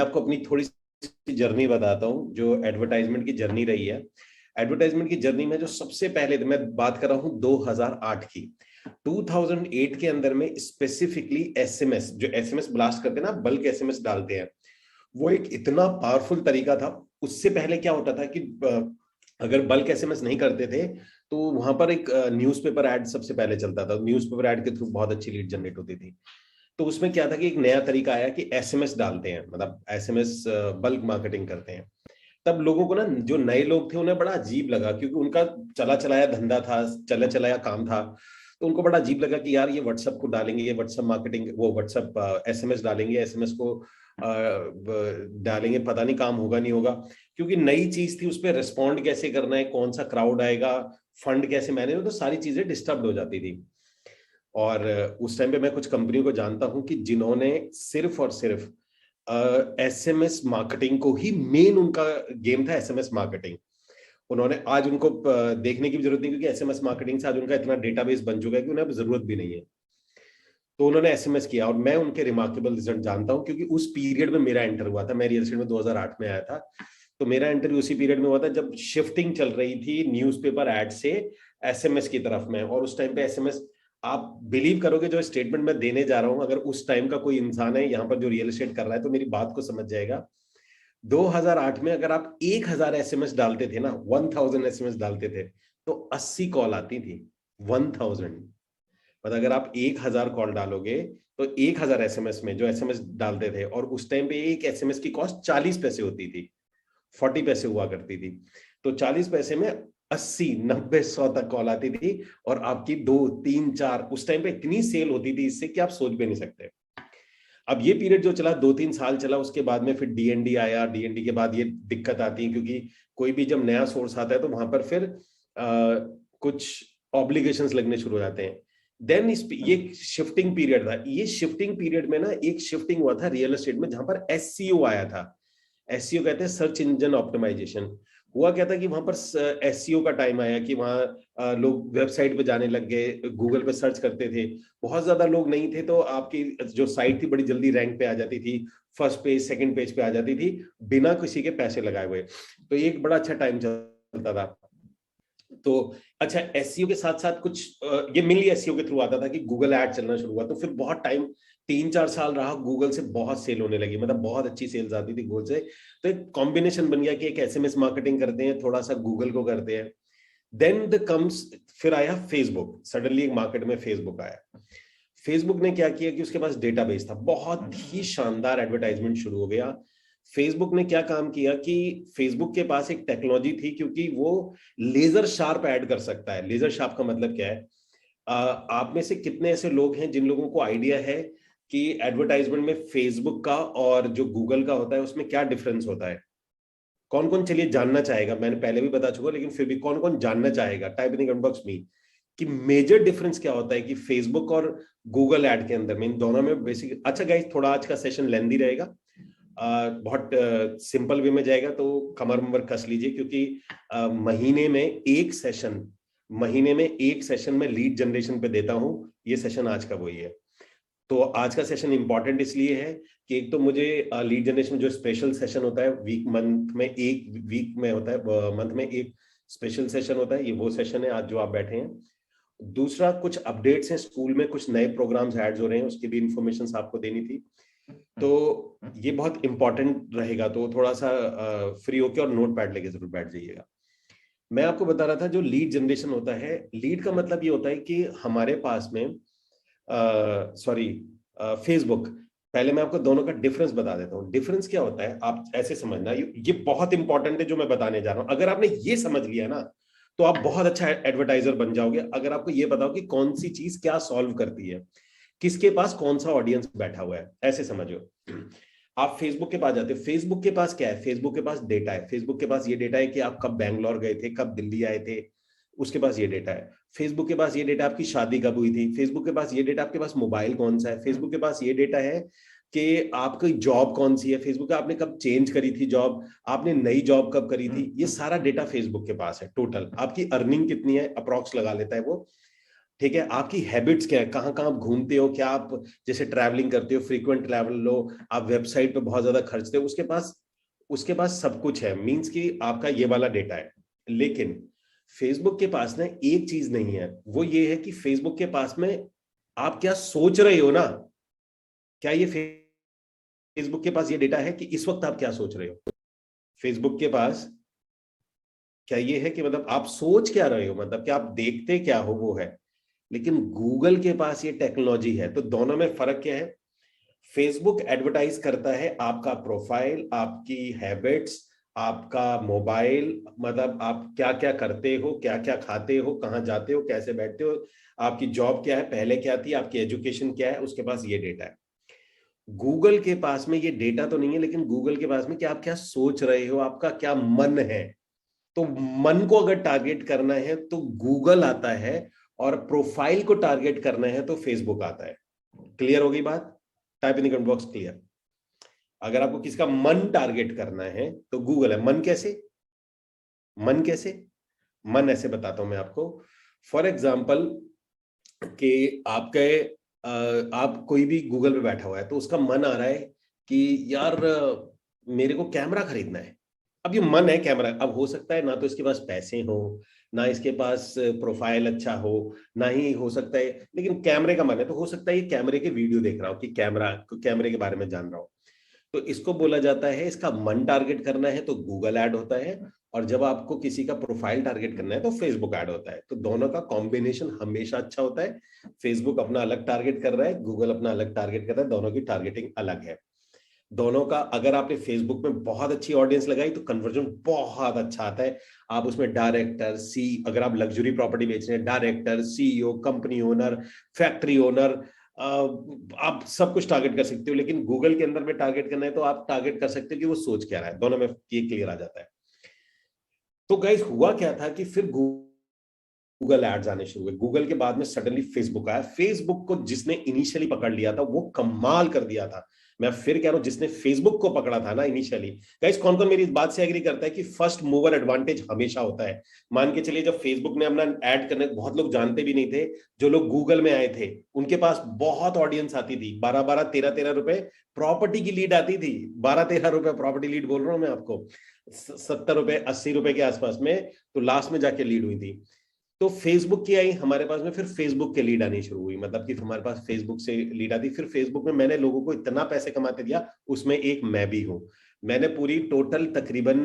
आपको अपनी थोड़ी सी जर्नी बताता हूँ, जो एडवर्टाइजमेंट की जर्नी रही है। एडवर्टाइजमेंट की जर्नी में जो सबसे पहले, मैं बात कर रहा हूँ 2008 की। 2008 के अंदर में स्पेसिफिकली एसएमएस, जो एसएमएस ब्लास्ट करते हैं ना, बल्क एसएमएस डालते हैं, वो एक इतना पावरफुल तरीका था। उससे पहले क्या होता था कि अगर बल्क एसएमएस नहीं करते थे तो वहां पर एक न्यूज़पेपर ऐड सबसे पहले चलता था। न्यूज़पेपर ऐड के थ्रू बहुत अच्छी लीड जनरेट होती थी। तो उसमें क्या था कि एक नया तरीका आया कि एसएमएस डालते हैं, मतलब एसएमएस बल्क मार्केटिंग करते हैं। तब लोगों को ना, जो नए लोग थे, उन्हें बड़ा अजीब लगा, क्योंकि उनका चला चलाया धंधा था, चला चलाया काम था। तो उनको बड़ा अजीब लगा कि यार ये व्हाट्सएप को डालेंगे, ये व्हाट्सएप मार्केटिंग, वो व्हाट्सएप एसएमएस डालेंगे, एसएमएस को डालेंगे, पता नहीं काम होगा नहीं होगा। क्योंकि नई चीज थी, उस पर रिस्पॉन्ड कैसे करना है, कौन सा क्राउड आएगा, फंड कैसे मैनेज हो, तो सारी चीजें डिस्टर्ब हो जाती थी। और उस टाइम पे मैं कुछ कंपनियों को जानता हूं कि जिन्होंने सिर्फ और सिर्फ एसएमएस मार्केटिंग को ही मेन, उनका गेम था एसएमएस मार्केटिंग। उन्होंने, आज उनको देखने की भी जरूरत नहीं, क्योंकि एसएमएस मार्केटिंग से आज उनका इतना डेटाबेस बन चुका है कि उन्हें अब जरूरत भी नहीं है। तो उन्होंने एसएमएस किया, और मैं उनके रिमार्केबल रिजल्ट जानता हूं, क्योंकि उस पीरियड में मेरा एंटर हुआ था। मैं रियल एस्टेट में 2008 में आया था, तो मेरा एंटर उसी पीरियड में हुआ था जब शिफ्टिंग चल रही थी न्यूज़पेपर एड से एसएमएस की तरफ में। और उस टाइम पे एसएमएस, आप बिलीव करोगे, जो स्टेटमेंट मैं देने जा रहा हूं, अगर उस टाइम का कोई इंसान है यहाँ पर जो रियल एस्टेट कर रहा है तो मेरी बात को समझ जाएगा। 2008 में अगर आप 1000 एसएमएस डालते थे ना, 1000 एसएमएस डालते थे, तो 80 कॉल आती थी। 1000, मतलब अगर आप 1000 कॉल डालोगे तो 1000 एसएमएस में जो एसएमएस डालते थे, और उस टाइम पे एक एसएमएस की कॉस्ट 40 पैसे होती थी, 40 पैसे हुआ करती थी। तो 40 पैसे में 80, 90, 100 तक कॉल आती थी, और आपकी 2, 3, 4, उस टाइम पे इतनी सेल होती थी इससे कि आप सोच भी नहीं सकते। अब ये पीरियड जो चला, 2-3 साल चला, उसके बाद में फिर डीएनडी आया। डीएनडी के बाद ये दिक्कत आती है, क्योंकि कोई भी जब नया सोर्स आता है तो वहां पर फिर कुछ ऑब्लिगेशंस लगने शुरू हो जाते हैं। देन ये शिफ्टिंग पीरियड था। ये शिफ्टिंग पीरियड में ना एक शिफ्टिंग हुआ था रियल एस्टेट में, जहां पर एससीओ आया था। एससीओ कहते हैं सर्च इंजन ऑप्टिमाइजेशन। हुआ क्या था कि वहां पर एससीओ का टाइम आया कि वहां लोग वेबसाइट पे जाने लग गए, गूगल पे सर्च करते थे। बहुत ज्यादा लोग नहीं थे, तो आपकी जो साइट थी बड़ी जल्दी रैंक पे आ जाती थी, फर्स्ट पेज, सेकंड पेज पे आ जाती थी, बिना किसी के पैसे लगाए हुए। तो एक बड़ा अच्छा टाइम चलता था। तो अच्छा, एसईओ के साथ साथ कुछ ये मिली एसईओ के थ्रू आता था कि गूगल ऐड चलना शुरू हुआ। तो फिर बहुत टाइम, 3-4 साल रहा, गूगल से बहुत सेल होने लगी, मतलब बहुत अच्छी सेल्स आती थी गूगल से। तो एक कॉम्बिनेशन बन गया कि एक एसएमएस मार्केटिंग करते हैं, थोड़ा सा गूगल को करते हैं। देन द कम्स, फिर आया फेसबुक। सडनली एक मार्केट में फेसबुक आया। फेसबुक ने क्या किया कि उसके पास डेटाबेस था, बहुत ही शानदार एडवर्टाइजमेंट शुरू हो गया। फेसबुक ने क्या काम किया कि फेसबुक के पास एक टेक्नोलॉजी थी, क्योंकि वो लेजर शार्प ऐड कर सकता है। लेजर शार्प का मतलब क्या है? आप में से कितने ऐसे लोग हैं जिन लोगों को आइडिया है कि एडवर्टाइजमेंट में फेसबुक का और जो गूगल का होता है उसमें क्या डिफरेंस होता है? कौन कौन चलिए जानना चाहेगा? मैंने पहले भी बता चुका, लेकिन फिर भी कौन कौन जानना चाहेगा? टाइप इन कमेंट बॉक्स में कि मेजर डिफरेंस क्या होता है कि फेसबुक और गूगल ऐड के अंदर में, इन दोनों में बेसिक। अच्छा गाइस, थोड़ा आज का सेशन लेंदी रहेगा, बहुत सिंपल वे में जाएगा, तो कमर उमर कस लीजिए, क्योंकि महीने में एक सेशन में लीड जनरेशन पे देता हूं। ये सेशन आज का वही है। तो आज का सेशन इंपॉर्टेंट इसलिए है कि एक तो मुझे लीड जनरेशन जो स्पेशल सेशन होता है, वीक में होता है, मंथ में एक स्पेशल सेशन होता है, ये वो सेशन है आज जो आप बैठे हैं। दूसरा, कुछ अपडेट्स हैं, स्कूल में कुछ नए प्रोग्राम्स ऐड हो रहे हैं, उसकी भी इंफॉर्मेशन आपको देनी थी। तो ये बहुत इंपॉर्टेंट रहेगा, तो थोड़ा सा फ्री होके और नोट पैड लेके जरूर बैठ जाइएगा। मैं आपको बता रहा था, जो लीड जनरेशन होता है, लीड का मतलब ये होता है कि हमारे पास में, सॉरी, फेसबुक, पहले मैं आपको दोनों का डिफरेंस बता देता हूँ। डिफरेंस क्या होता है आप ऐसे समझना, ये बहुत इंपॉर्टेंट है जो मैं बताने जा रहा हूँ। अगर आपने ये समझ लिया ना, तो आप बहुत अच्छा एडवर्टाइजर बन जाओगे। अगर आपको ये बताओ कि कौन सी चीज क्या सॉल्व करती है, किसके पास कौन सा ऑडियंस बैठा हुआ है, ऐसे समझो। आप फेसबुक के पास जाते हो, फेसबुक के पास क्या है? फेसबुक के पास डेटा है। फेसबुक के पास ये डेटा है कि आप कब बैंगलोर गए थे, कब दिल्ली आए थे, उसके पास ये डेटा है। फेसबुक के पास ये डेटा आपकी शादी कब हुई थी। फेसबुक के पास ये डेटा आपके पास मोबाइल कौन सा है। फेसबुक के पास ये डेटा है कि आपकी जॉब कौन सी है। फेसबुक पे आपने कब चेंज करी थी जॉब, आपने नई जॉब कब करी थी। ये सारा डेटा फेसबुक के पास है। टोटल आपकी अर्निंग कितनी है, अप्रॉक्स लगा लेता है वो। ठीक है, आपकी हैबिट्स क्या है, कहाँ कहाँ आप घूमते हो, क्या आप जैसे ट्रैवलिंग करते हो, फ्रीक्वेंट ट्रैवल हो, आप वेबसाइट पे बहुत ज्यादा खर्चते हो, उसके पास सब कुछ है, मींस कि आपका ये वाला डेटा है। लेकिन फेसबुक के पास ना एक चीज नहीं है, वो ये है कि फेसबुक के पास में आप क्या सोच रहे हो ना, क्या ये फेसबुक के पास ये डेटा है कि इस वक्त आप क्या सोच रहे हो? फेसबुक के पास क्या ये है कि मतलब आप सोच क्या रहे हो, मतलब कि आप देखते क्या हो, वो है। लेकिन गूगल के पास ये टेक्नोलॉजी है। तो दोनों में फर्क क्या है? फेसबुक एडवर्टाइज करता है आपका प्रोफाइल, आपकी हैबिट्स, आपका मोबाइल, मतलब आप क्या क्या करते हो, क्या क्या खाते हो, कहाँ जाते हो, कैसे बैठते हो, आपकी जॉब क्या है, पहले क्या थी, आपकी एजुकेशन क्या है, उसके पास ये डेटा है। गूगल के पास में ये डेटा तो नहीं है, लेकिन गूगल के पास में कि आप क्या सोच रहे हो, आपका क्या मन है। तो मन को अगर टारगेट करना है तो गूगल आता है, और प्रोफाइल को टारगेट करना है तो फेसबुक आता है। क्लियर होगी बात? Type in the comment box clear. अगर आपको किसका मन टारगेट करना है तो गूगल है। मन कैसे? मन कैसे? मन ऐसे बताता हूं मैं आपको। फॉर एग्जाम्पल कि आप कोई भी गूगल पे बैठा हुआ है, तो उसका मन आ रहा है कि यार मेरे को कैमरा खरीदना है। अब ये मन है कैमरा, अब हो सकता है ना तो इसके पास पैसे हो, ना इसके पास प्रोफाइल अच्छा हो, ना ही हो सकता है, लेकिन कैमरे का मन है, तो हो सकता है ये कैमरे के वीडियो देख रहा हो, कि कैमरे के बारे में जान रहा हो। तो इसको बोला जाता है, इसका मन टारगेट करना है तो गूगल ऐड होता है, और जब आपको किसी का प्रोफाइल टारगेट करना है तो फेसबुक ऐड होता है। तो दोनों का कॉम्बिनेशन हमेशा अच्छा होता है। फेसबुक अपना अलग टारगेट कर रहा है, गूगल अपना अलग टारगेट कर रहा है, दोनों की टारगेटिंग अलग है। दोनों का अगर आपने फेसबुक में बहुत अच्छी ऑडियंस लगाई तो कन्वर्जन बहुत अच्छा आता है। आप उसमें डायरेक्टर अगर आप लग्जरी प्रॉपर्टी बेच रहे हैं, director, CEO, company owner, factory owner, आप सब कुछ टारगेट कर सकते हो। लेकिन गूगल के अंदर में टारगेट करना है तो आप टारगेट कर सकते हो कि वो सोच क्या रहा है। दोनों में ये क्लियर आ जाता है। तो गाइस हुआ क्या था कि फिर गूगल एड्स आने शुरू हुए। गूगल के बाद में सडनली फेसबुक आया। फेसबुक को जिसने इनिशियली पकड़ लिया था वो कमाल कर दिया था। मैं फिर कह रहा हूं, जिसने फेसबुक को पकड़ा था ना इनिशियली, गाइस कौन कौन मेरी इस बात से एग्री करता है कि फर्स्ट मूवर एडवांटेज हमेशा होता है। मान के चलिए, जब फेसबुक ने अपना ऐड करने, बहुत लोग जानते भी नहीं थे, जो लोग गूगल में आए थे उनके पास बहुत ऑडियंस आती थी, 12-12, 13-13 रुपए प्रॉपर्टी की लीड आती थी। 12-13 रुपए प्रॉपर्टी लीड बोल रहा हूं मैं आपको, 70 रुपए, 80 रुपए के आसपास में, तो लास्ट में जाके लीड हुई थी। तो फेसबुक की आई हमारे पास में, फिर फेसबुक के लीड आनी शुरू हुई, मतलब कि हमारे पास फेसबुक से लीड आती। फिर फेसबुक में मैंने लोगों को इतना पैसे कमाते दिया, उसमें एक मैं भी हूं। मैंने पूरी टोटल तकरीबन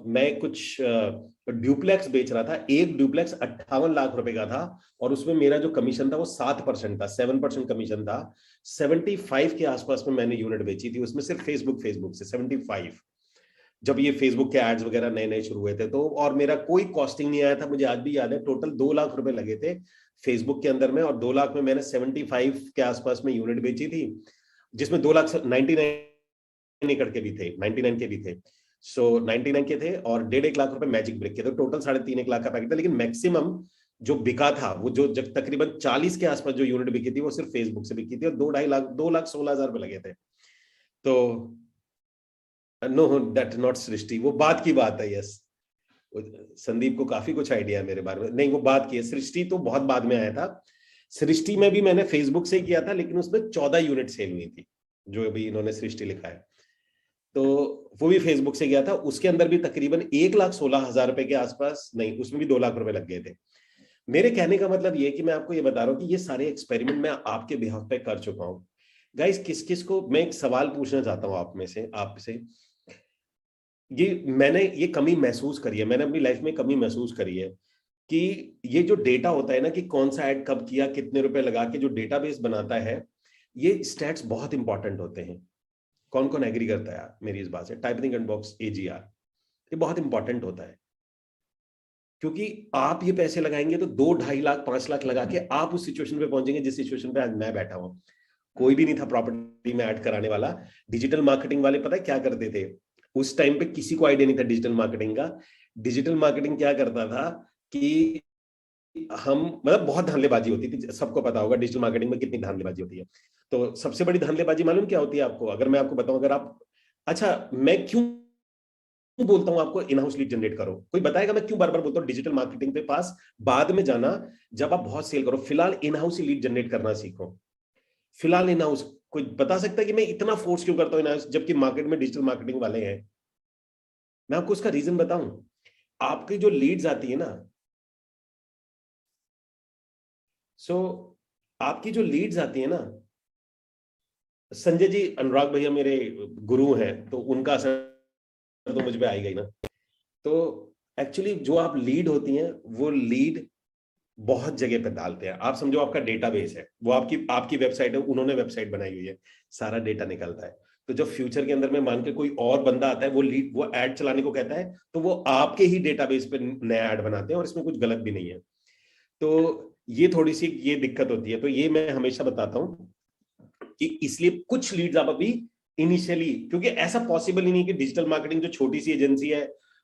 मैं कुछ ड्यूप्लेक्स बेच रहा था। एक ड्यूप्लेक्स 58 लाख रुपए का था, और उसमें मेरा जो कमीशन था वो 7% था, 7% कमीशन था। 75 के आसपास में मैंने यूनिट बेची थी, उसमें सिर्फ फेसबुक से 75। जब ये फेसबुक के एड्स वगैरह नए नए शुरू हुए थे तो, और मेरा कोई कॉस्टिंग नहीं आया था, मुझे आज भी याद है, टोटल 2 लाख रुपए लगे थे फेसबुक के अंदर में, और 2 लाख में मैंने 75 के आसपास में यूनिट बेची थी, जिसमें 2 लाख 99 एकड़ के भी थे, 99 के भी थे। सो 99 के थे, और 1.5 1 लाख रुपए मैजिक ब्रिक के, तो टोटल 3.5 1 लाख का पैकेट था। लेकिन मैक्सिमम जो बिका था, वो जो जब तकरीबन 40 के आसपास जो यूनिट बिकी थी, वो सिर्फ फेसबुक से बिकी थी, और 2-2.5 लाख, 2,16,000 रुपए लगे थे। तो नो, दैट नॉट सृष्टि, वो बात की बात है। यस, संदीप को काफी कुछ आइडिया है मेरे बारे में। नहीं, वो बात की है, सृष्टि तो बहुत बाद में आया था। सृष्टि में भी मैंने फेसबुक से किया था, लेकिन उसमें 14 यूनिट सेल हुई थी, जो अभी इन्होंने सृष्टि लिखा है। तो वो भी फेसबुक से गया था, उसके अंदर भी तकरीबन 1,16,000 रुपए के आसपास, नहीं उसमें भी 2 लाख रुपए लग गए थे। मेरे कहने का मतलब ये कि मैं आपको ये बता रहा हूँ कि ये सारे एक्सपेरिमेंट मैं आपके बिहाफ पे कर चुका हूँ। गाइस, किस किस को मैं एक सवाल पूछना चाहता हूँ आपसे, मैंने ये कमी महसूस करी है, मैंने अपनी लाइफ में कमी महसूस करी है, कि ये जो डेटा होता है ना, कि कौन सा ऐड कब किया, कितने रुपए लगा के जो डेटाबेस बनाता है, ये स्टैट्स बहुत इंपॉर्टेंट होते हैं। कौन कौन एग्री करता है यार मेरी इस बात से? Type in comment box AGR। ये बहुत इंपॉर्टेंट होता है, क्योंकि आप ये पैसे लगाएंगे तो 2-2.5 लाख, 5 लाख लगा के आप उस सिचुएशन पे पहुंचेंगे जिस सिचुएशन पे आज मैं बैठा हूं। कोई भी नहीं था प्रॉपर्टी में ऐड कराने वाला। डिजिटल मार्केटिंग वाले पता है क्या करते थे? उस टाइम पे किसी को आइडिया नहीं था डिजिटल मार्केटिंग का। डिजिटल मार्केटिंग क्या करता था कि हम, मतलब बहुत धांधलेबाजी होती थी, सबको पता होगा डिजिटल मार्केटिंग में कितनी धांधलेबाजी होती है। तो सबसे बड़ी धांधलेबाजी मालूम क्या होती है आपको? अगर मैं आपको बताऊं, अगर आप, अच्छा मैं क्यों बोलता हूं आपको इन हाउस लीड जनरेट करो? कोई बताएगा मैं क्यों बार बार बोलता हूं डिजिटल मार्केटिंग पे पास बाद में जाना, जब आप बहुत सेल करो? फिलहाल in house he lead generate करना सीखो। फिलहाल इन हाउस। कोई बता सकता है कि मैं इतना फोर्स क्यों करता हूं इन हाउस, जबकि मार्केट में डिजिटल मार्केटिंग वाले हैं? मैं आपको उसका रीजन बताऊं। आपकी जो लीड्स आती है ना, सो आपकी जो लीड्स आती है ना, संजय जी, अनुराग भैया मेरे गुरु हैं, तो उनका असर तो मुझ पे आएगा ही ना। तो एक्चुअली जो आप लीड होती हैं, वो लीड बहुत जगह पे डालते हैं। आप समझो आपका डेटाबेस है, वो आपकी आपकी वेबसाइट है, उन्होंने वेबसाइट बनाई हुई है, सारा डेटा निकलता है। तो जब फ्यूचर के अंदर में मान के कोई और बंदा आता है, वो लीड, वो ऐड चलाने को कहता है, तो वो आपके ही डेटाबेस पे नया ऐड बनाते हैं, और इसमें कुछ गलत भी नहीं है। तो ये थोड़ी सी ये दिक्कत होती है। तो ये मैं हमेशा बताता हूँ कि इसलिए कुछ लीड्स आप अभी इनिशियली, क्योंकि ऐसा पॉसिबल ही नहीं कि डिजिटल मार्केटिंग जो छोटी सी एजेंसी है,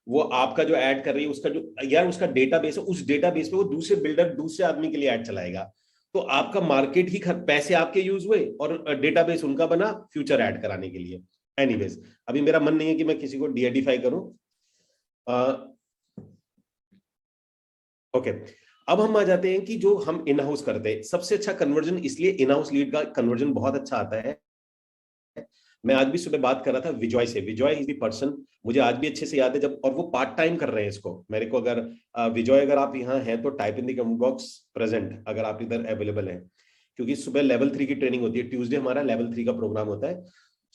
वो आपका जो ऐड कर रही है, उसका जो यार उसका डेटाबेस है, उस डेटाबेस पे वो दूसरे बिल्डर दूसरे आदमी के लिए ऐड चलाएगा। तो आपका मार्केट ही पैसे आपके यूज हुए और डेटाबेस उनका बना फ्यूचर ऐड कराने के लिए। एनीवेज, अभी मेरा मन नहीं है कि मैं किसी को डीआईडिफाई करूं। ओके, अब हम आ जाते हैं कि जो हम इन हाउस करते हैं, सबसे अच्छा कन्वर्जन, इसलिए इन हाउस लीड का कन्वर्जन बहुत अच्छा आता है। मैं आज भी सुबह बात कर रहा था विजय से। विजय इज द पर्सन, मुझे आज भी अच्छे से याद है जब, और वो पार्ट टाइम कर रहे हैं इसको मेरे को। अगर विजय, अगर आप यहाँ हैं तो type in the comment box present, अगर आप इधर अवेलेबल हैं, क्योंकि सुबह लेवल 3 की ट्रेनिंग होती है, ट्यूसडे हमारा लेवल 3 का प्रोग्राम होता है।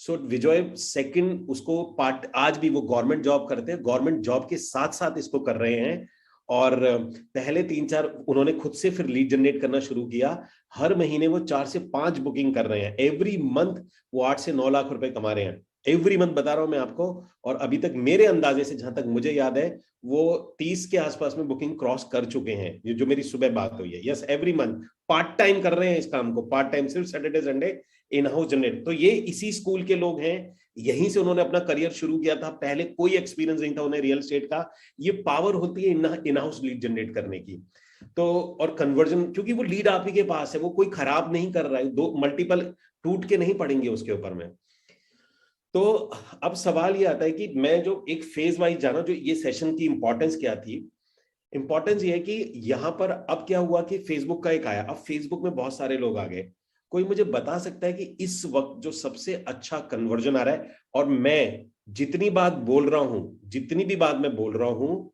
सो विजय सेकंड, उसको पार्ट, आज भी वो गवर्नमेंट जॉब करते हैं, गवर्नमेंट जॉब के साथ साथ इसको कर रहे हैं। और पहले 3-4 उन्होंने खुद से फिर लीड जनरेट करना शुरू किया। हर महीने वो 4 से 5 बुकिंग कर रहे हैं। एवरी मंथ वो 8 से 9 लाख रुपए कमा रहे हैं, एवरी मंथ बता रहा हूं मैं आपको। और अभी तक मेरे अंदाजे से, जहां तक मुझे याद है, वो 30 के आसपास में बुकिंग क्रॉस कर चुके हैं, ये जो मेरी सुबह बात हुई है। Yes, every month part time कर रहे हैं इस काम को, पार्ट टाइम, सिर्फ Saturday Sunday in house generate. तो ये इसी स्कूल के लोग हैं, यहीं से उन्होंने अपना करियर शुरू किया था। पहले कोई एक्सपीरियंस नहीं था उन्हें रियल एस्टेट का। ये पावर होती है इन हाउस लीड जनरेट करने की। तो और कन्वर्जन, क्योंकि वो लीड आप ही के पास है, वो कोई खराब नहीं कर रहा है, दो मल्टीपल टूट के नहीं पड़ेंगे उसके ऊपर में। तो अब सवाल ये आता है कि मैं जो एक फेज वाइज जाना, जो ये सेशन की इंपॉर्टेंस क्या थी? इंपॉर्टेंस ये है कि यहां पर अब क्या हुआ कि फेसबुक का एक आया, अब फेसबुक में बहुत सारे लोग आ गए। कोई मुझे बता सकता है कि इस वक्त जो सबसे अच्छा कन्वर्जन आ रहा है? और मैं जितनी बात बोल रहा हूं, जितनी भी बात मैं बोल रहा हूं,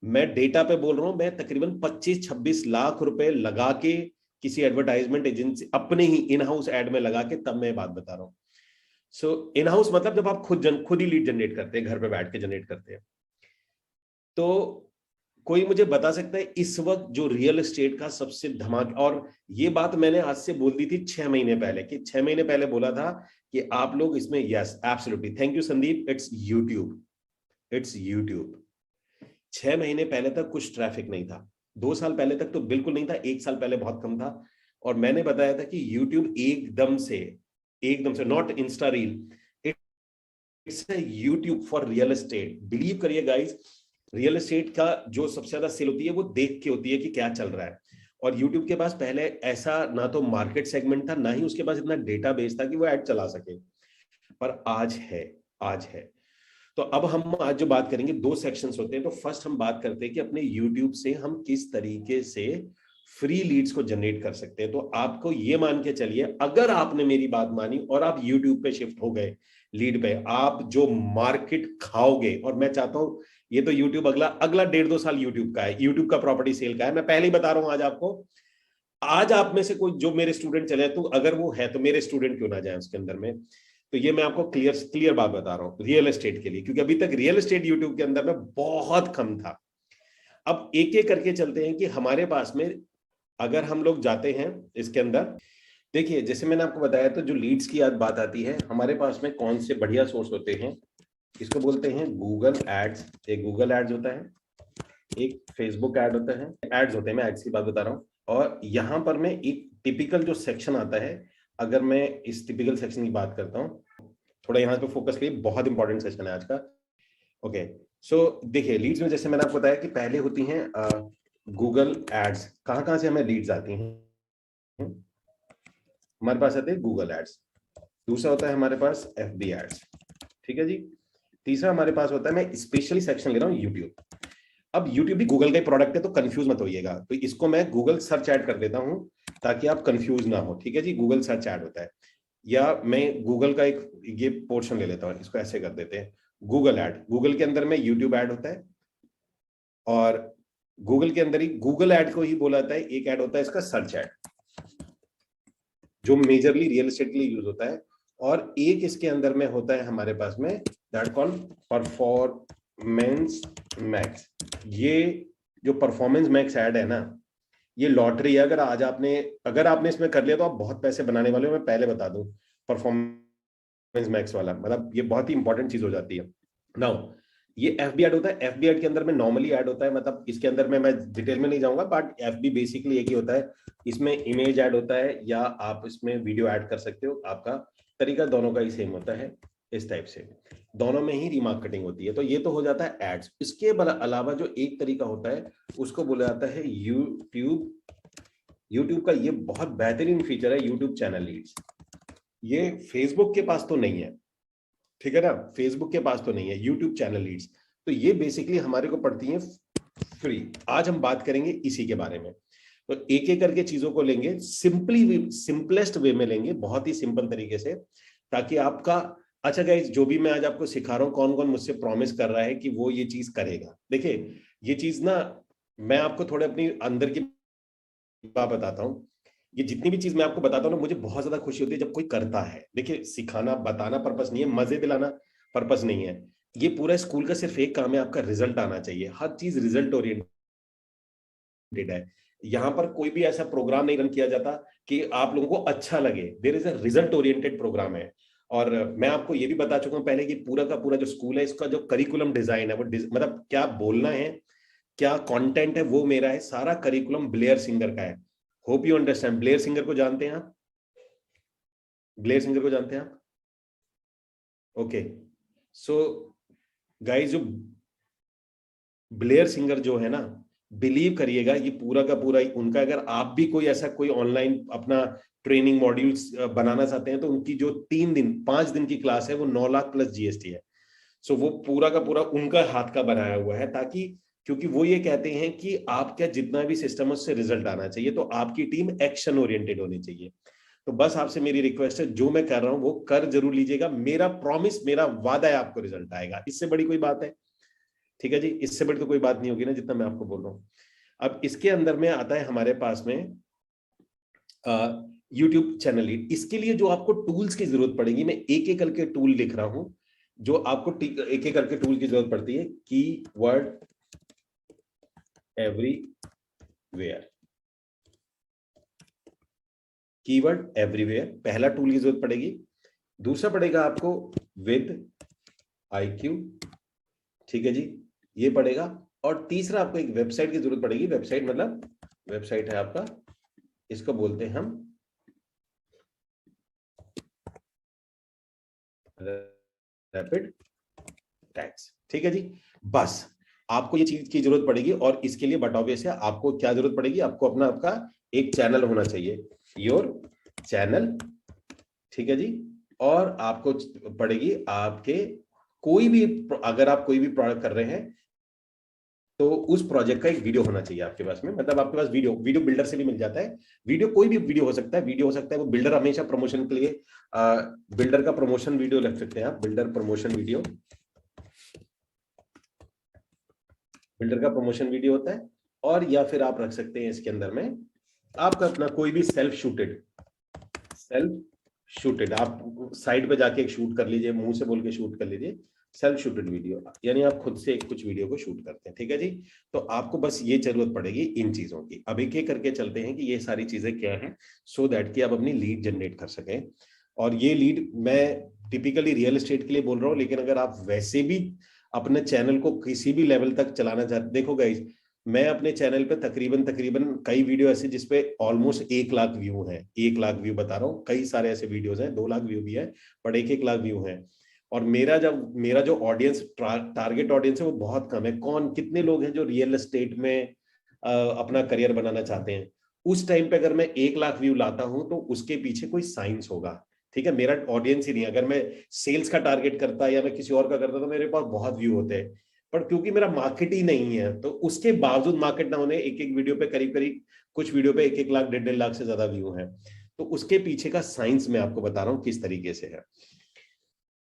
मैं डेटा पे बोल रहा हूं। मैं तकरीबन 25-26 लाख रुपए लगा के किसी एडवर्टाइजमेंट एजेंसी, अपने ही इन हाउस एड में लगा के, तब मैं बात बता रहा हूं। सो इन हाउस मतलब जब आप खुद ही लीड जनरेट करते हैं, घर पे बैठ के जनरेट करते हैं। तो कोई मुझे बता सकता है इस वक्त जो रियल एस्टेट का सबसे धमाका, और ये बात मैंने आज से बोल दी थी 6 महीने पहले, कि 6 महीने पहले बोला था कि आप लोग इसमें, yes absolutely, thank you Sandeep, it's YouTube, it's YouTube. 6 महीने पहले तक कुछ ट्रैफिक नहीं था, 2 साल पहले तक तो बिल्कुल नहीं था, 1 साल पहले बहुत कम था। और मैंने बताया था कि यूट्यूब एकदम से not Insta reel, it's a YouTube for real estate. Believe करिए गाइस, रियल एस्टेट का जो सबसे ज्यादा सेल होती है वो देख के होती है कि क्या चल रहा है। और यूट्यूब के पास पहले ऐसा ना तो मार्केट सेगमेंट था, ना ही उसके पास इतना डेटाबेस था कि वो ऐड चला सके। पर आज है, आज है। तो अब हम आज जो बात करेंगे, 2 सेक्शंस होते हैं। तो फर्स्ट हम बात करते हैं कि अपने यूट्यूब से हम किस तरीके से फ्री लीड्स को जनरेट कर सकते हैं। तो आपको ये मान के चलिए, अगर आपने मेरी बात मानी और आप यूट्यूब पे शिफ्ट हो गए लीड पे, आप जो मार्केट खाओगे। और मैं चाहता हूं, ये तो यूट्यूब अगला अगला 1.5-2 साल यूट्यूब का है, यूट्यूब का प्रॉपर्टी सेल का है। मैं पहले ही बता रहा हूं आज आपको। आज आप में से कोई जो मेरे स्टूडेंट चले, तो अगर वो है तो मेरे स्टूडेंट क्यों ना जाए उसके अंदर में। तो ये मैं आपको क्लियर क्लियर बात बता रहा हूँ रियल एस्टेट के लिए, क्योंकि अभी तक रियल एस्टेट यूट्यूब के अंदर में बहुत कम था। अब एक एक करके चलते हैं कि हमारे पास में, अगर हम लोग जाते हैं इसके अंदर, देखिए जैसे मैंने आपको बताया, तो जो लीड्स की आज बात आती है, हमारे पास में कौन से बढ़िया सोर्स होते हैं? इसको बोलते हैं गूगल एड्स। एक गूगल एड्स होता है, एक फेसबुक एड होता है, एड्स होते हैं, मैं एड्स की बात बता रहा हूँ। और यहां पर मैं एक टिपिकल जो सेक्शन आता है, अगर मैं इस टिपिकल सेक्शन की बात करता हूँ, थोड़ा यहाँ पे फोकस करिए, बहुत इंपॉर्टेंट सेशन है आज का। ओके, सो देखिए लीड्स में, जैसे मैंने आपको बताया कि पहले होती हैं गूगल एड्स। कहाँ कहाँ से हमें लीड्स आती हैं? हमारे पास आते हैं गूगल एड्स। दूसरा होता है हमारे पास एफबी एड्स। ठीक है जी। तीसरा हमारे पास होता है, मैं स्पेशली सेक्शन ले रहा हूँ यूट्यूब। अब यूट्यूब भी गूगल का ही प्रोडक्ट है, तो कंफ्यूज मत होइएगा, तो इसको मैं गूगल सर्च ऐड कर देता हूँ ताकि आप कंफ्यूज ना हो। ठीक है जी, गूगल सर्च ऐड होता है, या मैं गूगल का एक ये पोर्शन ले लेता हूँ, इसको ऐसे कर देते हैं, गूगल ऐड। गूगल के अंदर में यूट्यूब ऐड होता है, और गूगल के अंदर ही गूगल ऐड को ही बोला जाता है। एक ऐड होता है इसका सर्च ऐड, जो मेजरली रियल एस्टेट के लिए यूज होता है, और एक इसके अंदर में होता है हमारे पास में दैट कॉल परफॉर्मेंस मैक्स। ये जो परफॉर्मेंस मैक्स ऐड है ना, ये लॉटरी है। अगर आपने इसमें कर लिया तो आप बहुत पैसे बनाने वाले हो, मैं पहले बता दूं। परफॉर्मेंस मैक्स वाला मतलब ये बहुत ही इंपॉर्टेंट चीज हो जाती है। नाउ ये एफबी ऐड होता है, एफबी ऐड के अंदर में नॉर्मली ऐड होता है, मतलब इसके अंदर में मैं डिटेल में नहीं जाऊंगा, बट एफबी बेसिकली एक ही होता है। इसमें इमेज ऐड होता है, या आप इसमें वीडियो ऐड कर सकते हो, आपका तरीका दोनों का ही सेम होता है। इस टाइप से दोनों में ही रीमार्केटिंग होती है। तो ये तो हो जाता है एड्स। इसके अलावा जो एक तरीका होता है उसको बोला जाता है यूट्यूब। यूट्यूब का ये बहुत बेहतरीन फीचर है, यूट्यूब चैनल लीड्स। ये फेसबुक के पास तो नहीं है, ठीक है ना, फेसबुक के पास तो नहीं है यूट्यूब चैनल लीड्स। तो ये बेसिकली हमारे को पड़ती है फ्री। आज हम बात करेंगे इसी के बारे में। तो एक एक करके चीजों को लेंगे, सिंपलेस्ट वे में लेंगे, बहुत ही सिंपल तरीके से, ताकि आपका अच्छा गाइस, जो भी मैं आज आपको सिखा रहा हूं, कौन कौन मुझसे प्रॉमिस कर रहा है कि वो ये चीज करेगा। देखिए ये चीज ना, मैं आपको थोड़े अपनी अंदर की बात बताता हूँ। ये जितनी भी चीज मैं आपको बताता हूँ ना, मुझे बहुत ज्यादा खुशी होती है जब कोई करता है। देखिए सिखाना बताना पर्पस नहीं है, मजे दिलाना पर्पस नहीं है। ये पूरा स्कूल का सिर्फ एक काम है, आपका रिजल्ट आना चाहिए। हर चीज रिजल्ट ओरिएंटेड है। यहाँ पर कोई भी ऐसा प्रोग्राम नहीं रन किया जाता कि आप लोगों को अच्छा लगे। There is a result oriented program है। और मैं आपको ये भी बता चुका हूँ पहले कि पूरा का पूरा जो स्कूल है, इसका जो करिकुलम डिजाइन है, वो मतलब क्या बोलना है, क्या कंटेंट है, वो मेरा है। सारा करिकुलम ब्लेयर सिंगर का है। Hope you understand. Blair singer को जानते हैं आप? ब्लेयर सिंगर को जानते हैं आप? ओके, सो गाइस, जो ब्लेयर सिंगर जो है ना, बिलीव करिएगा, ये पूरा का पूरा उनका, अगर आप भी कोई ऐसा कोई ऑनलाइन अपना ट्रेनिंग मॉड्यूल्स बनाना चाहते हैं, तो उनकी जो 3 दिन 5 दिन की क्लास है, वो 9 लाख प्लस जीएसटी है। सो वो पूरा का पूरा उनका हाथ का बनाया हुआ है, ताकि क्योंकि वो ये कहते हैं कि आपका जितना भी सिस्टम है उससे रिजल्ट आना चाहिए, तो आपकी टीम एक्शन ओरिएंटेड होनी चाहिए। तो बस आपसे मेरी रिक्वेस्ट है, जो मैं कर रहा हूं वो कर जरूर लीजिएगा। मेरा प्रॉमिस, मेरा वादा है, आपको रिजल्ट आएगा। इससे बड़ी कोई बात है? ठीक है जी, इससे बड़ी तो कोई बात नहीं होगी ना, जितना मैं आपको बोल रहा हूँ। अब इसके अंदर में आता है हमारे पास में यूट्यूब चैनल लीड। इसके लिए जो आपको टूल्स की जरूरत पड़ेगी, मैं एक एक करके टूल लिख रहा हूं, जो आपको एक एक करके टूल की जरूरत पड़ती है। कीवर्ड एवरीवेयर, कीवर्ड एवरीवेयर पहला टूल की जरूरत पड़ेगी। दूसरा पड़ेगा आपको विद IQ, ठीक है जी, ये पड़ेगा। और तीसरा आपको एक वेबसाइट की जरूरत पड़ेगी। वेबसाइट मतलब वेबसाइट है आपका, इसको बोलते हैं हम रैपिड टैग्स, ठीक है जी। बस आपको ये चीज की जरूरत पड़ेगी, और इसके लिए बट ऑब्वियस है, आपको क्या जरूरत पड़ेगी, आपको अपना आपका एक चैनल होना चाहिए, योर चैनल, ठीक है जी। और आपको पड़ेगी आपके कोई भी, अगर आप कोई भी प्रोडक्ट कर रहे हैं, तो उस प्रोजेक्ट का एक वीडियो होना चाहिए आपके पास में। मतलब आपके पास वीडियो बिल्डर से भी मिल जाता है। वीडियो कोई भी वीडियो हो सकता है, वीडियो हो सकता है, वो बिल्डर हमेशा प्रमोशन के लिए बिल्डर का प्रमोशन वीडियो रख सकते हैं आप, बिल्डर प्रमोशन वीडियो, बिल्डर का प्रमोशन वीडियो होता है। और या फिर आप रख सकते हैं इसके अंदर में आपका अपना कोई भी सेल्फ शूटेड, आप साइड पे जाके एक शूट कर लीजिए, मुंह से बोल के शूट कर लीजिए, सेल्फ शूटेड वीडियो, यानी आप खुद से कुछ वीडियो को शूट करते हैं, ठीक है जी। तो आपको बस ये जरूरत पड़ेगी इन चीजों की। अब एक एक करके चलते हैं कि ये सारी चीजें क्या हैं, सो दैट कि आप अपनी लीड जनरेट कर सकें। और ये लीड मैं टिपिकली रियल एस्टेट के लिए बोल रहा हूँ, लेकिन अगर आप वैसे भी अपने चैनल को किसी भी लेवल तक चलाना चाहते, देखो गाइस, मैं अपने चैनल पे तकरीबन तकरीबन कई वीडियो ऐसे जिसपे ऑलमोस्ट 1 लाख व्यू हैं। 1 लाख व्यू बता रहा हूँ, कई सारे ऐसे वीडियोस हैं, 2 लाख व्यू भी है, पर 1 1 लाख व्यू हैं। और मेरा जो ऑडियंस, टारगेट ऑडियंस है, वो बहुत कम है। कौन, कितने लोग हैं जो रियल एस्टेट में अपना करियर बनाना चाहते हैं? उस टाइम पे अगर मैं 1 लाख व्यू लाता हूं, तो उसके पीछे कोई साइंस होगा। ठीक है, मेरा ऑडियंस ही नहीं है। अगर मैं सेल्स का टारगेट करता या मैं किसी और का करता तो मेरे पास बहुत व्यू होते हैं, पर क्योंकि मेरा मार्केट ही नहीं है, तो उसके बावजूद मार्केट ना होने, एक एक वीडियो पे करीब करीब कुछ वीडियो पे 1-1 लाख 1.5-1.5 लाख से ज्यादा व्यू है। तो उसके पीछे का साइंस मैं आपको बता रहा हूं किस तरीके से है।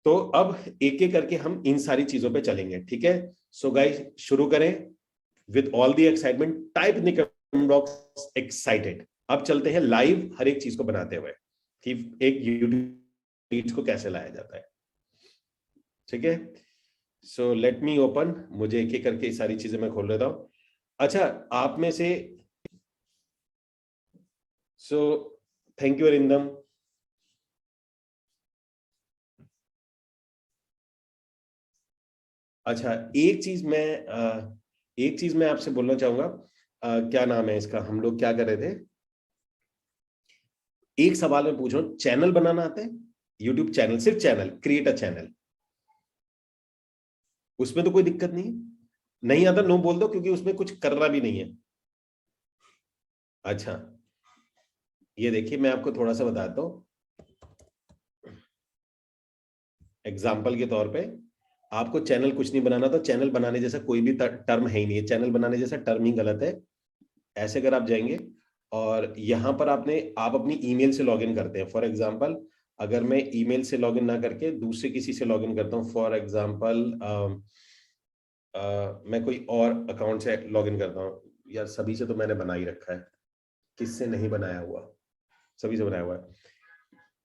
तो अब एक एक करके हम इन सारी चीजों पे चलेंगे, ठीक है। सो गाइस, शुरू करें with all the excitement. Type in the comment box excited. अब चलते हैं लाइव हर एक चीज को बनाते हुए कि एक यूट्यूब को कैसे लाया जाता है, ठीक है। सो लेट मी ओपन, मुझे एक एक करके सारी चीजें मैं खोल लेता हूं। अच्छा, आप में से सो थैंक यू अरिंदम। अच्छा, एक चीज मैं आपसे बोलना चाहूंगा। क्या नाम है इसका, हम लोग क्या कर रहे थे, एक सवाल मैं पूछ रहा हूं, चैनल बनाना आता है? यूट्यूब चैनल, सिर्फ चैनल, क्रिएट अ चैनल, उसमें तो कोई दिक्कत नहीं है। नहीं आता नो बोल दो, क्योंकि उसमें कुछ करना भी नहीं है। अच्छा, ये देखिए मैं आपको थोड़ा सा बताता हूं। एग्जाम्पल के तौर पे, आपको चैनल कुछ नहीं बनाना, तो चैनल बनाने जैसा कोई भी टर्म है ही नहीं है। चैनल बनाने जैसा टर्म ही गलत है। ऐसे अगर आप जाएंगे और यहां पर आप अपनी ईमेल से लॉगिन करते हैं, फॉर एग्जांपल अगर मैं ईमेल से लॉगिन ना करके दूसरे किसी से लॉगिन करता हूं, फॉर एग्जांपल मैं कोई और अकाउंट से लॉगिन करता हूं, यार सभी से तो मैंने बना ही रखा है, किससे नहीं बनाया हुआ, सभी से बनाया हुआ है।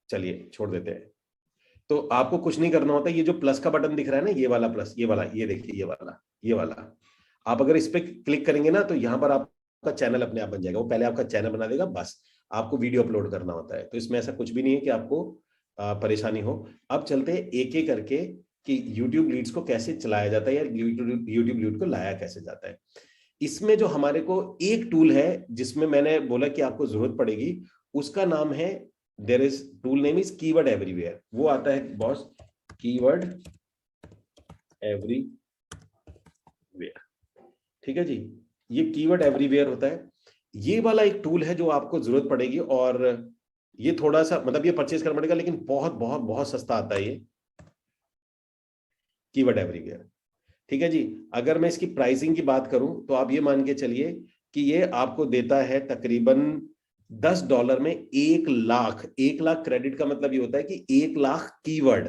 चलिए छोड़ देते हैं। तो आपको कुछ नहीं करना होता, ये जो प्लस का बटन दिख रहा है ना, ये वाला प्लस, ये वाला, ये देखिए, ये वाला आप अगर इस पे क्लिक करेंगे ना, तो यहाँ पर आपका चैनल अपने आप बन जाएगा। वो पहले आपका चैनल बना देगा, बस आपको वीडियो अपलोड करना होता है। तो इसमें ऐसा कुछ भी नहीं है कि आपको परेशानी हो। अब चलते हैं एक एक करके कि यूट्यूब लीड्स को कैसे चलाया जाता है या यूट्यूब लीड को लाया कैसे जाता है। इसमें जो हमारे को एक टूल है जिसमें मैंने बोला कि आपको जरूरत पड़ेगी, उसका नाम है, there is tool name is keyword everywhere. वो आता है बॉस, कीवर्ड एवरीवेयर, ठीक है जी। ये कीवर्ड एवरीवेयर होता है। ये वाला एक टूल है जो आपको जरूरत पड़ेगी, और ये थोड़ा सा मतलब ये परचेज करना पड़ेगा, लेकिन बहुत बहुत बहुत सस्ता आता है ये कीवर्ड एवरीवेयर, ठीक है जी। अगर मैं इसकी प्राइसिंग की बात करूं तो आप ये मान के चलिए कि ये आपको देता है तकरीबन $10 में 1 लाख। 1 लाख क्रेडिट का मतलब ये होता है कि 1 लाख कीवर्ड।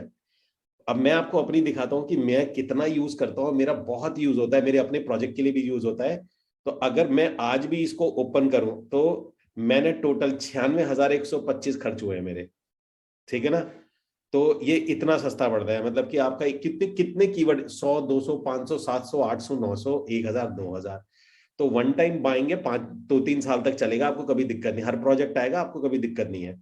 अब मैं आपको अपनी दिखाता हूं कि मैं कितना यूज करता हूं, मेरा बहुत यूज होता है, मेरे अपने प्रोजेक्ट के लिए भी यूज होता है। तो अगर मैं आज भी इसको ओपन करूं तो मैंने टोटल 96,125 खर्च हुए हैं मेरे, ठीक है ना। तो ये इतना सस्ता पड़ता है, मतलब कि आपका कितने कितने कीवर्ड, 100 200 500 700 800 900 1000 2000, तो वन टाइम बाएंगे, 5 2 3 साल तक चलेगा, आपको कभी दिक्कत नहीं, हर प्रोजेक्ट आएगा, आपको कभी दिक्कत नहीं है।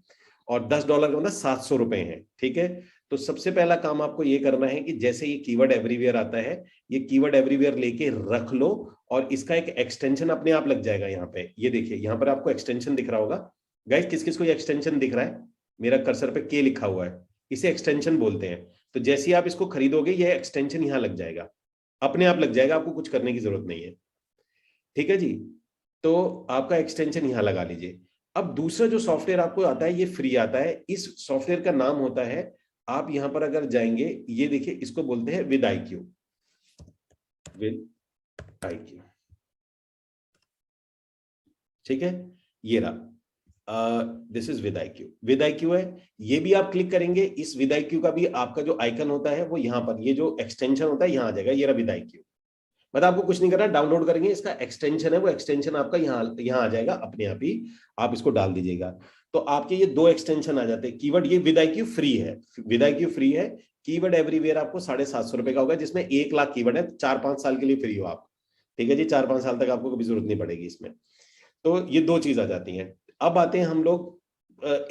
और $10 का मतलब ₹700 है, ठीक है। तो सबसे पहला काम आपको ये करना है कि जैसे ये कीवर्ड एवरीवेयर आता है, ये कीवर्ड एवरीवेयर लेके रख लो, और इसका एक एक्सटेंशन अपने आप लग जाएगा। यहाँ पे ये देखिए, यहाँ पर आपको एक्सटेंशन दिख रहा होगा। गाइस, किस किस को ये एक्सटेंशन दिख रहा है? मेरा कर्सर पे के लिखा हुआ है, इसे एक्सटेंशन बोलते हैं। तो जैसे ही आप इसको खरीदोगे, ये एक्सटेंशन यहाँ लग जाएगा, अपने आप लग जाएगा, आपको कुछ करने की जरूरत नहीं है, ठीक है जी। तो आपका एक्सटेंशन यहां लगा लीजिए। अब दूसरा जो सॉफ्टवेयर आपको आता है, ये फ्री आता है। इस सॉफ्टवेयर का नाम होता है, आप यहां पर अगर जाएंगे, ये देखिए, इसको बोलते हैं विद IQ, विद IQ, ठीक है। ये रहा, this is with IQ, with IQ है। ये भी आप क्लिक करेंगे, इस विद IQ का भी आपका जो आइकन होता है वो यहाँ पर, ये जो एक्सटेंशन होता है यहाँ आ जाएगा, ये रहा विद IQ। मतलब आपको कुछ नहीं करना, डाउनलोड करेंगे, इसका एक्सटेंशन है, वो एक्सटेंशन आपका यहाँ आ जाएगा अपने आप ही, आप इसको डाल दीजिएगा। तो आपके ये दो एक्सटेंशन आ जाते हैं। कीवर्ड, ये विद IQ फ्री है, विद IQ फ्री है। कीवर्ड एवरीवेयर आपको ₹750 का होगा, जिसमें 1 लाख कीवर्ड है, 4-5 साल के लिए फ्री हो आप, ठीक है जी। 4-5 साल तक आपको कभी जरूरत नहीं पड़ेगी इसमें। तो ये दो चीज आ जाती हैं। अब आते हैं हम लोग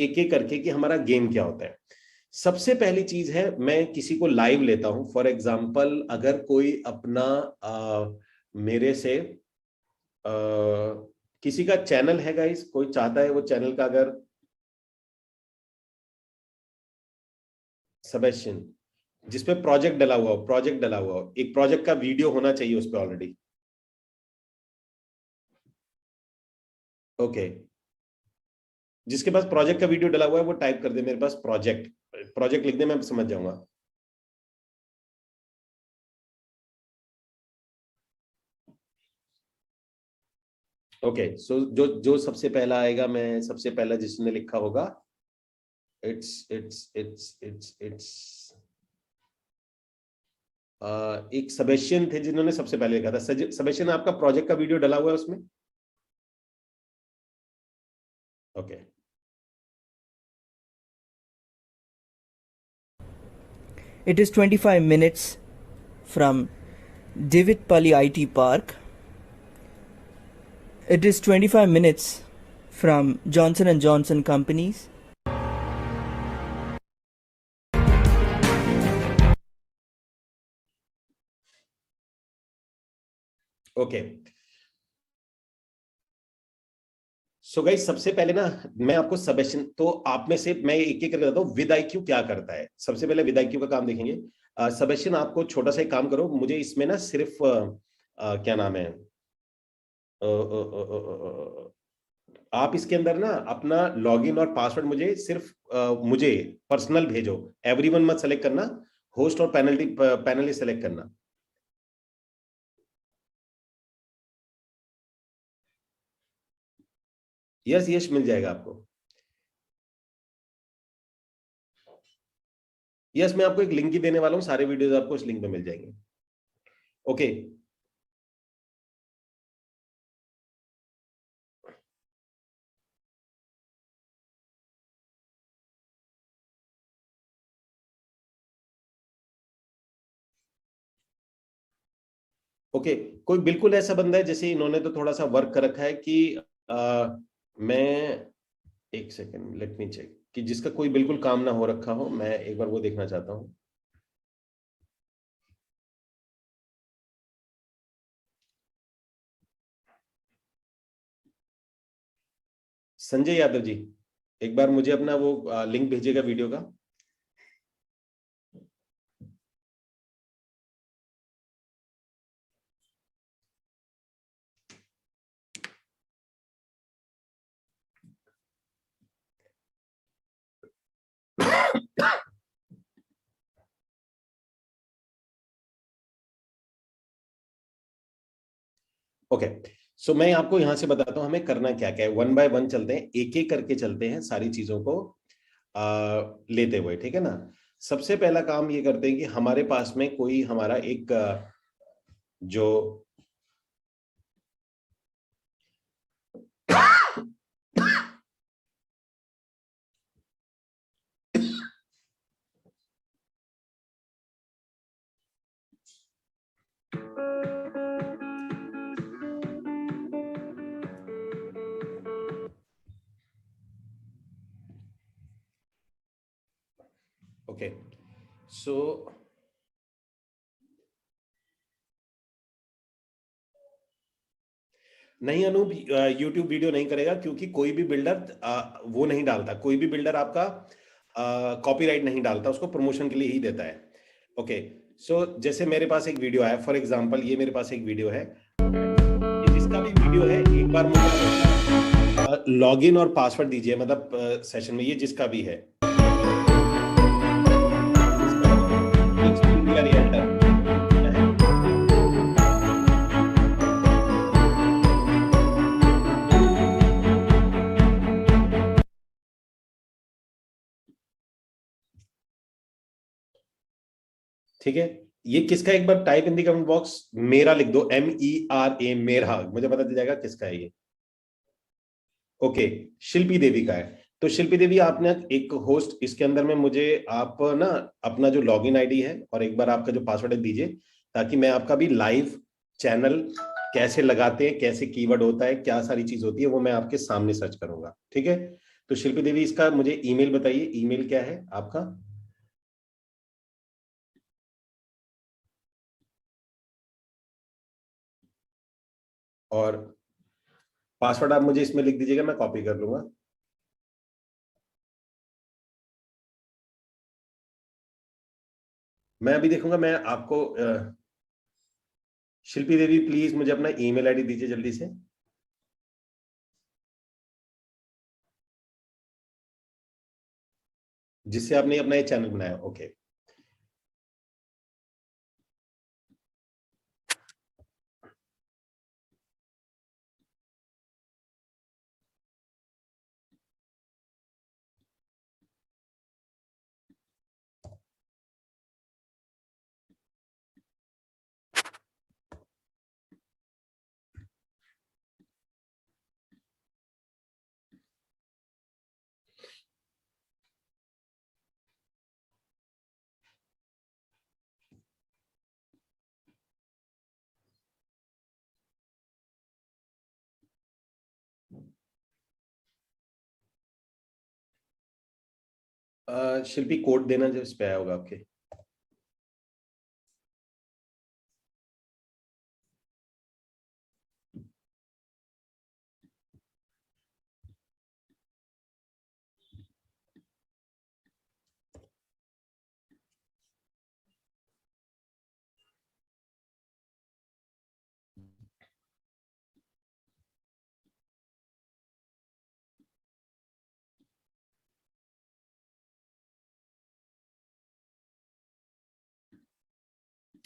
एक एक करके कि हमारा गेम क्या होता है। सबसे पहली चीज है, मैं किसी को लाइव लेता हूं, फॉर एग्जाम्पल अगर कोई अपना मेरे से किसी का चैनल है गाइस, कोई चाहता है वो चैनल का, अगर सबेस्टियन, जिसपे प्रोजेक्ट डला हुआ हो, प्रोजेक्ट डला हुआ हो, एक प्रोजेक्ट का वीडियो होना चाहिए उस पर ऑलरेडी, ओके। जिसके पास प्रोजेक्ट का वीडियो डला हुआ है वो टाइप कर दे मेरे पास प्रोजेक्ट, प्रोजेक्ट लिख दे, मैं समझ जाऊंगा। ओके, सो जो जो सबसे पहला आएगा, मैं सबसे पहला जिसने लिखा होगा, इट्स एक सबेशियन थे जिन्होंने सबसे पहले लिखा था। सबेशियन, आपका प्रोजेक्ट का वीडियो डला हुआ है उसमें? Okay, It is 25 minutes from Divitpalli IT Park. It is 25 minutes from Johnson and Johnson companies. Okay. So guys, सबसे पहले ना मैं आपको सबेशन, तो आप में से मैं एक एक करके बताता हूँ विद आईक्यू क्या करता है। सबसे पहले विद आईक्यू का काम देखेंगे। सबेशन, आपको छोटा सा एक काम करो, मुझे इसमें ना सिर्फ क्या नाम है, आप इसके अंदर ना अपना लॉगिन और पासवर्ड मुझे सिर्फ मुझे पर्सनल भेजो। एवरीवन मत सेलेक्ट करना, होस्ट और पैनल ही सेलेक्ट करना। यस यस, मिल जाएगा आपको। यस, मैं आपको एक लिंक ही देने वाला हूँ, सारे वीडियोस आपको उस लिंक पे मिल जाएंगे। Okay, okay. कोई बिल्कुल ऐसा बंदा है, जैसे इन्होंने तो थोड़ा सा वर्क कर रखा है कि मैं एक सेकेंड, लेट मी चेक, कि जिसका कोई बिल्कुल काम ना हो रखा हो, मैं एक बार वो देखना चाहता हूँ। संजय यादव जी, एक बार मुझे अपना वो लिंक भेजिएगा वीडियो का। ओके, सो मैं आपको यहां से बताता हूं हमें करना क्या क्या है। वन बाय वन चलते हैं, एक एक करके चलते हैं, सारी चीजों को लेते हुए, ठीक है ना। सबसे पहला काम ये करते हैं कि हमारे पास में कोई हमारा एक जो ओके, सो नहीं अनूप, यूट्यूब वीडियो नहीं करेगा, क्योंकि कोई भी बिल्डर वो नहीं डालता, कोई भी बिल्डर आपका कॉपीराइट नहीं डालता, उसको प्रमोशन के लिए ही देता है। ओके, सो जैसे मेरे पास एक वीडियो है, फॉर एग्जांपल ये मेरे पास एक वीडियो है, ये जिसका भी वीडियो है, एक बार मुझे लॉगिन और पासवर्ड दीजिए, मतलब सेशन में ये जिसका भी है, ठीक है। ये किसका, एक बार type in the comment box मेरा लिख दो, MERA, मेरा, मुझे पता चल जाएगा किसका है ये। ओके, शिल्पी देवी का है। तो शिल्पी देवी, आपने एक होस्ट इसके अंदर में मुझे आप ना अपना जो लॉगिन आईडी है और एक बार आपका जो पासवर्ड है दीजिए, ताकि मैं आपका भी लाइव चैनल कैसे लगाते हैं, कैसे कीवर्ड होता है, क्या सारी चीज होती है, वो मैं आपके सामने सर्च करूंगा, ठीक है। तो शिल्पी देवी, इसका मुझे ईमेल बताइए, ईमेल क्या है आपका? और पासवर्ड आप मुझे इसमें लिख दीजिएगा, मैं कॉपी कर लूंगा। मैं अभी देखूंगा, मैं आपको शिल्पी देवी प्लीज मुझे अपना ईमेल आईडी दीजिए जल्दी से। जिससे आपने अपना ये चैनल बनाया। ओके शिल्पी कोड देना जो इस पे आया होगा आपके।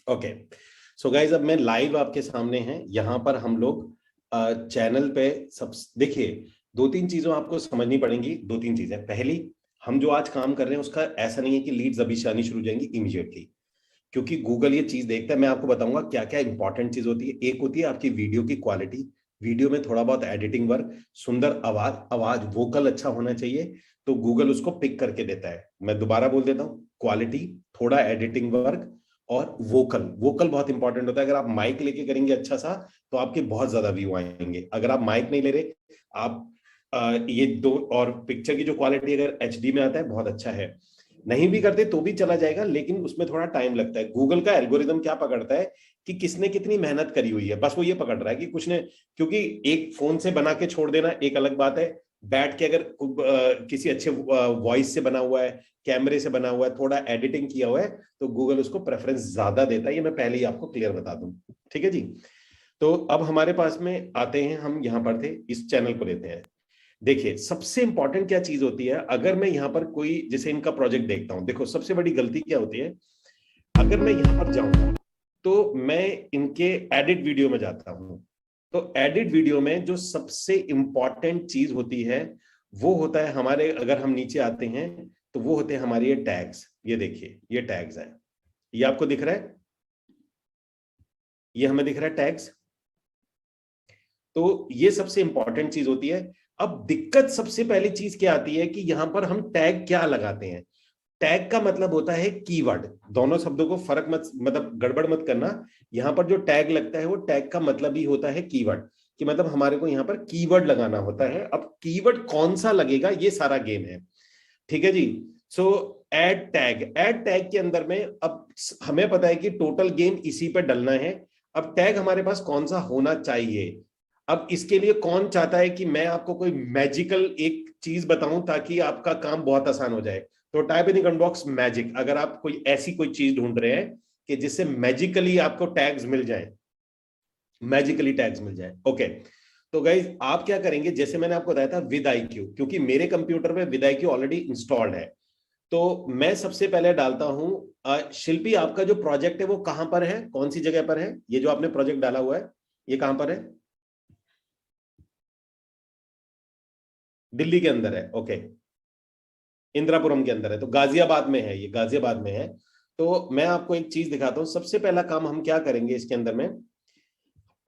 ओके सो गाइज अब मैं लाइव आपके सामने हैं। यहाँ पर हम लोग चैनल पे सब देखिए, दो तीन चीजों आपको समझनी पड़ेंगी। दो तीन चीजें, पहली, हम जो आज काम कर रहे हैं उसका ऐसा नहीं है कि लीड्स अभी से आनी शुरू हो जाएंगी इमीडिएटली, क्योंकि गूगल ये चीज देखता है। मैं आपको बताऊंगा क्या क्या इंपॉर्टेंट चीज होती है। एक होती है आपकी वीडियो की क्वालिटी, वीडियो में थोड़ा बहुत एडिटिंग वर्क, सुंदर आवाज, आवाज वोकल अच्छा होना चाहिए, तो गूगल उसको पिक करके देता है। मैं दोबारा बोल देता हूँ, क्वालिटी, थोड़ा एडिटिंग वर्क और वोकल। वोकल बहुत इंपॉर्टेंट होता है। अगर आप माइक लेके करेंगे अच्छा सा तो आपके बहुत ज्यादा व्यू आएंगे। अगर आप माइक नहीं ले रहे, आप ये दो, और पिक्चर की जो क्वालिटी अगर एचडी में आता है बहुत अच्छा है। नहीं भी करते तो भी चला जाएगा, लेकिन उसमें थोड़ा टाइम लगता है। गूगल का एल्गोरिदम क्या पकड़ता है कि किसने कितनी मेहनत करी हुई है, बस वो ये पकड़ रहा है कि कुछ ने, क्योंकि एक फोन से बना के छोड़ देना एक अलग बात है, बैठ के अगर किसी अच्छे वॉइस से बना हुआ है, कैमरे से बना हुआ है, थोड़ा एडिटिंग किया हुआ है, तो गूगल उसको प्रेफरेंस ज्यादा देता है। ये मैं पहले ही आपको क्लियर बता दूं, ठीक है जी। तो अब हमारे पास में आते हैं, हम यहां पर थे, इस चैनल को लेते हैं। देखिए सबसे इंपॉर्टेंट क्या चीज होती है, अगर मैं यहाँ पर कोई जैसे इनका प्रोजेक्ट देखता हूं, देखो सबसे बड़ी गलती क्या होती है, अगर मैं यहाँ पर जाऊंगा तो मैं इनके एडिट वीडियो में जाता हूं, तो एडिट वीडियो में जो सबसे इंपॉर्टेंट चीज होती है वो होता है हमारे, अगर हम नीचे आते हैं तो वो होते हैं हमारे ये टैग्स। ये देखिए ये टैग्स हैं, ये आपको दिख रहा है, ये हमें दिख रहा है टैग्स। तो ये सबसे इंपॉर्टेंट चीज होती है। अब दिक्कत सबसे पहली चीज क्या आती है कि यहां पर हम टैग क्या लगाते हैं। टैग का मतलब होता है कीवर्ड। दोनों शब्दों को फर्क मत, मतलब गड़बड़ मत करना। यहां पर जो टैग लगता है वो टैग का मतलब ही होता है कीवर्ड, कि मतलब हमारे को यहां पर कीवर्ड लगाना होता है। अब कीवर्ड कौन सा लगेगा ये सारा गेम है, ठीक है जी। सो एड टैग, एड टैग के अंदर में अब हमें पता है कि टोटल गेम इसी पर डलना है। अब टैग हमारे पास कौन सा होना चाहिए, अब इसके लिए कौन चाहता है कि मैं आपको कोई मैजिकल एक चीज बताऊं ताकि आपका काम बहुत आसान हो जाए। तो type in the comment box magic, अगर आप कोई ऐसी कोई चीज ढूंढ रहे हैं कि जिससे मैजिकली आपको टैग्स मिल जाए, मैजिकली टैग्स मिल जाए। ओके तो गाइज आप क्या करेंगे, जैसे मैंने आपको बताया था विद IQ, क्योंकि मेरे कंप्यूटर में विद IQ ऑलरेडी इंस्टॉल्ड है, तो मैं सबसे पहले डालता हूं। शिल्पी आपका जो प्रोजेक्ट है वो कहां पर है, कौन सी जगह पर है, ये जो आपने प्रोजेक्ट डाला हुआ है ये कहां पर है? दिल्ली के अंदर है, ओके। इंदिरापुरम के अंदर है, तो गाजियाबाद में है, ये गाजियाबाद में है। तो मैं आपको एक चीज दिखाता हूं। सबसे पहला काम हम क्या करेंगे इसके अंदर में,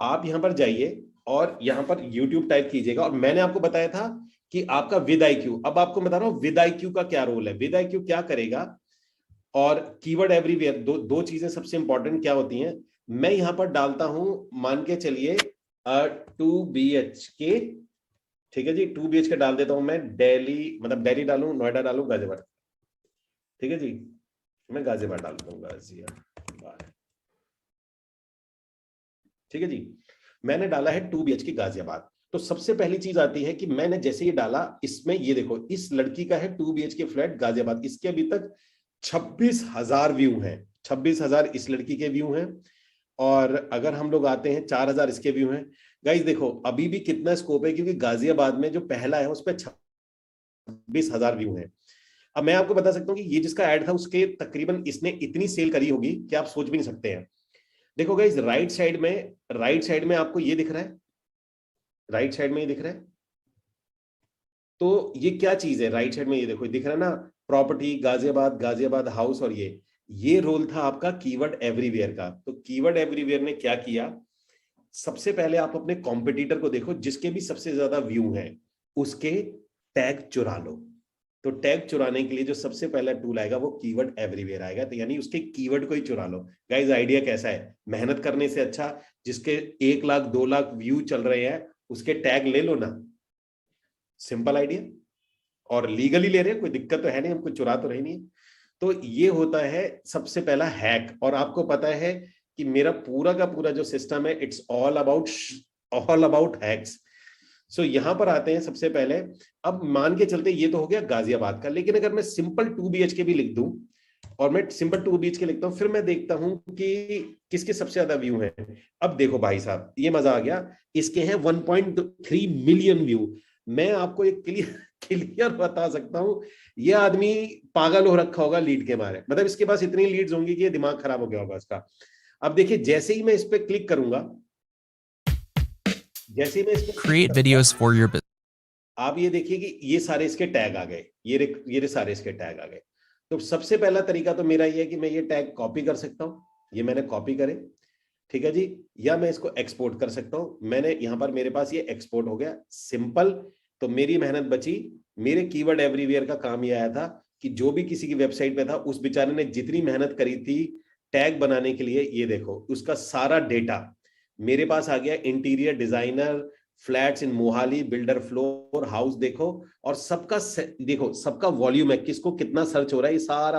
आप यहां पर जाइए और यहां पर YouTube टाइप कीजिएगा, और मैंने आपको बताया था कि आपका विद IQ। अब आपको बता रहा हूं विद IQ का क्या रोल है। विद IQ क्या करेगा, और कीवर्ड एवरीवेयर, दो दो चीजें सबसे इंपॉर्टेंट क्या होती हैं। मैं यहां पर डालता हूं, मान के चलिए 2 BHK, ठीक है जी, 2 BHK डाल देता हूं मैं। दिल्ली, मतलब दिल्ली डालूं, नोएडा डालूं, गाजियाबाद, ठीक है जी, मैं गाजियाबाद डाल दूंगा, गाजियाबाद, ठीक है जी। मैंने डाला है 2 BHK गाजियाबाद। तो सबसे पहली चीज आती है कि मैंने जैसे ये डाला, इसमें ये देखो इस लड़की का है 2 BHK फ्लैट गाजियाबाद, इसके अभी तक 26,000 व्यू हैं। 26,000 इस लड़की के व्यू हैं, और अगर हम लोग आते हैं 4,000 इसके व्यू हैं। गाइज देखो अभी भी कितना स्कोप है, क्योंकि गाजियाबाद में जो पहला है उस पर 26,000 व्यू हैं। अब मैं आपको बता सकता हूँ कि ये जिसका ऐड था उसके तकरीबन इसने इतनी सेल करी होगी कि आप सोच भी नहीं सकते हैं। देखो गाइस, राइट साइड में आपको ये दिख रहा है, राइट साइड में ये दिख रहा है। तो ये क्या चीज है राइट साइड में, ये देखो दिख रहा है ना, प्रॉपर्टी गाजियाबाद, गाजियाबाद हाउस, और ये रोल था आपका कीवर्ड एवरीवेयर का। तो कीवर्ड एवरीवेयर ने क्या किया, सबसे पहले आप अपने कॉम्पिटिटर को देखो, जिसके भी सबसे ज्यादा व्यू हैं उसके टैग चुरा लो। तो टैग चुराने के लिए जो सबसे पहला टूल आएगा वो कीवर्ड एवरीवेयर आएगा, तो यानी उसके कीवर्ड को ही चुरा लो। गाइस आइडिया कैसा है, मेहनत करने से अच्छा जिसके 1 लाख 2 लाख व्यू चल रहे हैं उसके टैग ले लो ना, सिंपल आइडिया, और लीगली ले रहे हैं, कोई दिक्कत तो है नहीं, हमको चुरा तो रही नहीं। तो ये होता है सबसे पहला हैक। और आपको पता है कि मेरा पूरा का पूरा जो सिस्टम है इट्स ऑल अबाउट हैक्स। सो यहां पर आते हैं सबसे पहले। अब मान के चलते ये तो हो गया गाजियाबाद का, लेकिन अगर मैं सिंपल 2 BHK भी लिख दूं, और मैं सिंपल 2 BHK लिखता हूं, फिर मैं देखता हूं कि किसके सबसे ज्यादा व्यू हैं। अब देखो भाई साहब, ये मजा आ गया, इसके हैं 1.3 मिलियन व्यू। मैं आपको एक क्लियर बता सकता हूं, ये आदमी पागल हो रखा होगा लीड के मारे, मतलब इसके पास इतनी लीड्स होंगी कि ये दिमाग खराब हो गया होगा इसका। अब देखिए, जैसे ही मैं इस पर क्लिक करूंगा, जैसे ही मैं इस पर Create videos for your business. आप ये देखिए कि ये सारे इसके टैग आ गए, ये सारे इसके टैग आ गए। तो सबसे पहला तरीका तो मेरा ये है कि मैं ये टैग कॉपी कर सकता हूं, ये मैंने कॉपी करे, ठीक है जी, या मैं इसको एक्सपोर्ट कर सकता हूं। मैंने यहां पर, मेरे पास ये एक्सपोर्ट हो गया, सिंपल। तो मेरी मेहनत बची। मेरे कीवर्ड एवरीवेयर का काम ये आया था कि जो भी किसी की वेबसाइट पे था, उस बेचारे ने जितनी मेहनत करी थी टैग बनाने के लिए, ये देखो उसका सारा डेटा मेरे पास आ गया। इंटीरियर डिजाइनर, फ्लैट्स इन मोहाली, बिल्डर फ्लोर, हाउस देखो, और सबका देखो, सबका वॉल्यूम है, किसको कितना सर्च हो रहा है, ये सारा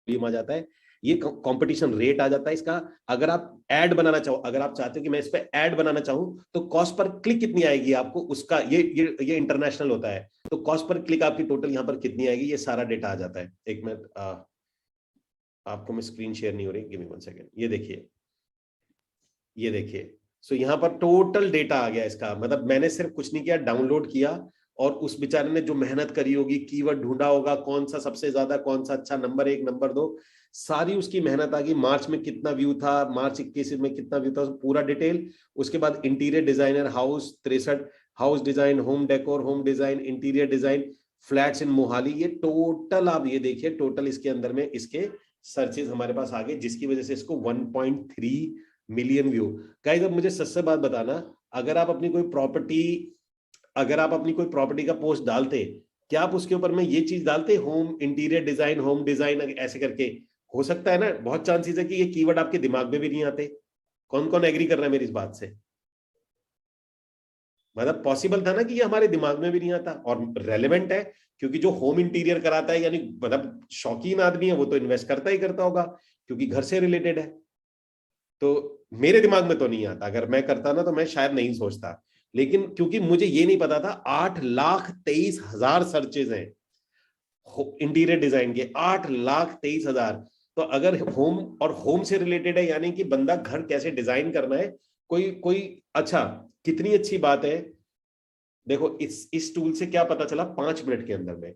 वॉल्यूम आ जाता है। ये कंपटीशन रेट आ जाता है इसका। अगर आप ऐड बनाना चाहो, अगर आप चाहते हो कि मैं इस पे ऐड बनाना चाहूं, तो कॉस्ट पर क्लिक कितनी आएगी आपको, उसका ये इंटरनेशनल होता है, तो कॉस्ट पर क्लिक आपकी टोटल यहां पर कितनी आएगी, ये सारा डेटा आ जाता है। एक मिनट, आपको मैं स्क्रीन शेयर नहीं हो रही, गिव मी 1 सेकंड। ये देखिए, ये देखिए, सो यहाँ पर टोटल डेटा आ गया इसका। मतलब मैंने सिर्फ कुछ नहीं किया, डाउनलोड किया, और उस बेचारे ने जो मेहनत करी होगी, कीवर्ड ढूंढा होगा, कौन सा सबसे ज्यादा, कौन सा अच्छा, नंबर 1 नंबर 2, सारी उसकी मेहनत आ गई। मार्च में कितना व्यू था, मार्च 21 में कितना व्यू था, पूरा डिटेल। उसके बाद interior designer, house 63, house design, home decor, home design, interior design, flats इन मोहाली, ये टोटल आप ये देखिए, टोटल इसके अंदर में इसके सर्चेज हमारे पास आ गए, जिसकी वजह से इसको 1.3 मिलियन व्यू। गाइस, अब मुझे सच से बात बताना, अगर आप अपनी कोई प्रॉपर्टी का पोस्ट डालते, क्या आप उसके ऊपर में ये चीज डालते, home interior design, home design ऐसे करके? हो सकता है ना, बहुत चांसेस है कि ये कीवर्ड आपके दिमाग में भी नहीं आते। कौन कौन एग्री कर रहा है मेरी इस बात से? मतलब पॉसिबल था ना कि ये हमारे दिमाग में भी नहीं आता, और रेलेवेंट है, क्योंकि जो होम इंटीरियर कराता है, यानी मतलब शौकीन आदमी है, वो तो इन्वेस्ट करता ही करता होगा, क्योंकि घर से रिलेटेड है। तो मेरे दिमाग में तो नहीं आता, अगर मैं करता ना तो मैं शायद नहीं सोचता। लेकिन क्योंकि मुझे ये नहीं पता था, 8,23,000 सर्चेज हैं इंटीरियर डिजाइन के, 8,23,000। तो अगर होम से रिलेटेड है, यानी कि बंदा घर कैसे डिजाइन करना है, कोई अच्छा, कितनी अच्छी बात है। देखो इस टूल से क्या पता चला 5 मिनट के अंदर में,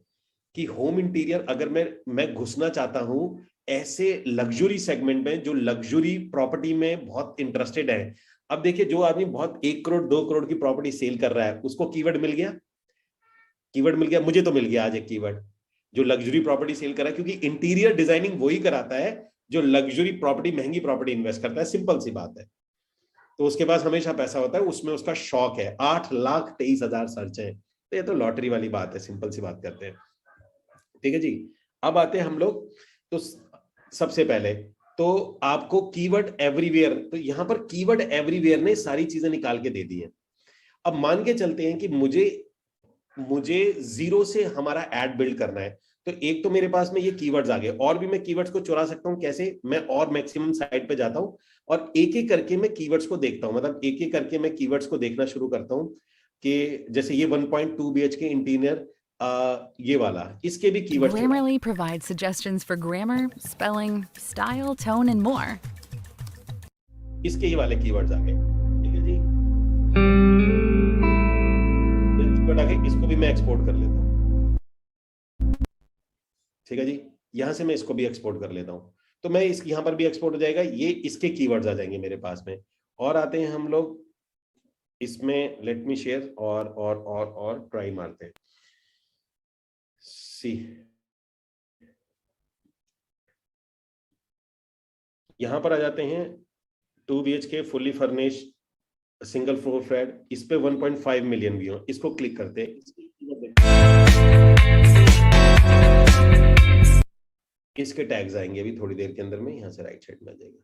कि होम इंटीरियर अगर मैं घुसना चाहता हूं ऐसे लग्जरी सेगमेंट में, जो लग्जरी प्रॉपर्टी में बहुत इंटरेस्टेड है। अब देखिए, जो आदमी बहुत 1 करोड़ 2 करोड़ की प्रॉपर्टी सेल कर रहा है, उसको कीवर्ड मिल गया, मुझे तो मिल गया आज एक कीवर्ड, जो लग्जरी प्रॉपर्टी सेल कर रहा है, क्योंकि इंटीरियर डिजाइनिंग वही कराता है जो लग्जरी प्रॉपर्टी, महंगी प्रॉपर्टी इन्वेस्ट करता है, सिंपल सी बात है। तो उसके पास हमेशा पैसा होता है, उसमें उसका शौक है। 8,23,000 सर्च है, तो ये तो लॉटरी वाली बात है, सिंपल सी बात करते हैं, ठीक है जी। अब आते हैं हम लोग, तो सबसे पहले तो आपको कीवर्ड एवरीवेयर, तो यहां पर कीवर्ड एवरीवेयर ने सारी चीजें निकाल के दे दी है। अब मान के चलते हैं कि मुझे जीरो से हमारा एड बिल्ड करना है, तो एक तो मेरे पास में ये कीवर्ड्स आ गए, और भी मैं कीवर्ड्स को चुरा सकता हूं। कैसे? मैं और मैक्सिमम साइट पे जाता हूं, और एक एक करके मैं कीवर्ड्स को देखता हूं, मतलब एक एक करके मैं कीवर्ड्स को देखना शुरू करता हूं, कि जैसे ये 1.2 BHK इंटीरियर, ये वाला, इसके भी keywords. Grammarly provides suggestions for grammar, spelling, style, tone, and more. इसके ये वाले कीवर्ड्स आ गए, ठीक है जी। कीवर्ड आ गए, इसको भी मैं एक्सपोर्ट कर लेता हूं। ठीक है जी, यहां से मैं इसको भी एक्सपोर्ट कर लेता हूं, तो मैं इस यहां पर भी एक्सपोर्ट हो जाएगा, ये इसके कीवर्ड्स आ जाएंगे मेरे पास में। और आते हैं हम लोग इसमें, लेट मी शेयर, और ट्राई मारते हैं। सी, यहां पर आ जाते हैं 2 BHK fully furnished single floor flat, इस पे 1.5 मिलियन व्यू, इसको क्लिक करते हैं, इसके टैग्स आएंगे अभी थोड़ी देर के अंदर में, यहां से राइट साइड में आ जाएगा।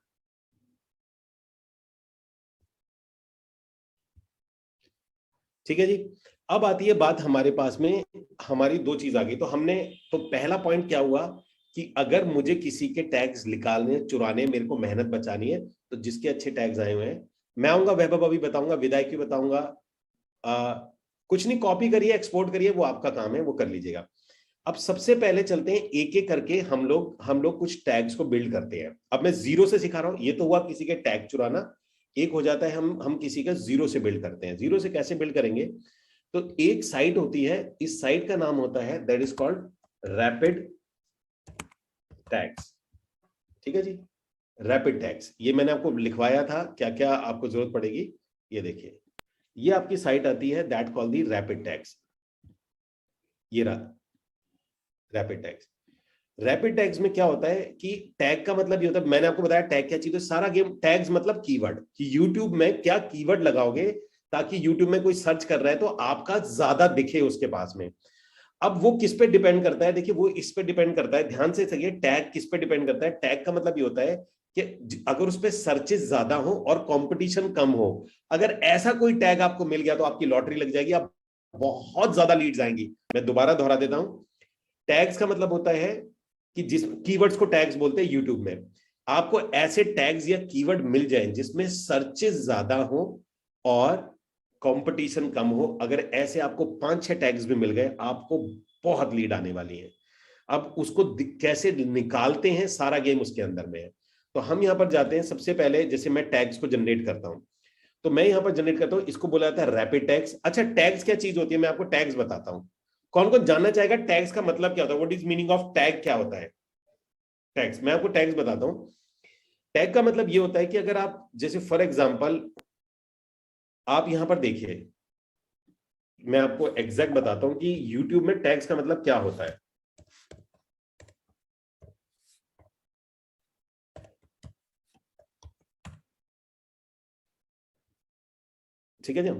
ठीक है जी, अब आती है बात हमारे पास में, हमारी दो चीज आ गई। तो हमने, तो पहला पॉइंट क्या हुआ कि अगर मुझे किसी के टैग्स निकालने, चुराने, मेरे को मेहनत बचानी है, तो जिसके अच्छे टैग्स आए हुए हैं, मैं आऊंगा, वैभव अभी बताऊंगा, विदाई की बताऊंगा, कुछ नहीं, कॉपी करिए, एक्सपोर्ट करिए, वो आपका काम है, वो कर लीजिएगा। अब सबसे पहले चलते हैं एक एक करके, हम लोग कुछ टैग्स को बिल्ड करते हैं। अब मैं जीरो से सिखा रहा हूं, ये तो हुआ किसी के टैग चुराना, एक हो जाता है हम किसी का जीरो से बिल्ड करते हैं। जीरो से कैसे बिल्ड करेंगे, तो एक साइट होती है, इस साइट का नाम होता है, that is called rapid tags. ठीक है जी, रैपिड टैग्स, ये मैंने आपको लिखवाया था, क्या क्या आपको जरूरत पड़ेगी, ये देखिए, ये आपकी साइट आती है, that call the rapid tags. ये रहा रैपिड टैग्स। रैपिड टैग्स में क्या होता है कि टैग का मतलब ये होता है, मैंने आपको बताया टैग क्या चीज है, सारा गेम टैग्स मतलब कीवर्ड, कि YouTube में क्या कीवर्ड लगाओगे ताकि YouTube में कोई सर्च कर रहा है तो आपका ज्यादा दिखे उसके पास में। अब वो किस पे डिपेंड करता है, देखिए वो इस पे डिपेंड करता है, ध्यान से सही, टैग किस पे डिपेंड करता है। टैग का मतलब ये होता है कि अगर उस पे सर्चेस ज्यादा हो और कंपटीशन कम हो, अगर ऐसा कोई टैग आपको मिल गया तो आपकी लॉटरी लग जाएगी, आप बहुत ज्यादा लीड्स आएंगी। मैं दोबारा दोहरा देता हूं, टैग्स का मतलब होता है कि जिस कीवर्ड्स को टैग्स बोलते हैं यूट्यूब में, आपको ऐसे टैग्स या कीवर्ड मिल जाए जिसमें सर्चेस ज्यादा हो और कंपटीशन कम हो। अगर ऐसे आपको 5-6 टैग्स भी मिल गए, आपको बहुत लीड आने वाली है। अब उसको कैसे निकालते हैं, सारा गेम उसके अंदर में है। तो हम यहां पर जाते हैं, सबसे पहले जैसे मैं टैग्स को जनरेट करता हूं, तो मैं यहां पर जनरेट करता हूं, इसको बोला जाता है रैपिड टैग्स। अच्छा, टैग्स क्या चीज होती है, मैं आपको टैग्स बताता हूं। कौन कौन जानना चाहेगा टैग्स का मतलब क्या होता है, what is meaning of tag, क्या होता है टैग्स, मैं आपको टैग्स बताता हूं। टैग का मतलब ये होता है कि अगर आप, जैसे फॉर एग्जांपल, आप यहां पर देखिए, मैं आपको एग्जैक्ट बताता हूं कि YouTube में टैग्स का मतलब क्या होता है। ठीक है जी,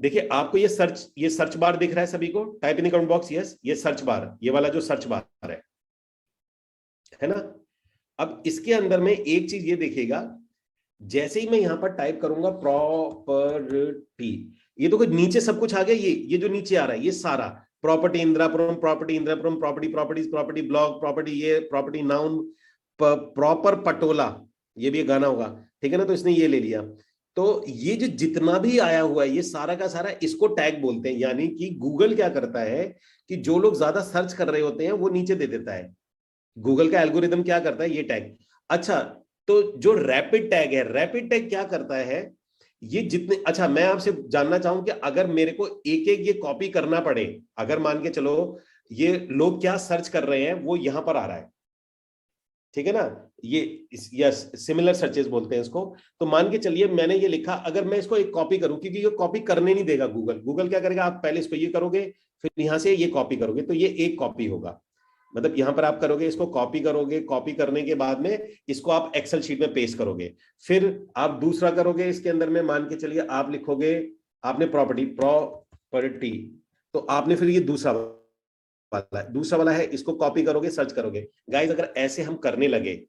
देखिए आपको ये सर्च बार दिख रहा है सभी को, type in comment box yes, ये सर्च बार, ये वाला जो सर्च बार है ना। अब इसके अंदर में एक चीज ये देखिएगा, जैसे ही मैं यहां पर टाइप करूंगा प्रॉपर्टी, ये तो नीचे सब कुछ आ गया, ये जो नीचे आ रहा है ये सारा property Indirapuram, property Indirapuram, property properties, property blog, property ये, प्रॉपर्टी नाउन, प्रॉपर पटोला, ये भी एक गाना होगा, ठीक है ना, तो इसने ये ले लिया। तो ये जो जितना भी आया हुआ है ये सारा का सारा, इसको टैग बोलते हैं। यानी कि गूगल क्या करता है कि जो लोग ज्यादा सर्च कर रहे होते हैं वो नीचे दे देता है। गूगल का एल्गोरिदम क्या करता है, ये टैग। अच्छा, तो जो रैपिड टैग है, रैपिड टैग क्या करता है, ये जितने, अच्छा मैं आपसे जानना चाहूं कि अगर मेरे को एक एक ये कॉपी करना पड़े, अगर मान के चलो ये लोग क्या सर्च कर रहे हैं वो यहां पर आ रहा है, ठीक है ना, ये यस सिमिलर सर्चेस बोलते हैं इसको। तो मान के चलिए मैंने ये लिखा, अगर मैं इसको एक कॉपी करूं, क्योंकि ये कॉपी करने नहीं देगा गूगल, गूगल क्या करेगा, आप पहले इसको ये करोगे फिर यहां से ये कॉपी करोगे, तो ये एक कॉपी होगा। मतलब यहां पर आप करोगे, इसको कॉपी करोगे, कॉपी करने के बाद में इसको आप एक्सेल शीट में पेस्ट करोगे, फिर आप दूसरा करोगे, इसके अंदर में मान के चलिए आप लिखोगे, आपने प्रॉपर्टी, तो आपने फिर ये दूसरा वाला है, इसको कॉपी करोगे, सर्च करोगे। गाइस अगर ऐसे हम करने लगे,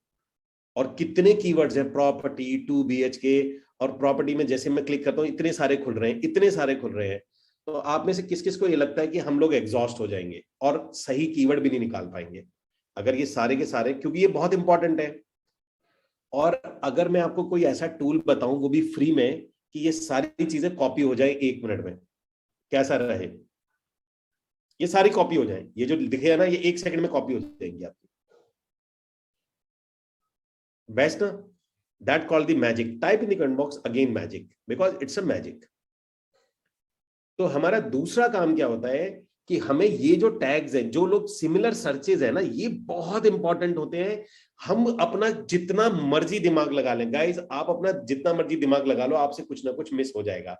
और कितने कीवर्ड्स हैं, प्रॉपर्टी, 2 BHK, और प्रॉपर्टी में जैसे मैं क्लिक करता हूं इतने सारे खुल रहे हैं, इतने सारे खुल रहे हैं। तो आप में से किस किस को ये लगता है कि हम लोग एग्जॉस्ट हो जाएंगे और सही कीवर्ड भी नहीं निकाल पाएंगे अगर ये सारे के सारे, क्योंकि ये बहुत इंपॉर्टेंट है। और अगर मैं आपको कोई ऐसा टूल बताऊं वो भी फ्री में, कि ये सारी चीजें कॉपी हो जाए 1 मिनट में, कैसा रहे, ये सारी कॉपी हो जाए, ये जो दिखे ना ये 1 सेकंड में कॉपी हो जाएंगी आपकी, बेस्ट ना। That called the magic, type in the comment box again magic, because it's a magic. तो हमारा दूसरा काम क्या होता है कि हमें ये जो टैग्स हैं, जो लोग सिमिलर सर्चेज है ना, ये बहुत इंपॉर्टेंट होते हैं। हम अपना जितना मर्जी दिमाग लगा लें गाइस, आप अपना जितना मर्जी दिमाग लगा लो, आपसे कुछ ना कुछ मिस हो जाएगा।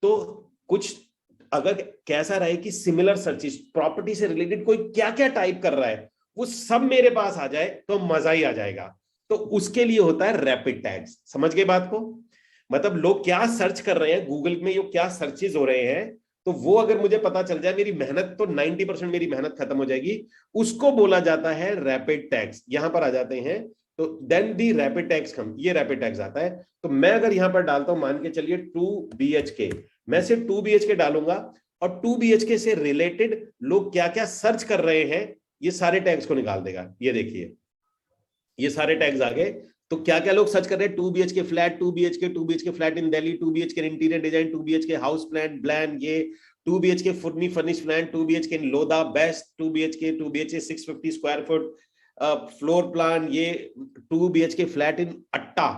तो कुछ अगर कैसा रहे कि सिमिलर सर्चेज, प्रॉपर्टी से रिलेटेड कोई क्या क्या टाइप कर रहा है, वो सब मेरे पास आ जाए तो मजा ही आ जाएगा। तो उसके लिए होता है रैपिड टैग्स। समझ गए बात को? मतलब लोग क्या सर्च कर रहे हैं गूगल में, ये क्या सर्चेज हो रहे हैं, तो वो अगर मुझे पता चल जाए, मेरी मेहनत तो 90% मेरी मेहनत खत्म हो जाएगी। उसको बोला जाता है रैपिड टैग्स। यहां पर आ जाते हैं, तो देन दी रैपिड टैग्स कम, ये रैपिड टैग्स आता है। तो मैं अगर यहां पर डालता हूं, मान के चलिए 2 BHK, मैं सिर्फ 2 BHK डालूंगा, और 2 BHK से रिलेटेड लोग क्या क्या सर्च कर रहे हैं, ये सारे टैग्स को निकाल देगा। ये देखिए, ये सारे टैग्स आ गए। तो क्या क्या लोग सर्च कर रहे हैं, 2 BHK flat, 2 BHK flat in Delhi, 2 BHK interior design, 2 BHK house plan ब्लैन, ये 2 BHK फुर्नी furnish plan, 2 BHK in Lodha best, 2 BHK 650 square foot floor plan, ये 2 BHK फ्लैट इन अट्टा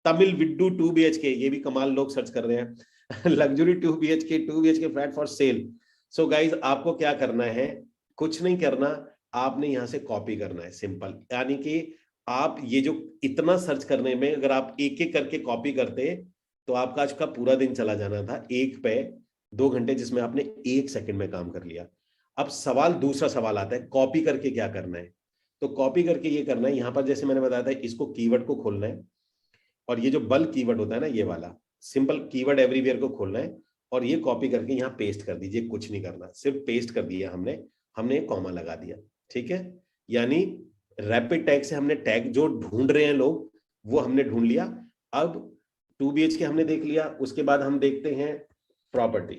तमिल विड्डू 2 BHK, ये भी कमाल लोग सर्च कर रहे हैं। Luxury 2 BHK flat for sale. So guys, आपको क्या करना है, कुछ नहीं करना, आपने यहां से कॉपी करना है, सिंपल। यानी कि आप ये जो इतना सर्च करने में अगर आप एक एक करके कॉपी करते, तो आपका आज का पूरा दिन चला जाना था एक पे 2 घंटे, जिसमें आपने 1 सेकंड में काम कर लिया। अब सवाल, दूसरा सवाल आता है, कॉपी करके क्या करना है? तो कॉपी करके ये करना है, यहां पर जैसे मैंने बताया था, इसको कीवर्ड को खोलना है, और ये जो बल्क कीवर्ड होता है ना, ये वाला सिंपल कीवर्ड एवरीवेयर को खोलना है, और ये कॉपी करके यहाँ पेस्ट कर दीजिए। कुछ नहीं करना, सिर्फ पेस्ट कर दिया हमने कॉमा लगा दिया। ठीक है, यानी रैपिड टैग से हमने टैग जो ढूंढ रहे हैं लोग, वो हमने ढूंढ लिया। अब 2 BHK हमने देख लिया, उसके बाद हम देखते हैं प्रॉपर्टी।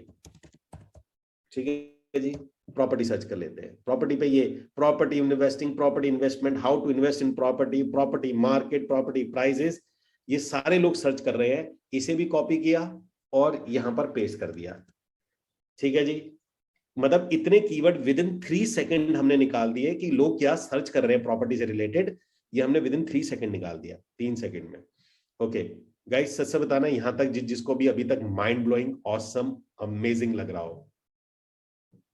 ठीक है जी, प्रॉपर्टी सर्च कर लेते हैं। प्रॉपर्टी पे ये property investing, property investment, how to invest in property, property market, property prices, ये सारे लोग सर्च कर रहे हैं। इसे भी कॉपी किया और यहां पर पेस्ट कर दिया। ठीक है जी, मतलब इतने कीवर्ड विद इन 3 सेकंड हमने निकाल दिए कि लोग क्या सर्च कर रहे हैं प्रॉपर्टी से रिलेटेड, ये हमने विद इन 3 सेकंड निकाल दिया, 3 सेकंड में। ओके गाइस, सच से बताना, यहां तक जिसको भी अभी तक माइंड ब्लोइंग, ऑसम, अमेजिंग लग रहा हो,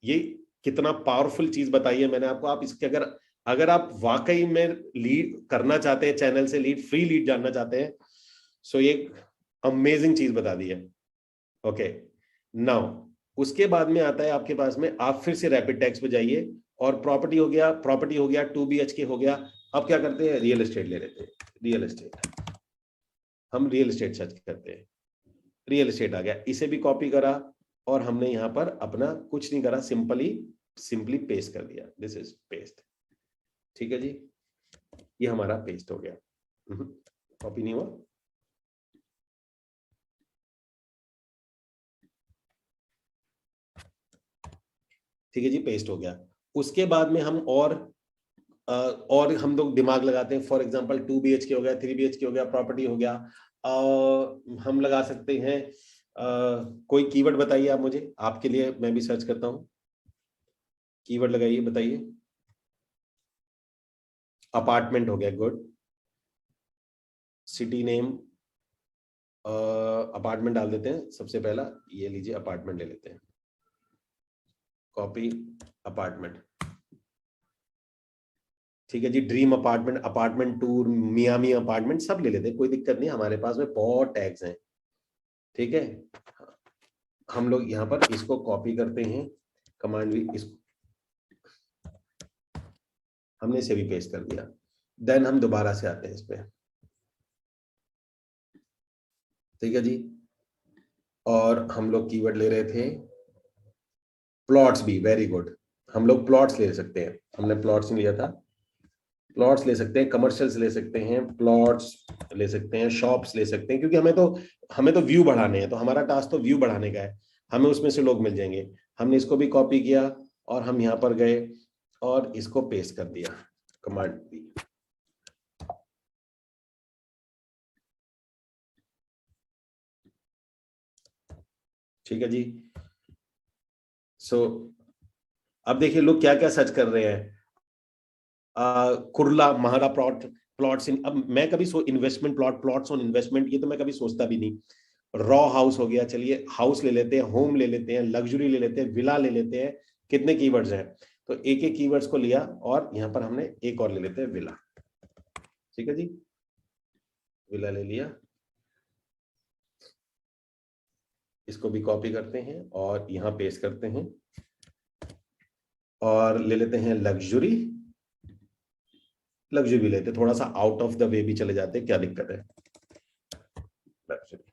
ये कितना पावरफुल चीज बताई है मैंने आपको। आप इसके अगर आप वाकई में लीड करना चाहते हैं, चैनल से लीड, फ्री लीड जानना चाहते हैं, सो ये अमेजिंग चीज बता दी है। ओके, नाउ उसके बाद में आता है आपके पास में, आप फिर से रैपिड टैग्स पे जाइए, और प्रॉपर्टी हो गया, 2 BHK हो गया। अब क्या करते हैं, रियल एस्टेट ले लेते हैं। रियल एस्टेट, हम रियल एस्टेट सर्च करते हैं। रियल एस्टेट आ गया, इसे भी कॉपी करा, और हमने यहाँ पर अपना कुछ नहीं करा, सिंपली पेस्ट कर दिया। This is paste. ठीक है जी, ये हमारा पेस्ट हो गया। कॉपी नहीं हुआ। ठीक है जी, पेस्ट हो गया। उसके बाद में हम और हम लोग दिमाग लगाते हैं। फॉर एग्जांपल 2 BHK हो गया, 3 BHK हो गया, प्रॉपर्टी हो गया। हम लगा सकते हैं, कोई कीवर्ड बताइए आप मुझे, आपके लिए मैं भी सर्च करता हूं। कीवर्ड लगाइए, बताइए। अपार्टमेंट हो गया, गुड। सिटी नेम, अपार्टमेंट डाल देते हैं सबसे पहला, ये लीजिए, अपार्टमेंट ले लेते हैं। Copy apartment. ठीक है जी, dream apartment, apartment tour, Miami apartment, सब ले लेते हैं, कोई दिक्कत नहीं, हमारे पास में बहुत टैग्स हैं। ठीक है, हम लोग यहाँ पर इसको कॉपी करते हैं, कमांड भी, इसको हमने इसे भी पेस्ट कर दिया। देन हम दोबारा से आते हैं इस पे। ठीक है जी, और हम लोग कीवर्ड ले रहे थे प्लॉट्स भी, वेरी गुड। हम लोग प्लॉट्स ले सकते हैं, हमने प्लॉट्स नहीं लिया था, प्लॉट्स ले सकते हैं, कमर्शियल्स ले सकते हैं, प्लॉट्स ले सकते हैं, शॉप्स ले सकते हैं, क्योंकि हमें तो व्यू बढ़ाने हैं, तो हमारा टास्क तो व्यू बढ़ाने का है, हमें उसमें से लोग मिल जाएंगे। हमने इसको भी कॉपी किया, और हम यहाँ पर गए और इसको पेस्ट कर दिया, कमांड भी। ठीक है जी, सो अब देखिए लोग क्या क्या सर्च कर रहे हैं। कुर्ला महारा प्लॉट्स इन, अब मैं कभी इन्वेस्टमेंट प्लॉट्स ऑन इन्वेस्टमेंट, ये तो मैं कभी सोचता भी नहीं। रॉ हाउस हो गया, चलिए हाउस ले लेते हैं, होम ले लेते हैं, लग्जरी ले लेते हैं, विला ले लेते हैं, कितने कीवर्ड्स हैं, तो एक एक कीवर्ड्स को लिया और यहां पर हमने एक और ले लेते हैं विला। ठीक है जी, विला ले लिया, इसको भी कॉपी करते हैं और यहां पेस्ट करते हैं और ले लेते हैं लग्जरी। लग्जरी भी लेते, थोड़ा सा आउट ऑफ द वे भी चले जाते, क्या दिक्कत है। लग्जरी,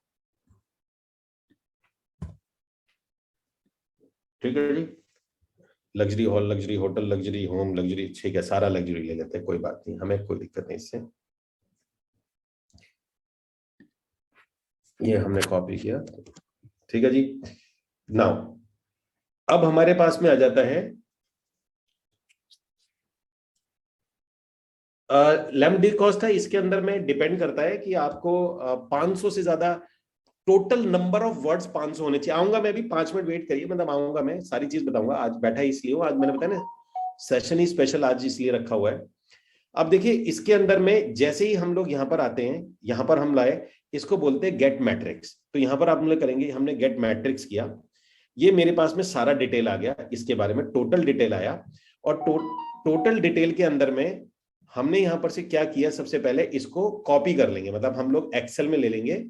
ठीक है जी, luxury hall, luxury hotel, luxury home, luxury, ठीक है, सारा लग्जरी ले लेते हैं, कोई बात नहीं, हमें कोई दिक्कत नहीं इससे। ये हमने कॉपी किया, ठीक है जी। नाउ अब हमारे पास में आ जाता है लैम्डा कॉस्ट था, इसके अंदर में डिपेंड करता है कि आपको 500 से ज्यादा टोटल नंबर ऑफ वर्ड्स 500 होने चाहिए। आऊंगा मैं, अभी 5 मिनट वेट करिए, मतलब आऊंगा मैं, सारी चीज बताऊंगा। आज बैठा इसलिए हूं, आज मैंने बताया ना सेशन ही स्पेशल आज इसलिए रखा हुआ है। अब देखिए इसके अंदर में जैसे ही हम लोग यहाँ पर आते हैं, यहाँ पर हम लाए, इसको बोलते हैं गेट मैट्रिक्स। तो यहाँ पर आप लोग करेंगे, हमने गेट मैट्रिक्स किया, ये मेरे पास में सारा डिटेल आ गया, इसके बारे में टोटल डिटेल आया। और टोटल डिटेल के अंदर में हमने यहां पर से क्या किया, सबसे पहले इसको कॉपी कर लेंगे, मतलब हम लोग एक्सेल में ले लेंगे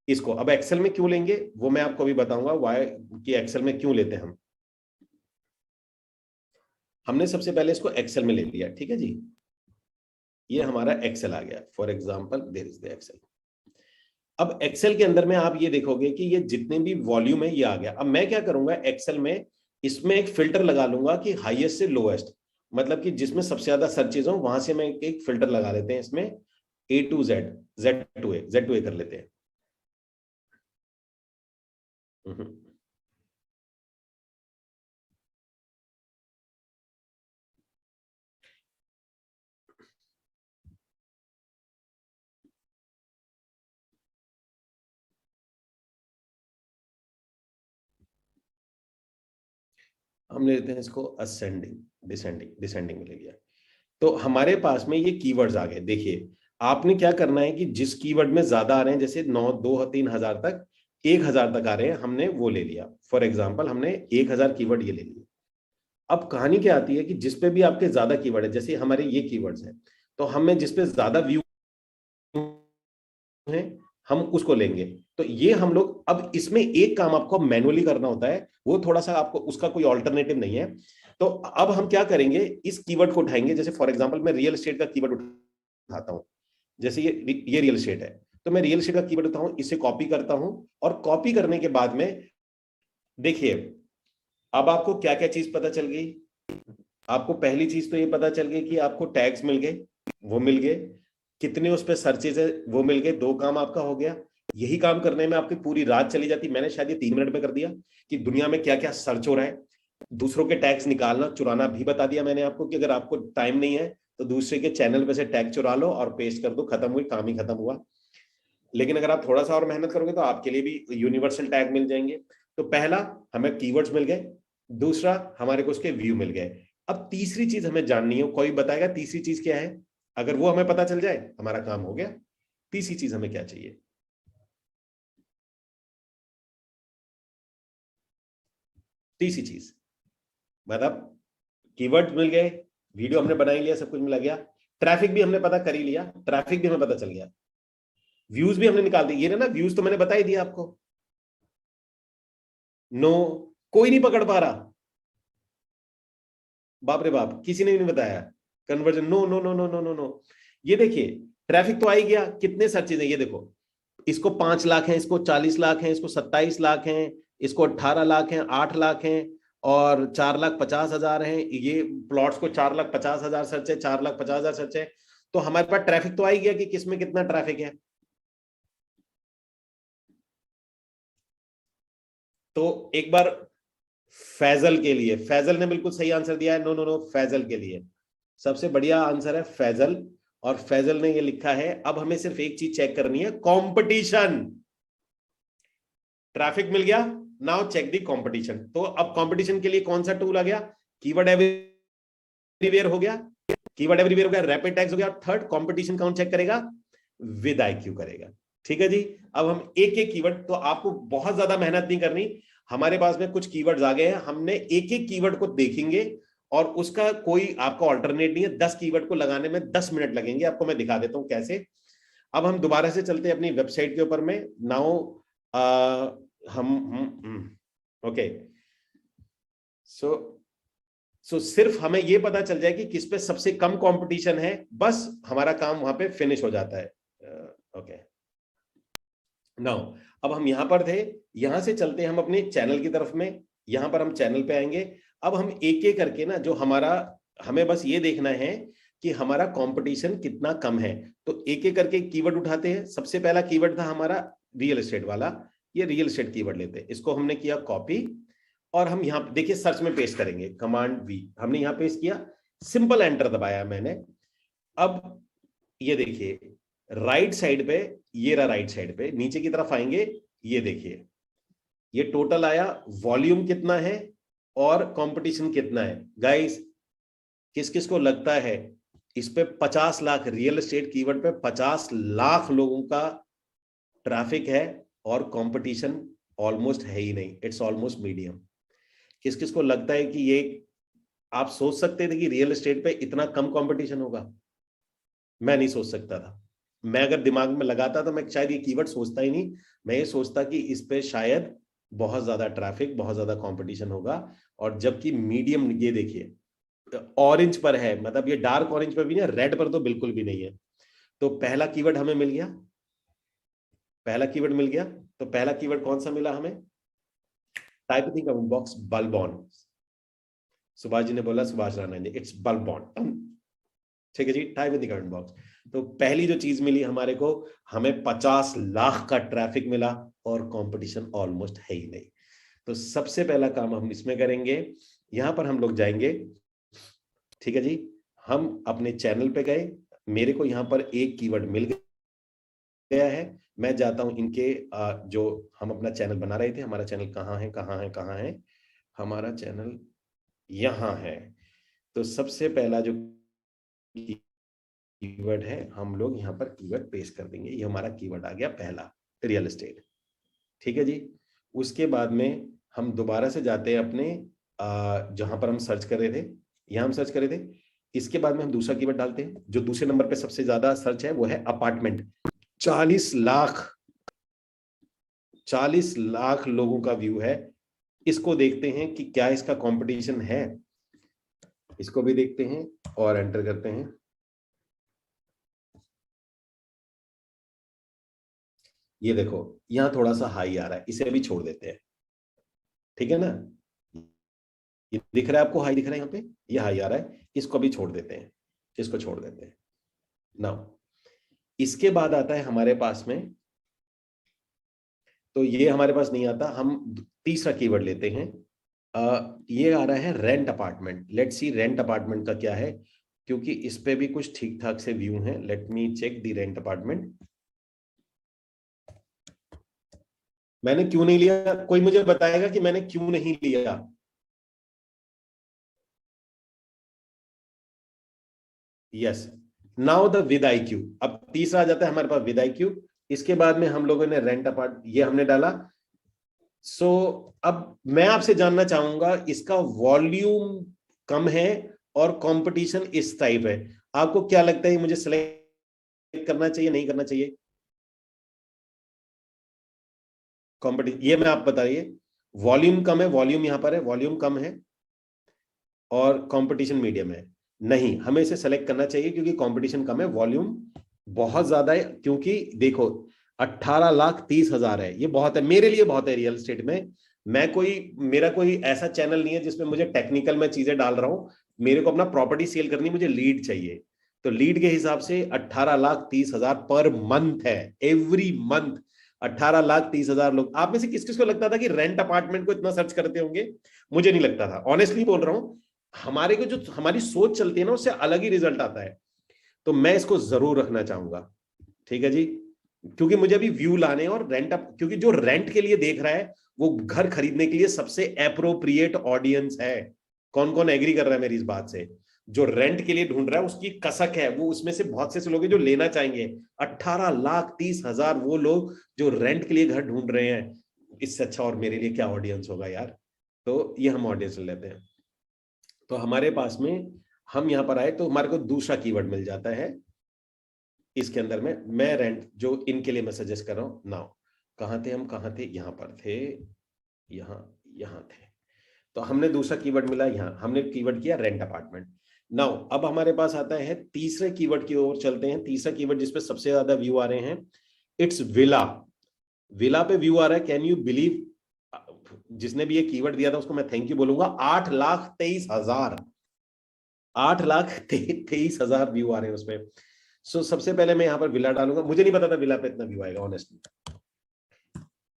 इसको। अब एक्सेल में क्यों लेंगे वो मैं आपको अभी बताऊंगा, वाई कि एक्सेल में क्यों लेते हैं हम। हमने सबसे पहले इसको एक्सेल में ले लिया, ठीक है जी, ये हमारा एक्सेल आ गया। For example there is the Excel. अब एक्सेल के अंदर में आप ये देखोगे कि ये जितने भी वॉल्यूम है ये आ गया। अब मैं क्या करूंगा एक्सेल में, इसमें एक फिल्टर लगा लूंगा कि हाईएस्ट से लोएस्ट, मतलब कि जिसमें सबसे ज्यादा सर्चेज हो वहां से मैं एक फिल्टर लगा लेते हैं इसमें, A to Z, Z to A कर लेते हैं। हम ले लेते हैं इसको असेंडिंग, डिसेंडिंग में ले लिया। तो हमारे पास में ये कीवर्ड्स आ गए। देखिए आपने क्या करना है कि जिस कीवर्ड में ज्यादा आ रहे हैं, जैसे 9, 2, 3 हजार तक, 1000 तक आ रहे हैं, हमने वो ले लिया। फॉर एग्जाम्पल हमने 1000 कीवर्ड ये ले लिए। अब कहानी क्या आती है कि जिसपे भी आपके ज्यादा कीवर्ड है, जैसे हमारे ये कीवर्ड्स हैं, तो हमें जिसपे ज्यादा व्यू है हम उसको लेंगे। तो ये हम लोग, अब इसमें एक काम आपको मैनुअली करना होता है, वो थोड़ा सा आपको, उसका कोई ऑल्टरनेटिव नहीं है। तो अब हम क्या करेंगे, इस कीवर्ड को उठाएंगे। जैसे फॉर एग्जांपल मैं रियल एस्टेट का कीवर्ड उठाता हूं, जैसे ये रियल एस्टेट है, तो मैं रियल एस्टेट का कीवर्ड उठाता हूं, इसे कॉपी करता हूं, और कॉपी करने के बाद में देखिए अब आपको क्या क्या चीज पता चल गई। आपको पहली चीज तो ये पता चल गई कि आपको टैग्स मिल गए, वो मिल गए, कितने उस पर सर्चेज है वो मिल गए, 2 काम आपका हो गया। यही काम करने में आपकी पूरी रात चली जाती, मैंने शायद ये 3 मिनट में कर दिया कि दुनिया में क्या क्या सर्च हो रहा है। दूसरों के टैग्स निकालना चुराना भी बता दिया मैंने आपको कि अगर आपको टाइम नहीं है तो दूसरे के चैनल पे से टैग चुरा लो और पेस्ट कर दो, खत्म हुई, काम ही खत्म हुआ। लेकिन अगर आप थोड़ा सा और मेहनत करोगे तो आपके लिए भी यूनिवर्सल टैग मिल जाएंगे। तो पहला हमें कीवर्ड्स मिल गए, दूसरा हमारे को उसके व्यू मिल गए। अब तीसरी चीज हमें जाननी है, कोई बताएगा तीसरी चीज क्या है? अगर वो हमें पता चल जाए हमारा काम हो गया। तीसरी चीज हमें क्या चाहिए? तीसरी चीज मतलब कीवर्ड मिल गए, वीडियो हमने बना ही लिया, सब कुछ मिल गया, ट्रैफिक भी हमने पता कर ही लिया, ट्रैफिक भी हमें पता चल गया, व्यूज भी हमने निकाल दिए। ये ना व्यूज तो मैंने बता ही दिया आपको। नो, कोई नहीं पकड़ पा रहा, बाप रे बाप, किसी ने भी नहीं बताया। Conversion, no no no no no no no. ये देखिए ट्रैफिक तो आ ही गया, कितने सर्चेज है ये देखो, इसको 5 लाख है, इसको 40 लाख है, इसको 27 लाख है, इसको 18 लाख है, 8 लाख है, और 4,50,000 है। ये प्लॉट्स को 4,50,000 सर्च है, 4,50,000 सर्च है। तो हमारे पास ट्रैफिक तो आ ही गया कि किसमें कितना ट्रैफिक है। तो एक बार फैजल के लिए, फैजल ने बिल्कुल सही आंसर दिया है, नो नो नो, फैजल के लिए सबसे बढ़िया आंसर है फैजल, और फैजल ने ये लिखा है। अब हमें सिर्फ एक चीज चेक करनी है, कंपटीशन। ट्रैफिक मिल गया, नाउ चेक दी कंपटीशन। तो अब कंपटीशन के लिए कौन सा टूल आ गया? कीवर्ड एवरीवेयर हो गया, कीवर्ड एवरीवेयर हो गया, रैपिड टैग्स हो गया। थर्ड कंपटीशन कौन चेक करेगा? विद IQ करेगा। ठीक है जी। अब हम एक एक कीवर्ड, तो आपको बहुत ज्यादा मेहनत नहीं करनी, हमारे पास में कुछ कीवर्ड्स आ गए हैं, हमने एक एक कीवर्ड को देखेंगे और उसका कोई आपका ऑल्टरनेट नहीं है। 10 कीवर्ड को लगाने में 10 मिनट लगेंगे, आपको मैं दिखा देता हूं कैसे। अब हम दोबारा से चलते हैं अपनी वेबसाइट के ऊपर में। नाउ हम ओके, सो सिर्फ हमें ये पता चल जाए कि किस पे सबसे कम कंपटीशन है, बस हमारा काम वहां पे फिनिश हो जाता है। ओके नाउ अब हम यहां पर थे, यहां से चलते हैं हम अपने चैनल की तरफ में। यहां पर हम चैनल पे आएंगे। अब हम एक एक करके ना, जो हमारा, हमें बस ये देखना है कि हमारा कंपटीशन कितना कम है। तो एक एक करके कीवर्ड उठाते हैं। सबसे पहला कीवर्ड था हमारा रियल एस्टेट वाला। ये रियल एस्टेट कीवर्ड लेते हैं, इसको हमने किया कॉपी और हम यहां देखिए सर्च में पेस्ट करेंगे, कमांड वी हमने यहां पेस्ट किया, सिंपल एंटर दबाया मैंने। अब ये देखिए राइट साइड पे, ये रहा राइट साइड पे, नीचे की तरफ आएंगे, ये देखिए ये टोटल आया, वॉल्यूम कितना है और कंपटीशन कितना है। गाइस किस किस को लगता है इस पे 50 लाख, रियल एस्टेट कीवर्ड पे 50 लाख लोगों का ट्रैफिक है और कंपटीशन ऑलमोस्ट है ही नहीं, इट्स ऑलमोस्ट मीडियम। किस किस को लगता है कि ये, आप सोच सकते थे कि रियल एस्टेट पे इतना कम कंपटीशन होगा? मैं नहीं सोच सकता था। मैं अगर दिमाग में लगाता तो मैं शायद ये कीवर्ड सोचता ही नहीं। मैं ये सोचता कि इस पे शायद बहुत ज्यादा ट्रैफिक, बहुत ज्यादा कंपटीशन होगा। और जबकि मीडियम, ये देखिए ऑरेंज पर है, मतलब ये डार्क ऑरेंज पर भी नहीं, रेड पर तो बिल्कुल भी नहीं है। तो पहला कीवर्ड हमें मिल गया, पहला कीवर्ड मिल गया। तो पहला कीवर्ड कौन सा मिला हमें? Type in the comment box बल्बॉन। सुभाष जी ने बोला, सुभाष राणा जी, इट्स बल्बॉन। ठीक है जी, type in the comment box. तो पहली जो चीज मिली हमारे को, हमें 50 लाख का ट्रैफिक मिला और कंपटीशन ऑलमोस्ट है ही नहीं। तो सबसे पहला काम हम इसमें करेंगे, यहां पर हम लोग जाएंगे। ठीक है जी, हम अपने चैनल पे गए, मेरे को यहां पर एक कीवर्ड मिल गया है। मैं जाता हूं इनके जो हम अपना चैनल बना रहे थे, हमारा चैनल कहाँ है, कहाँ है, कहाँ है, हमारा चैनल यहां है। तो सबसे पहला जो कीवर्ड है, हम लोग यहां पर कीवर्ड पेस्ट कर देंगे। ये हमारा कीवर्ड आ गया पहला, रियल एस्टेट। ठीक है जी, उसके बाद में हम दोबारा से जाते हैं अपने जहां पर हम सर्च कर रहे थे, यहां हम सर्च कर रहे थे। इसके बाद में हम दूसरा कीवर्ड डालते हैं, जो दूसरे नंबर पे सबसे ज्यादा सर्च है वो है अपार्टमेंट। 40 लाख लोगों का व्यू है। इसको देखते हैं कि क्या इसका कंपटीशन है, इसको भी देखते हैं और एंटर करते हैं। ये देखो यहां थोड़ा सा हाई आ रहा है, इसे भी छोड़ देते हैं। ठीक है ना, ये दिख रहा है आपको, हाई दिख रहा है यहाँ पे, ये हाई आ रहा है, इसको भी छोड़ देते हैं, इसको छोड़ देते हैं। नाउ इसके बाद आता है हमारे पास में, तो ये हमारे पास नहीं आता, हम तीसरा कीवर्ड लेते हैं। ये आ रहा है rent apartment. Let's see rent apartment का क्या है, क्योंकि इस पे भी कुछ ठीक ठाक से व्यू है। Let me check the rent apartment. मैंने क्यों नहीं लिया, कोई मुझे बताएगा कि मैंने क्यों नहीं लिया? Yes, now the with IQ। अब तीसरा आ जाता है हमारे पास विद IQ। इसके बाद में हम लोगों ने रेंट अपार्ट, ये हमने डाला। सो अब मैं आपसे जानना चाहूंगा, इसका वॉल्यूम कम है और कंपटीशन इस टाइप है, आपको क्या लगता है मुझे सिलेक्ट करना चाहिए, नहीं करना चाहिए? कंपटीशन, ये मैं आप बताइए। वॉल्यूम कम है, वॉल्यूम यहां पर है, वॉल्यूम कम है और कंपटीशन मीडियम है। नहीं, हमें इसे सेलेक्ट करना चाहिए क्योंकि कंपटीशन कम है, वॉल्यूम बहुत ज्यादा है। क्योंकि देखो 18,30,000 है, ये बहुत है मेरे लिए, बहुत है रियल एस्टेट में। मेरा कोई ऐसा चैनल नहीं है जिसमें मुझे टेक्निकल में चीजें डाल रहा हूं। मेरे को अपना प्रॉपर्टी सेल करनी, मुझे लीड चाहिए। तो लीड के हिसाब से 18,30,000 पर मंथ है, एवरी मंथ 18,30,000 लोग। आप में से किस किस को लगता था कि रेंट अपार्टमेंट को इतना सर्च करते होंगे? मुझे नहीं लगता था, ऑनेस्टली बोल रहा हूं। हमारे को जो हमारी सोच चलती है ना, उससे अलग ही रिजल्ट आता है। तो मैं इसको जरूर रखना चाहूंगा। ठीक है जी, क्योंकि मुझे अभी व्यू लाने और रेंट अप, क्योंकि जो रेंट के लिए देख रहा है वो घर खरीदने के लिए सबसे एप्रोप्रिएट ऑडियंस है। कौन कौन एग्री कर रहा है मेरी इस बात से? जो रेंट के लिए ढूंढ रहा है उसकी कसक है, वो उसमें से बहुत से लोग हैं जो लेना चाहेंगे। 18,30,000 वो लोग जो रेंट के लिए घर ढूंढ रहे हैं, इससे अच्छा और मेरे लिए क्या ऑडियंस होगा यार। तो ये हम ऑडियंस लेते हैं। तो हमारे पास में हम यहाँ पर आए तो हमारे को दूसरा कीवर्ड मिल जाता है इसके अंदर में, मैं रेंट, जो इनके लिए मैं सजेस्ट कर रहा हूं नाउ। कहाँ थे हम, कहाँ थे, यहाँ पर थे, यहाँ यहाँ थे। तो हमने दूसरा कीवर्ड मिला, यहाँ हमने कीवर्ड किया रेंट अपार्टमेंट। नाउ अब हमारे पास आता है तीसरे कीवर्ड की ओर चलते हैं। तीसरा कीवर्ड जिसपे सबसे ज्यादा व्यू आ रहे हैं, इट्स विला। विला पे व्यू आ रहा है, कैन यू बिलीव, जिसने भी ये कीवर्ड दिया था उसको मैं थैंक यू बोलूंगा। 8,23,000, 8,23,000 व्यू आ रहे हैं उसपे। सो सबसे पहले मैं यहाँ पर विला डालूंगा। मुझे नहीं पता था विला पे इतना व्यू आएगा ऑनेस्टली,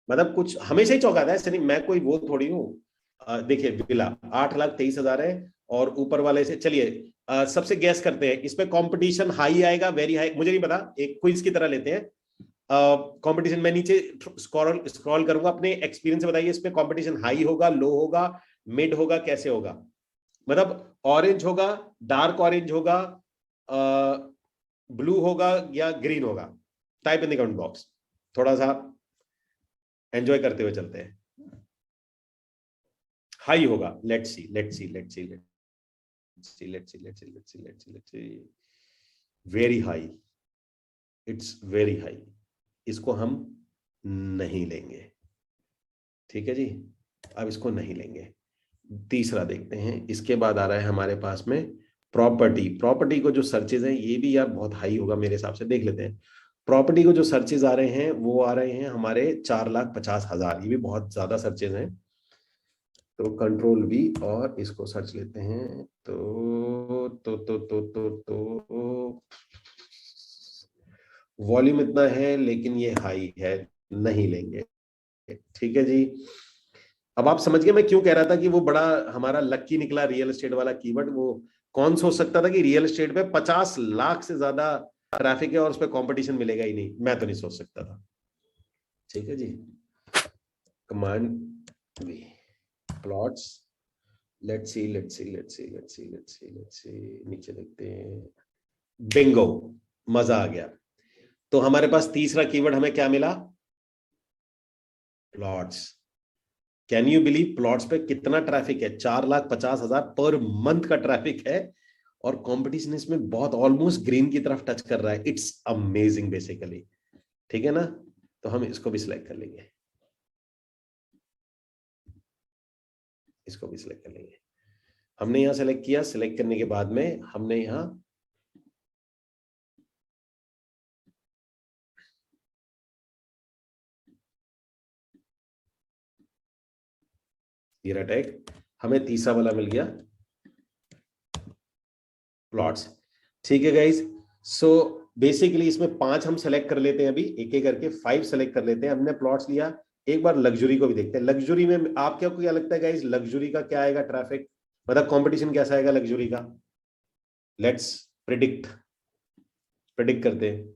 मतलब कुछ हमेशा ही चौंकाता है, नहीं मैं कोई वो थोड़ी हूँ। देखिए विला 8,23,000 है, और ऊपर वाले से चलिए सबसे गैस करते हैं, इस पे कंपटीशन हाई आएगा, वेरी हाई, मुझे नहीं पता, एक क्विज की तरह लेते हैं। कंपटीशन मैं नीचे स्क्रॉल करूंगा, अपने एक्सपीरियंस से बताइए, इस पे कंपटीशन हाई होगा, लो होगा, मिड होगा, कैसे होगा? मतलब ऑरेंज होगा, डार्क ऑरेंज होगा, ब्लू होगा या ग्रीन होगा? Type in the comment box, थोड़ा सा एंजॉय करते हुए चलते हैं। हाई होगा, let's see let's see let's see let's see let's see let's see let's see let's see let's C, very high, it's very high, इसको हम नहीं लेंगे, ठीक है जी, अब इसको नहीं लेंगे। तीसरा देखते हैं, इसके बाद आ रहा है हमारे पास में प्रॉपर्टी। प्रॉपर्टी को जो सर्चेज हैं ये भी यार बहुत हाई होगा मेरे हिसाब से, देख लेते हैं। प्रॉपर्टी को जो सर्चेज आ रहे हैं वो आ रहे हैं हमारे 4,50,000, ये भी बहुत ज्यादा सर्चेज हैं। तो कंट्रोल V और इसको सर्च लेते हैं, तो वॉल्यूम इतना है लेकिन ये हाई है, नहीं लेंगे, ठीक है जी। अब आप समझ गए मैं क्यों कह रहा था कि वो बड़ा हमारा लक्की निकला रियल एस्टेट वाला कीवर्ड। वो कौन सोच सकता था कि रियल एस्टेट पे 50 लाख से ज्यादा ट्रैफिक है और उस पर कंपटीशन मिलेगा ही नहीं, मैं तो नहीं सोच सकता था, ठीक है जी। Command V, plots, let's see let's see let's see let's see let's see let's see, नीचे देखते हैं, बिंगो, मजा आ गया। तो हमारे पास तीसरा कीवर्ड हमें क्या मिला? Plots. Can you believe plots पे कितना ट्रैफिक है? 4,50,000 पर मंथ का ट्रैफिक है, और कंपटीशन इसमें बहुत ऑलमोस्ट ग्रीन की तरफ टच कर रहा है। इट्स अमेजिंग बेसिकली, ठीक है ना। तो हम इसको भी सिलेक्ट कर लेंगे, इसको भी सिलेक्ट कर लेंगे। हमने यहां सेलेक्ट किया, सिलेक्ट करने के बाद में हमने यहां टैग, हमें तीसरा वाला मिल गया प्लॉट्स, ठीक है गाइस। सो बेसिकली इसमें 5 हम सेलेक्ट कर लेते हैं, अभी एक एक करके 5 सेलेक्ट कर लेते हैं। हमने प्लॉट्स लिया, एक बार लग्जरी को भी देखते हैं। लग्जरी में आपको क्या लगता है गाइस, लग्जरी का क्या आएगा ट्रैफिक, मतलब कंपटीशन कैसा आएगा लग्जरी का? लेट्स प्रिडिक्ट, प्रिडिक्ट करते हैं।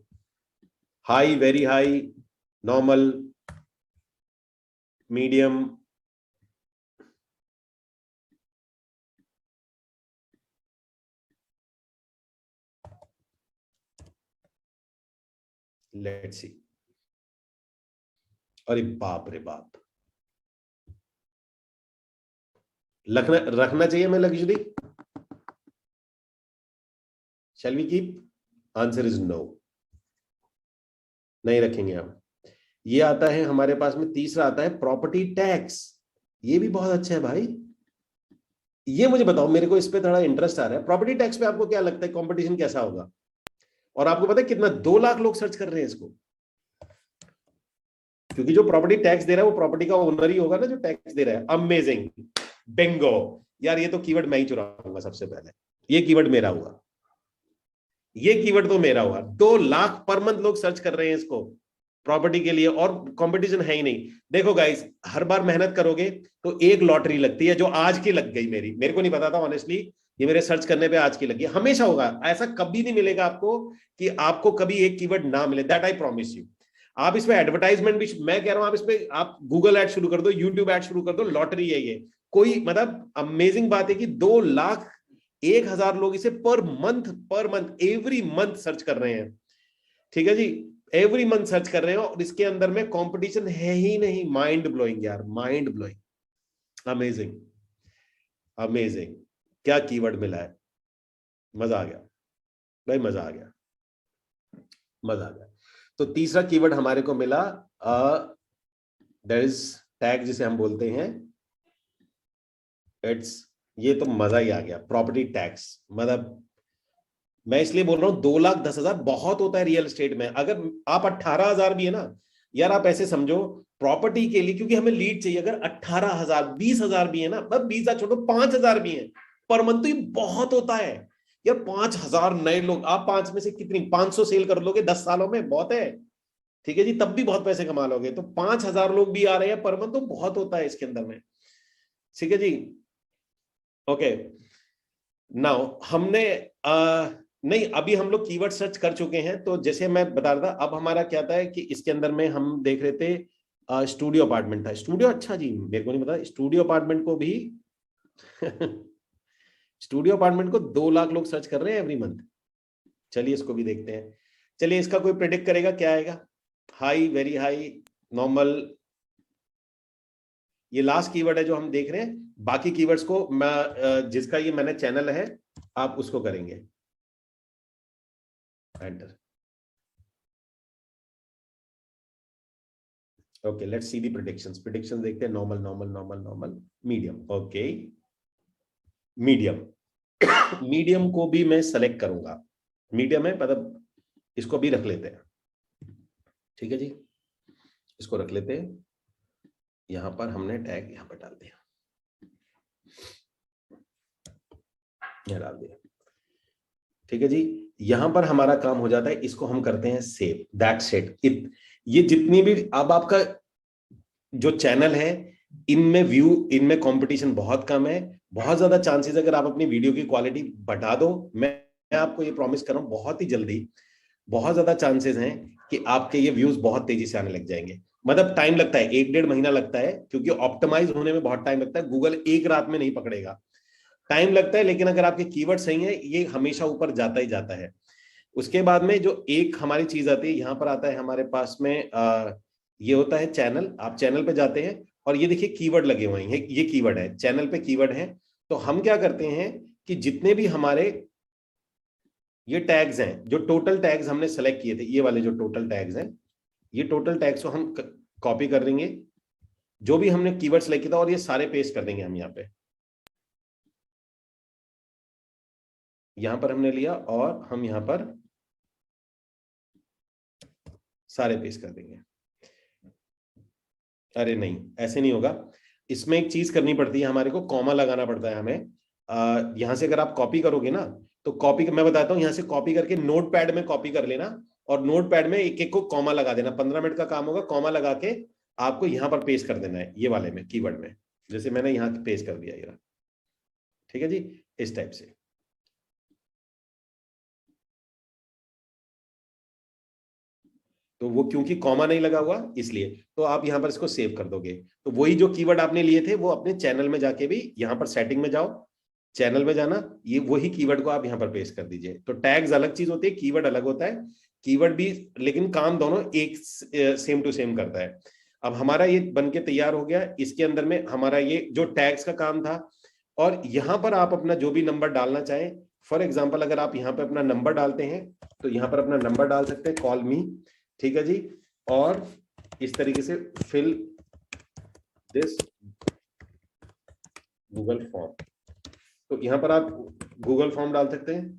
High, very high, normal, medium, let's see. अरे बाप रे बाप, रखना चाहिए मैं luxury? Shall we keep? Answer is no, नहीं रखेंगे हम। ये आता है हमारे पास में, तीसरा आता है प्रॉपर्टी टैक्स। ये भी बहुत अच्छा है भाई, ये मुझे बताओ, मेरे को इस पे थोड़ा इंटरेस्ट आ रहा है। प्रॉपर्टी टैक्स पे आपको क्या लगता है कंपटीशन कैसा होगा? और आपको पता है कितना, 2 लाख लोग सर्च कर रहे हैं इसको, क्योंकि जो प्रॉपर्टी टैक्स दे रहा है वो प्रॉपर्टी का ओनर ही होगा ना जो टैक्स दे रहा है। अमेजिंग, बिंगो यार, ये तो कीवर्ड मैं ही चुराऊंगा सबसे पहले, ये कीवर्ड मेरा हुआ, ये कीवर्ड तो मेरा हुआ। 2 लाख पर मंथ लोग सर्च कर रहे हैं इसको प्रॉपर्टी के लिए, और कंपटीशन है ही नहीं। देखो गाइस, हर बार मेहनत करोगे तो एक लॉटरी लगती है, जो आज की लग गई मेरे को नहीं पता था ऑनेस्टली, ये मेरे सर्च करने पे आज की लगी। हमेशा होगा ऐसा, कभी नहीं मिलेगा आपको कि आपको कभी एक कीवर्ड ना मिले, दैट आई प्रॉमिस यू। आप इसमें एडवर्टाइजमेंट भी, मैं कह रहा हूं आप इसमें आप गूगल ऐड शुरू कर दो, यूट्यूब ऐड शुरू कर दो, लॉटरी है ये। कोई मतलब अमेजिंग बात है कि 2,01,000 लोग इसे per month every month search कर रहे हैं, ठीक है जी। एवरी मंथ सर्च कर रहे हो और इसके अंदर में कंपटीशन है ही नहीं। माइंड ब्लोइंग यार, माइंड ब्लोइंग, अमेजिंग अमेजिंग। क्या कीवर्ड मिला है, मजा आ गया भाई, मजा आ गया, मजा आ गया। तो तीसरा कीवर्ड हमारे को मिला, दैट इज टैग जिसे हम बोलते हैं, इट्स, ये तो मजा ही आ गया, प्रॉपर्टी टैक्स। मतलब मैं इसलिए बोल रहा हूं 2,10,000 बहुत होता है रियल एस्टेट में। अगर आप 18,000 भी है ना यार, आप ऐसे समझो प्रॉपर्टी के लिए, क्योंकि हमें लीड चाहिए, अगर 18,000 20,000 भी है ना, बस 20,000 छोड़ो, 5,000 भी है पर मंथ, तो ये बहुत होता है यार। 5,000 नए लोग, आप 5 में से कितनी 500 सेल कर लोगे 10 सालों में, बहुत है, ठीक है जी, तब भी बहुत पैसे कमा लोगे। तो 5,000 लोग भी आ रहे हैं पर मंथ, तो बहुत होता है इसके अंदर में, ठीक है जी। ओके, नाउ हमने नहीं, अभी हम लोग कीवर्ड सर्च कर चुके हैं, तो जैसे मैं बता रहा था, अब हमारा क्या था कि इसके अंदर में हम देख रहे थे स्टूडियो अपार्टमेंट था। स्टूडियो, अच्छा जी, मेरे को नहीं पता, स्टूडियो अपार्टमेंट को भी स्टूडियो अपार्टमेंट को 2 लाख लोग सर्च कर रहे हैं एवरी मंथ। चलिए इसको भी देखते हैं। चलिए इसका कोई प्रेडिक्ट करेगा क्या आएगा? हाई, वेरी हाई, नॉर्मल, ये लास्ट कीवर्ड है जो हम देख रहे हैं। बाकी कीवर्ड्स को मैं जिसका ये मैंने चैनल है, आप उसको करेंगे enter. Okay, let's see the predictions. Predictions देखते हैं, normal normal normal normal medium. Okay, medium medium को भी मैं सेलेक्ट करूंगा। मीडियम है मतलब, इसको भी रख लेते हैं, ठीक है जी, इसको रख लेते हैं। यहां पर हमने टैग यहां पर डाल दिया, यहां डाल दिया, ठीक है जी। यहां पर हमारा काम हो जाता है, इसको हम करते हैं सेव, दैट्स इट। ये जितनी भी, अब आपका जो चैनल है, इनमें व्यू, इनमें कंपटीशन बहुत कम है, बहुत ज्यादा चांसेस, अगर आप अपनी वीडियो की क्वालिटी बढ़ा दो, मैं आपको ये प्रॉमिस कर रहा हूं, बहुत ही जल्दी, बहुत ज्यादा चांसेस हैं कि आपके ये व्यूज बहुत तेजी से आने लग जाएंगे। मतलब टाइम लगता है, 1-1.5 महीना लगता है, क्योंकि ऑप्टिमाइज होने में बहुत टाइम लगता है। गूगल एक रात में नहीं पकड़ेगा, टाइम लगता है, लेकिन अगर आपके कीवर्ड सही है, ये हमेशा ऊपर जाता ही जाता है। उसके बाद में जो एक हमारी चीज आती है, यहां पर आता है हमारे पास में ये होता है चैनल। आप चैनल पे जाते हैं और ये देखिए कीवर्ड लगे हुए हैं, ये कीवर्ड है, चैनल पे कीवर्ड है। तो हम क्या करते हैं कि जितने भी हमारे ये टैग्स हैं, जो टोटल टैग्स हमने सेलेक्ट किए थे, ये वाले जो टोटल टैग्स हैं, ये टोटल टैग्स को हम कॉपी कर देंगे, जो भी हमने कीवर्ड सेलेक्ट किया था, और ये सारे पेस्ट कर देंगे हम यहां पर हमने लिया और हम यहां पर सारे पेस्ट कर देंगे। अरे नहीं, ऐसे नहीं होगा, इसमें एक चीज करनी पड़ती है हमारे को, कॉमा लगाना पड़ता है हमें। यहां से अगर आप कॉपी करोगे ना, तो कॉपी मैं बताता हूं, यहां से कॉपी करके नोट पैड में कॉपी कर लेना, और नोट पैड में एक एक को कॉमा लगा देना। 15 मिनट का काम होगा, कॉमा लगा के आपको यहां पर पेस्ट कर देना है, ये वाले में कीवर्ड में, जैसे मैंने यहां पेस्ट कर दिया ये, ठीक है जी, इस टाइप से। तो वो क्योंकि कॉमा नहीं लगा हुआ इसलिए, तो आप यहां पर इसको सेव कर दोगे। तो वही जो कीवर्ड आपने लिए थे, वो अपने चैनल में जाके भी, यहां पर सेटिंग में जाओ, चैनल में जाना, ये वही कीवर्ड को आप यहां पर पेस्ट कर दीजिए। तो टैग्स अलग चीज होती है, कीवर्ड अलग होता है, कीवर्ड भी, लेकिन काम दोनों एक सेम टू सेम करता है। अब हमारा ये बन के तैयार हो गया। इसके अंदर में हमारा ये जो टैग्स का काम था, और यहां पर आप अपना जो भी नंबर डालना चाहें, फॉर एग्जाम्पल अगर आप यहाँ पे अपना नंबर डालते हैं, तो यहाँ पर अपना नंबर डाल सकते हैं, कॉल मी, ठीक है जी। और इस तरीके से फिल दिस गूगल फॉर्म, तो यहां पर आप गूगल फॉर्म डाल सकते हैं,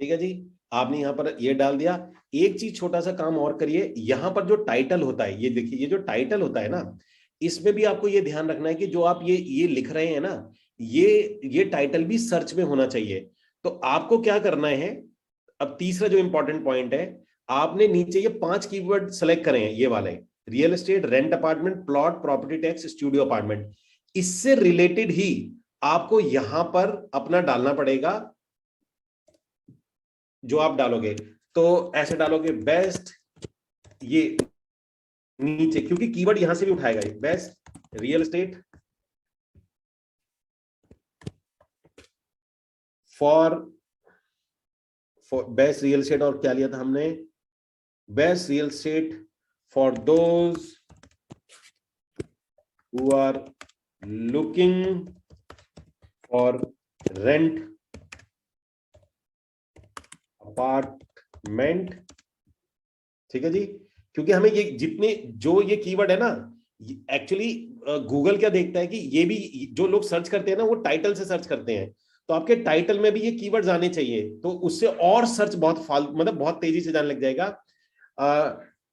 ठीक है जी। आपने यहां पर ये डाल दिया। एक चीज छोटा सा काम और करिए, यहां पर जो टाइटल होता है, ये देखिए, ये जो टाइटल होता है ना, इसमें भी आपको ये ध्यान रखना है कि जो आप ये लिख रहे हैं ना, ये टाइटल भी सर्च में होना चाहिए। तो आपको क्या करना है, अब तीसरा जो इंपॉर्टेंट पॉइंट है, आपने नीचे ये 5 कीवर्ड सेलेक्ट करें हैं, ये वाले, real estate, rent apartment, plot, property tax, studio apartment, इससे रिलेटेड ही आपको यहां पर अपना डालना पड़ेगा। जो आप डालोगे तो ऐसे डालोगे बेस्ट, ये नीचे, क्योंकि कीवर्ड यहां से भी उठाएगा, best real estate for best real estate, और क्या लिया था हमने, best real estate for those who are looking for rent apartment. ठीक है जी, क्योंकि हमें ये जितने जो ये कीवर्ड है ना, एक्चुअली गूगल क्या देखता है कि ये भी जो लोग सर्च करते हैं ना वो टाइटल से सर्च करते हैं, तो आपके टाइटल में भी ये कीवर्ड्स आने चाहिए, तो उससे और सर्च बहुत मतलब बहुत तेजी से जाने लग जाएगा।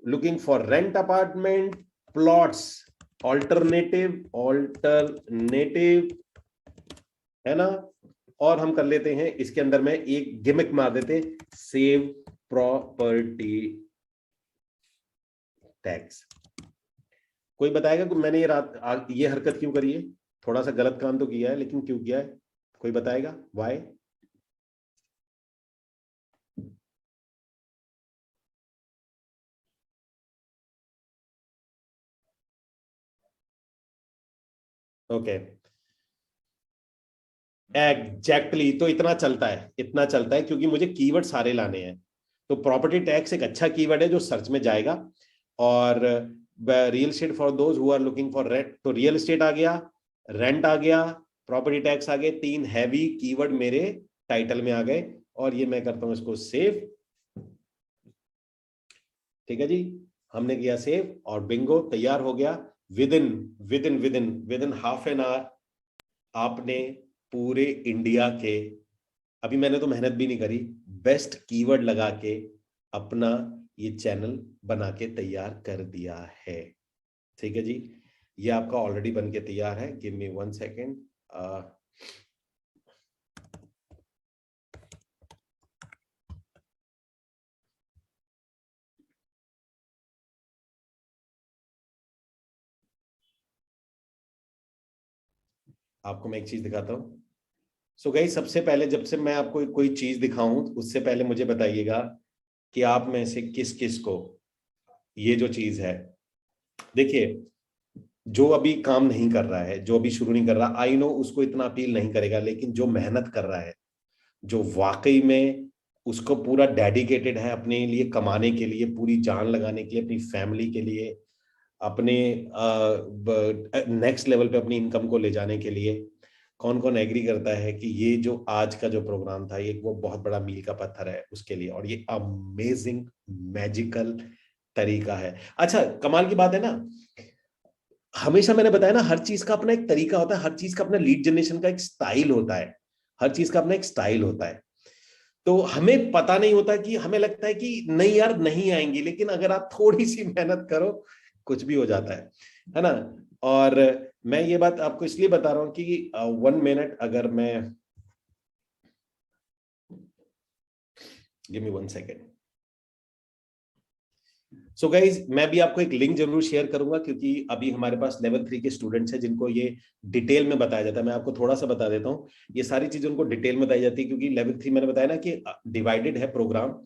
Looking for rent apartment, plots, alternative है ना, और हम कर लेते हैं इसके अंदर में एक गिमिक मार देते हैं, सेव प्रॉपर्टी टैक्स। कोई बताएगा कि मैंने ये हरकत क्यों करी है? थोड़ा सा गलत काम तो किया है, लेकिन क्यों किया है? कोई बताएगा व्हाई? ओके, एग्जैक्टली, तो इतना चलता है क्योंकि मुझे कीवर्ड सारे लाने हैं। तो प्रॉपर्टी टैक्स एक अच्छा कीवर्ड है जो सर्च में जाएगा, और real estate for those who are looking for rent, तो रियल एस्टेट आ गया, रेंट आ गया, प्रॉपर्टी टैक्स आ गए, 3 हैवी कीवर्ड मेरे टाइटल में आ गए, और ये मैं करता हूं इसको सेव। ठीक है जी, हमने किया सेव और बिंगो तैयार हो गया। With in half an hour आपने पूरे इंडिया के, अभी मैंने तो मेहनत भी नहीं करी, बेस्ट कीवर्ड लगा के अपना ये चैनल बना के तैयार कर दिया है। ठीक है जी, ये आपका ऑलरेडी बन के तैयार है। Give me 1 second. आपको मैं एक चीज दिखाता हूं। सो गाइस, सबसे पहले जब से मैं आपको कोई चीज दिखाऊं उससे पहले मुझे बताइएगा कि आप में से किस किस को ये जो चीज है, देखिए, जो अभी काम नहीं कर रहा है, जो अभी शुरू नहीं कर रहा, आई नो उसको इतना अपील नहीं करेगा, लेकिन जो मेहनत कर रहा है, जो वाकई में उसको पूरा डेडिकेटेड है अपने लिए कमाने के लिए, पूरी जान लगाने के लिए, अपनी फैमिली के लिए, अपने नेक्स्ट लेवल पे अपनी इनकम को ले जाने के लिए, कौन कौन एग्री करता है कि ये जो आज का जो प्रोग्राम था ये वो बहुत बड़ा मील का पत्थर है उसके लिए, और ये अमेजिंग मैजिकल तरीका है। अच्छा, कमाल की बात है ना, हमेशा मैंने बताया ना, हर चीज का अपना एक तरीका होता है, हर चीज का अपना लीड जनरेशन का एक स्टाइल होता है, हर चीज का अपना एक स्टाइल होता है। तो हमें पता नहीं होता कि हमें लगता है कि नहीं यार नहीं आएंगी, लेकिन अगर आप थोड़ी सी मेहनत करो कुछ भी हो जाता है ना। और मैं ये बात आपको इसलिए बता रहा हूं कि 1 मिनट, अगर मैं, give me 1 second. So guys, मैं भी आपको एक लिंक जरूर शेयर करूंगा, क्योंकि अभी हमारे पास लेवल 3 के स्टूडेंट्स हैं जिनको ये डिटेल में बताया जाता है। मैं आपको थोड़ा सा बता देता हूँ, ये सारी चीजें उनको डिटेल में बताई जाती है, क्योंकि लेवल 3 मैंने बताया ना कि डिवाइडेड है प्रोग्राम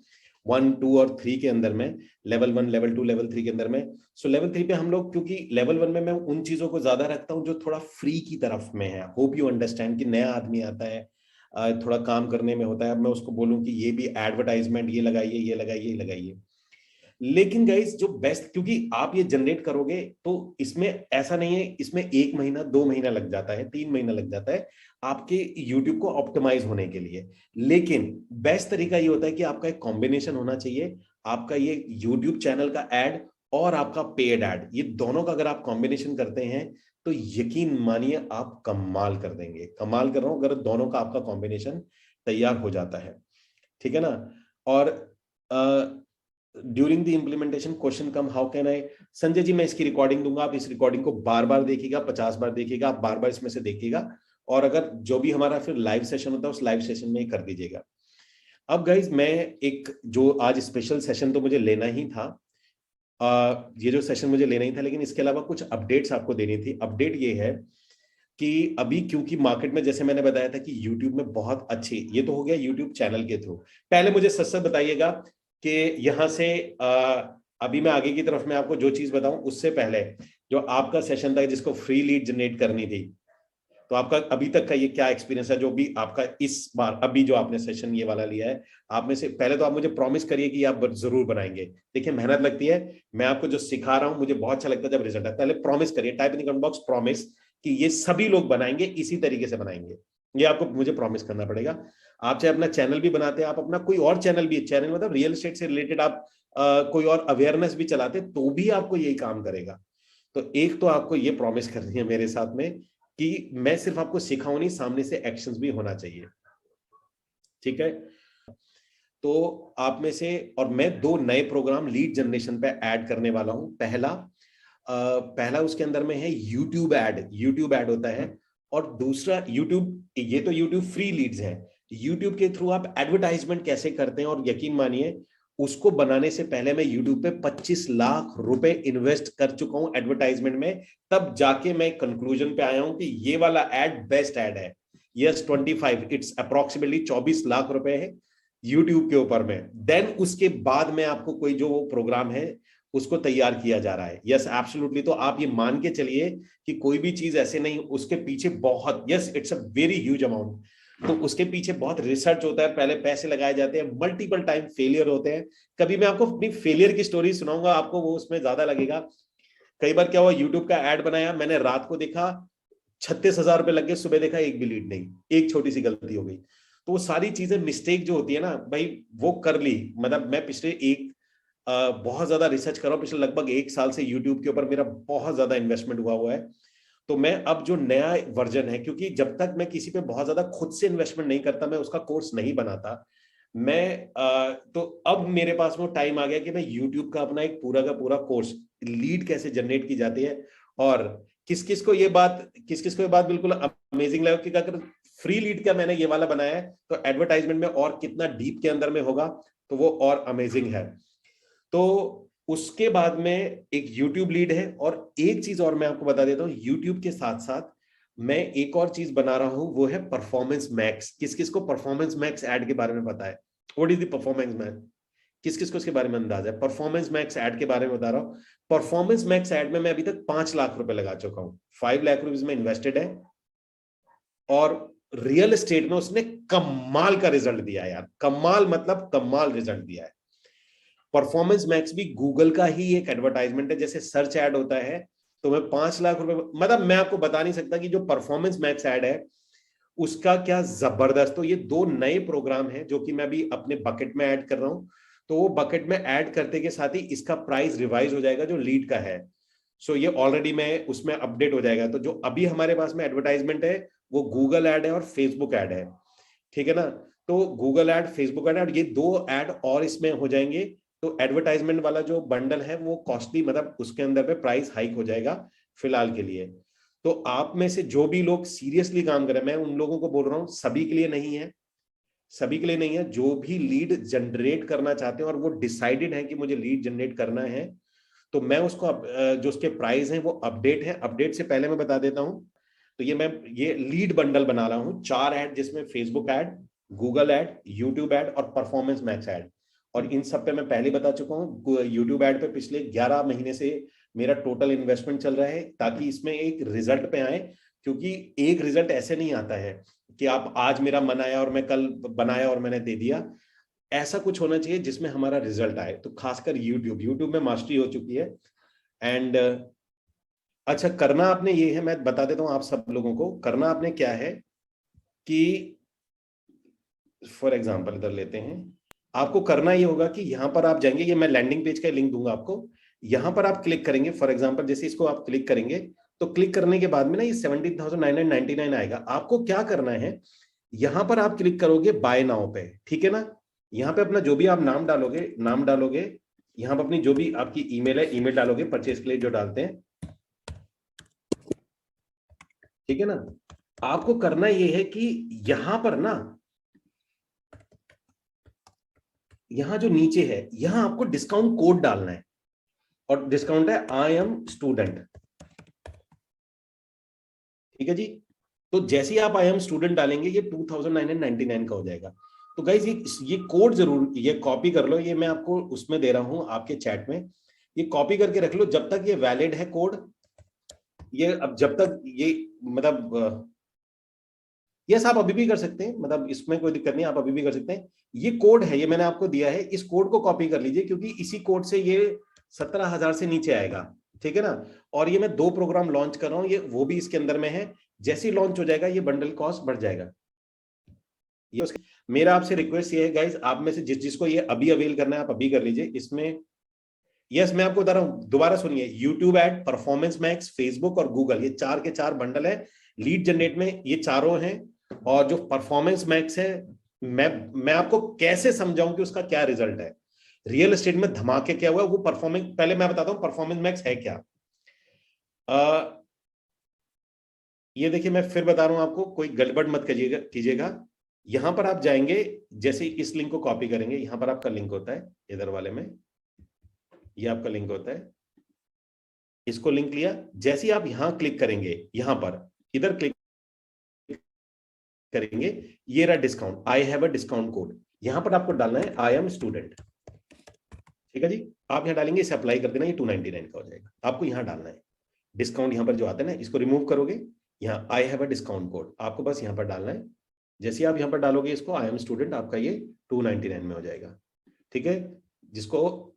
1, 2 और 3 के अंदर में, लेवल 1, लेवल 2, लेवल 3 के अंदर में। सो लेवल 3 पे हम लोग, क्योंकि लेवल 1 में मैं उन चीजों को ज्यादा रखता हूँ जो थोड़ा फ्री की तरफ में है। होप यू अंडरस्टैंड कि नया आदमी आता है, थोड़ा काम करने में होता है, अब मैं उसको बोलूं कि ये भी एडवर्टाइजमेंट ये लगाइए, ये लगाइए, ये लगाइए। लेकिन गाइस, जो बेस्ट, क्योंकि आप ये जनरेट करोगे तो इसमें ऐसा नहीं है, इसमें 1 महीना 2 महीना लग जाता है, 3 महीना लग जाता है आपके YouTube को ऑप्टिमाइज होने के लिए। लेकिन बेस्ट तरीका ये होता है कि आपका एक कॉम्बिनेशन होना चाहिए, आपका ये YouTube चैनल का एड और आपका पेड एड, ये दोनों का अगर आप कॉम्बिनेशन करते हैं तो यकीन मानिए आप कमाल कर देंगे। कमाल कर रहा हूं, अगर दोनों का आपका कॉम्बिनेशन तैयार हो जाता है, ठीक है ना। और during the implementation question come, how can I, Sanjay ji मैं इसकी रिकॉर्डिंग दूंगा, आप इस रिकॉर्डिंग को बार बार देखिएगा, 50 बार देखिएगा, आप बार बार इसमें से देखिएगा, और अगर जो भी हमारा फिर लाइव सेशन होता है उस लाइव सेशन में ही कर दीजिएगा। अब गाइज, मैं एक जो आज स्पेशल सेशन तो मुझे लेना ही था, ये जो सेशन मुझे लेना ही था, लेकिन इसके अलावा कुछ अपडेट्स आपको देनी थी। अपडेट ये है कि अभी क्योंकि मार्केट में, जैसे मैंने बताया था कि YouTube में बहुत अच्छी, ये तो हो गया YouTube चैनल के थ्रू। पहले मुझे सच सच बताइएगा कि यहां से अभी मैं आगे की तरफ मैं आपको जो चीज बताऊं उससे पहले जो आपका सेशन था जिसको फ्री लीड जनरेट करनी थी, तो आपका अभी तक का ये क्या एक्सपीरियंस है जो भी आपका इस बार अभी जो आपने सेशन ये वाला लिया है, आप में से पहले तो आप मुझे प्रॉमिस करिए कि आप जरूर बनाएंगे। देखिए मेहनत लगती है, मैं आपको जो सिखा रहा हूं मुझे बहुत अच्छा लगता है जब रिजल्ट है। पहले प्रॉमिस करिए, type in comment box promise कि ये सभी लोग बनाएंगे, इसी तरीके से बनाएंगे। ये आपको मुझे प्रॉमिस करना पड़ेगा। आप चाहे अपना चैनल भी बनाते हैं, आप अपना कोई और चैनल भी, चैनल मतलब रियल एस्टेट से रिलेटेड आप कोई और अवेयरनेस भी चलाते, तो भी आपको यही काम करेगा। तो एक तो आपको ये प्रॉमिस करनी है मेरे साथ में कि मैं सिर्फ आपको सिखाऊं नहीं, सामने से एक्शंस भी होना चाहिए, ठीक है। तो आप में से, और मैं 2 नए प्रोग्राम लीड जनरेशन पे ऐड करने वाला हूं। पहला उसके अंदर में है यूट्यूब ऐड होता है, और दूसरा यूट्यूब, ये तो यूट्यूब फ्री लीड्स है, यूट्यूब के थ्रू आप एडवर्टाइजमेंट कैसे करते हैं। और यकीन मानिए उसको बनाने से पहले मैं यूट्यूब पे 25 लाख रुपए इन्वेस्ट कर चुका हूं एडवर्टाइजमेंट में, तब जाके मैं कंक्लूजन पे आया हूं कि ये वाला एड बेस्ट एड है। यस 25, इट्स अप्रोक्सीमेटली 24 लाख रुपए है यूट्यूब के ऊपर में। देन उसके बाद में आपको कोई जो वो प्रोग्राम है उसको तैयार किया जा रहा है। Yes absolutely. तो आप ये मान के चलिए कि कोई भी चीज ऐसे नहीं, उसके पीछे बहुत, yes it's a very huge amount, तो उसके पीछे बहुत रिसर्च होता है, पहले पैसे लगाए जाते हैं, मल्टीपल टाइम फेलियर होते हैं। कभी मैं आपको अपनी फेलियर की स्टोरी सुनाऊंगा, आपको वो उसमें ज्यादा लगेगा। कई बार क्या हुआ, यूट्यूब का एड बनाया मैंने, रात को देखा 36,000 रुपए लग गए, सुबह देखा एक भी लीड नहीं, एक छोटी सी गलती हो गई। तो वो सारी चीजें, मिस्टेक जो होती है ना भाई, वो कर ली। मतलब मैं पिछले बहुत ज्यादा रिसर्च कर रहा हूँ, पिछले लगभग 1 साल से यूट्यूब के ऊपर मेरा बहुत ज्यादा इन्वेस्टमेंट हुआ है। तो मैं अब जो नया वर्जन है, क्योंकि जब तक मैं किसी पे बहुत ज्यादा खुद से इन्वेस्टमेंट नहीं करता, मैं उसका कोर्स नहीं बनाता, तो अब मेरे पास वो टाइम आ गया कि मैं यूट्यूब का अपना एक पूरा का पूरा कोर्स, लीड कैसे जनरेट की जाती है, और किस किस को ये बात बिल्कुल अमेजिंग लगा कि अगर फ्री लीड का मैंने ये वाला बनाया है तो एडवर्टाइजमेंट में और कितना डीप के अंदर में होगा, तो वो और अमेजिंग है। तो उसके बाद में एक यूट्यूब लीड है, और एक चीज और मैं आपको बता देता हूं, यूट्यूब के साथ साथ मैं एक और चीज बना रहा हूं, वो है परफॉर्मेंस मैक्स। किस किस को परफॉर्मेंस मैक्स ऐड के बारे में पता है? What is the performance max? किस किस को इसके बारे में अंदाजा है? परफॉर्मेंस मैक्स ऐड के बारे में बता रहा हूं। परफॉर्मेंस मैक्स ऐड में मैं अभी तक 5 लाख रुपए लगा चुका हूं, 5 लाख रुपीज में इन्वेस्टेड है, और रियल एस्टेट में उसने कमाल का रिजल्ट दिया है यार, कमाल मतलब कमाल रिजल्ट दिया है। परफॉर्मेंस मैक्स भी गूगल का ही एक एडवर्टाइजमेंट है, जैसे सर्च ऐड होता है। तो मैं 5 लाख रुपए, मतलब मैं आपको बता नहीं सकता कि जो परफॉर्मेंस मैक्स ऐड है उसका क्या जबरदस्त। तो ये 2 नए प्रोग्राम हैं जो कि मैं अभी अपने बकेट में ऐड कर रहा हूं। तो वो बकेट में ऐड करते के साथ ही इसका प्राइस रिवाइज हो जाएगा जो लीड का है। सो ये ऑलरेडी मैं उसमें अपडेट हो जाएगा। तो जो अभी हमारे पास में एडवर्टाइजमेंट है वो गूगल ऐड है और फेसबुक ऐड है, ठीक है ना। तो गूगल ऐड, फेसबुक ऐड, ये 2 ऐड और इसमें हो जाएंगे। तो एडवर्टाइजमेंट वाला जो बंडल है वो कॉस्टली, मतलब उसके अंदर पे प्राइस हाइक हो जाएगा फिलहाल के लिए। तो आप में से जो भी लोग सीरियसली काम कर रहे हैं, मैं उन लोगों को बोल रहा हूं, सभी के लिए नहीं है, सभी के लिए नहीं है, जो भी लीड जनरेट करना चाहते हैं और वो डिसाइडेड है कि मुझे लीड जनरेट करना है, तो मैं उसको जो उसके प्राइस हैं वो अपडेट है। अपडेट से पहले मैं बता देता हूं, तो ये लीड बंडल बना रहा हूं, 4 ऐड, जिसमें Facebook ad, Google add, YouTube add और परफॉर्मेंस मैक्स ऐड। और इन सब पे मैं पहले बता चुका हूँ, यूट्यूब ऐड पे पिछले 11 महीने से मेरा टोटल इन्वेस्टमेंट चल रहा है, ताकि इसमें एक रिजल्ट पे आए। क्योंकि एक रिजल्ट ऐसे नहीं आता है कि आप आज मेरा मन आया और मैं कल बनाया और मैंने दे दिया। ऐसा कुछ होना चाहिए जिसमें हमारा रिजल्ट आए। तो खासकर यूट्यूब में मास्टरी हो चुकी है। एंड अच्छा, करना आपने ये है, मैं बता देता हूँ आप सब लोगों को, करना आपने क्या है कि फॉर एग्जाम्पल इधर लेते हैं, आपको करना ये होगा कि यहां पर आप जाएंगे, ये मैं लैंडिंग पेज का लिंक दूंगा आपको, यहां पर आप क्लिक करेंगे। फॉर एग्जांपल जैसे इसको आप क्लिक करेंगे, तो क्लिक करने के बाद में ना ये 17,999 आएगा। आपको क्या करना है, यहां पर आप क्लिक करोगे बाय नाउ पे, ठीक है ना। यहाँ पे अपना जो भी आप नाम डालोगे, यहाँ पर अपनी जो भी आपकी ईमेल है, ईमेल डालोगे परचेज के लिए जो डालते हैं, ठीक है ना। आपको करना ये है कि यहां पर ना, यहां जो नीचे है, यहां आपको डिस्काउंट कोड डालना है, और डिस्काउंट है आई एम स्टूडेंट, ठीक है जी। तो जैसे ही आप आई एम स्टूडेंट डालेंगे, ये 2,999 का हो जाएगा। तो गाइज ये कोड जरूर ये कॉपी कर लो, ये मैं आपको उसमें दे रहा हूं आपके चैट में, ये कॉपी करके रख लो जब तक ये वैलिड है कोड। ये अब जब तक ये मतलब यस, आप अभी भी कर सकते हैं, मतलब इसमें कोई दिक्कत नहीं, आप अभी भी कर सकते हैं। ये कोड है, ये मैंने आपको दिया है, इस कोड को कॉपी कर लीजिए, क्योंकि इसी कोड से ये 17,000 से नीचे आएगा, ठीक है ना। और ये मैं 2 प्रोग्राम लॉन्च कर रहा हूं, ये वो भी इसके अंदर में है। जैसे ही लॉन्च हो जाएगा ये बंडल कॉस्ट बढ़ जाएगा। ये उसके, मेरा आपसे रिक्वेस्ट ये है गाइस, आप में से जिसको ये अभी अवेल करना है आप अभी कर लीजिए। इसमें यस, मैं आपको बता रहा हूं, दोबारा सुनिए, YouTube ad, performance max, Facebook और गूगल, ये 4 के 4 बंडल है। लीड जनरेट में ये चारों हैं। और जो परफॉर्मेंस मैक्स है, मैं आपको कैसे समझाऊं कि उसका क्या रिजल्ट है, रियल एस्टेट में धमाके क्या हुआ वो परफॉर्मेंस, पहले मैं बताता हूं परफॉर्मेंस मैक्स है क्या। ये देखिए, मैं फिर बता रहा हूं आपको, कोई गड़बड़ मत कीजिएगा। यहां पर आप जाएंगे, जैसे इस लिंक को कॉपी करेंगे, यहां पर आपका लिंक होता है, इधर वाले में ये आपका लिंक होता है, इसको लिंक लिया, जैसे ही आप यहां क्लिक करेंगे, यहां पर इधर क्लिक करेंगे, ये रहा discount, I have a discount code, यहां पर आपको डालना है आई एम स्टूडेंट, ठीक है जी। आप यहां डालेंगे, इसे अप्लाई कर देना, ये 299 का हो जाएगा। आपको यहां डालना है डिस्काउंट, यहां पर जो आता है ना, इसको रिमूव करोगे, यहाँ I have a discount code आपको बस यहां पर डालना है। जैसे आप यहां पर डालोगे इसको, आई एम स्टूडेंट, आपका ये 299 में हो जाएगा, ठीक है। जिसको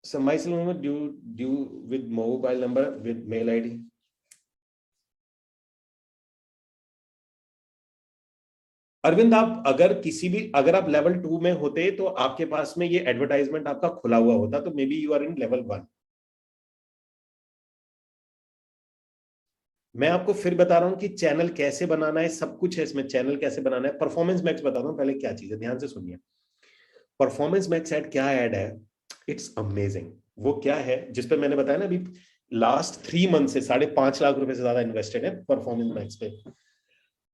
due with mobile number with mail ID, Arvind, आप अगर आप लेवल 2 में होते तो आपके पास में ये एडवर्टाइजमेंट आपका खुला हुआ होता, तो maybe you are in level 1। मैं आपको फिर बता रहा हूं कि चैनल कैसे बनाना है, सब कुछ है इसमें, चैनल कैसे बनाना है। परफॉर्मेंस मैक्स बताता हूं पहले क्या चीज है, ध्यान से सुनिए। परफॉर्मेंस मैक्स ऐड क्या ऐड है, इट्स अमेजिंग। वो क्या है जिसपे मैंने बताया ना, अभी लास्ट 3 मंथ से 5.5 लाख रुपए से ज्यादा इन्वेस्टेड है परफॉर्मेंस मैक्स पे।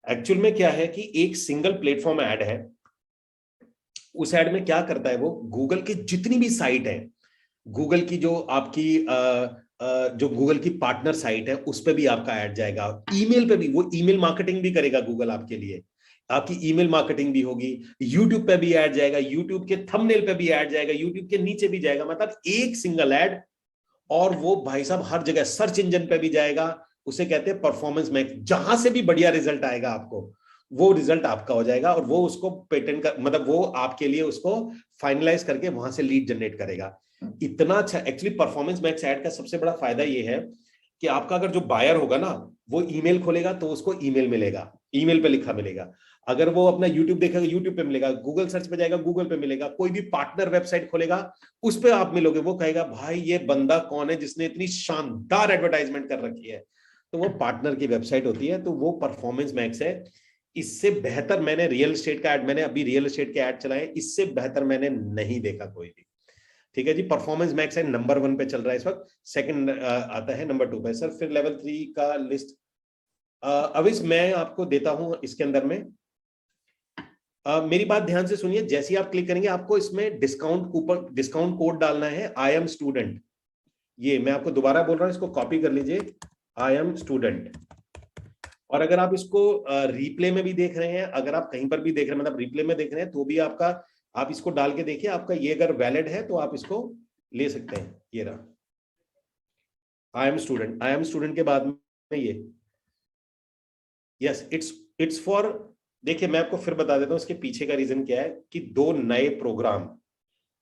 एक्चुअल में क्या है कि एक सिंगल प्लेटफॉर्म ऐड है, उस ऐड में क्या करता है वो, गूगल की जितनी भी साइट है, गूगल की जो आपकी जो गूगल की पार्टनर साइट है उस पे भी आपका ऐड जाएगा, ईमेल पे भी, वो ईमेल मार्केटिंग भी करेगा गूगल आपके लिए, आपकी ईमेल मार्केटिंग भी होगी, यूट्यूब पे भी ऐड जाएगा, यूट्यूब के थंबनेल पे भी ऐड जाएगा, यूट्यूब के नीचे भी जाएगा, मतलब एक सिंगल ऐड। और वो भाई साहब हर जगह सर्च इंजन पे भी जाएगा, उसे कहते हैं परफॉर्मेंस मैक्स। जहां से भी बढ़िया रिजल्ट आएगा आपको, वो रिजल्ट आपका हो जाएगा, और वो उसको पेटेंट कर, मतलब वो आपके लिए उसको फाइनलाइज करके वहां से लीड जनरेट करेगा। इतना अच्छा एक्चुअली परफॉर्मेंस मैक्स ऐड का सबसे बड़ा फायदा ये है कि आपका अगर जो बायर होगा ना, वो ईमेल खोलेगा तो उसको ईमेल मिलेगा, ईमेल पे लिखा मिलेगा। अगर वो अपना यूट्यूब देखेगा, यूट्यूब पे मिलेगा, गूगल सर्च पे जाएगा, गूगल पे मिलेगा, कोई भी पार्टनर वेबसाइट खोलेगा उस पे आप मिलोगे, वो कहेगा भाई ये बंदा कौन है जिसने इतनी शानदार एडवर्टाइजमेंट कर रखी है, तो वो पार्टनर की वेबसाइट होती है, तो वो परफॉर्मेंस मैक्स है। इससे बेहतर मैंने रियल एस्टेट का ऐड, मैंने अभी रियल एस्टेट के ऐड चलाए, इससे बेहतर मैंने नहीं देखा कोई भी, ठीक है जी। परफॉर्मेंस मैक्स है, नंबर 1 पे चल रहा है इस वक्त, सेकंड आता है नंबर 2 पे सर, फिर लेवल 3 का लिस्ट अविस मैं आपको देता हूं इसके अंदर में। मेरी बात ध्यान से सुनिए, जैसे ही आप क्लिक करेंगे आपको इसमें डिस्काउंट कोड डालना है, आई एम स्टूडेंट। ये मैं आपको दोबारा बोल रहा हूं, इसको कॉपी कर लीजिए, आई एम स्टूडेंट। और अगर आप इसको रिप्ले में भी देख रहे हैं, अगर आप कहीं पर भी देख रहे हैं, मतलब रिप्ले में देख रहे हैं, तो भी आपका, आप इसको डाल के देखिए, आपका ये अगर वैलिड है तो आप इसको ले सकते हैं। ये रहा I am student, I am student के बाद में ये यस, इट्स फॉर, देखिए मैं आपको फिर बता देता हूं इसके पीछे का रीजन क्या है, कि 2 नए प्रोग्राम,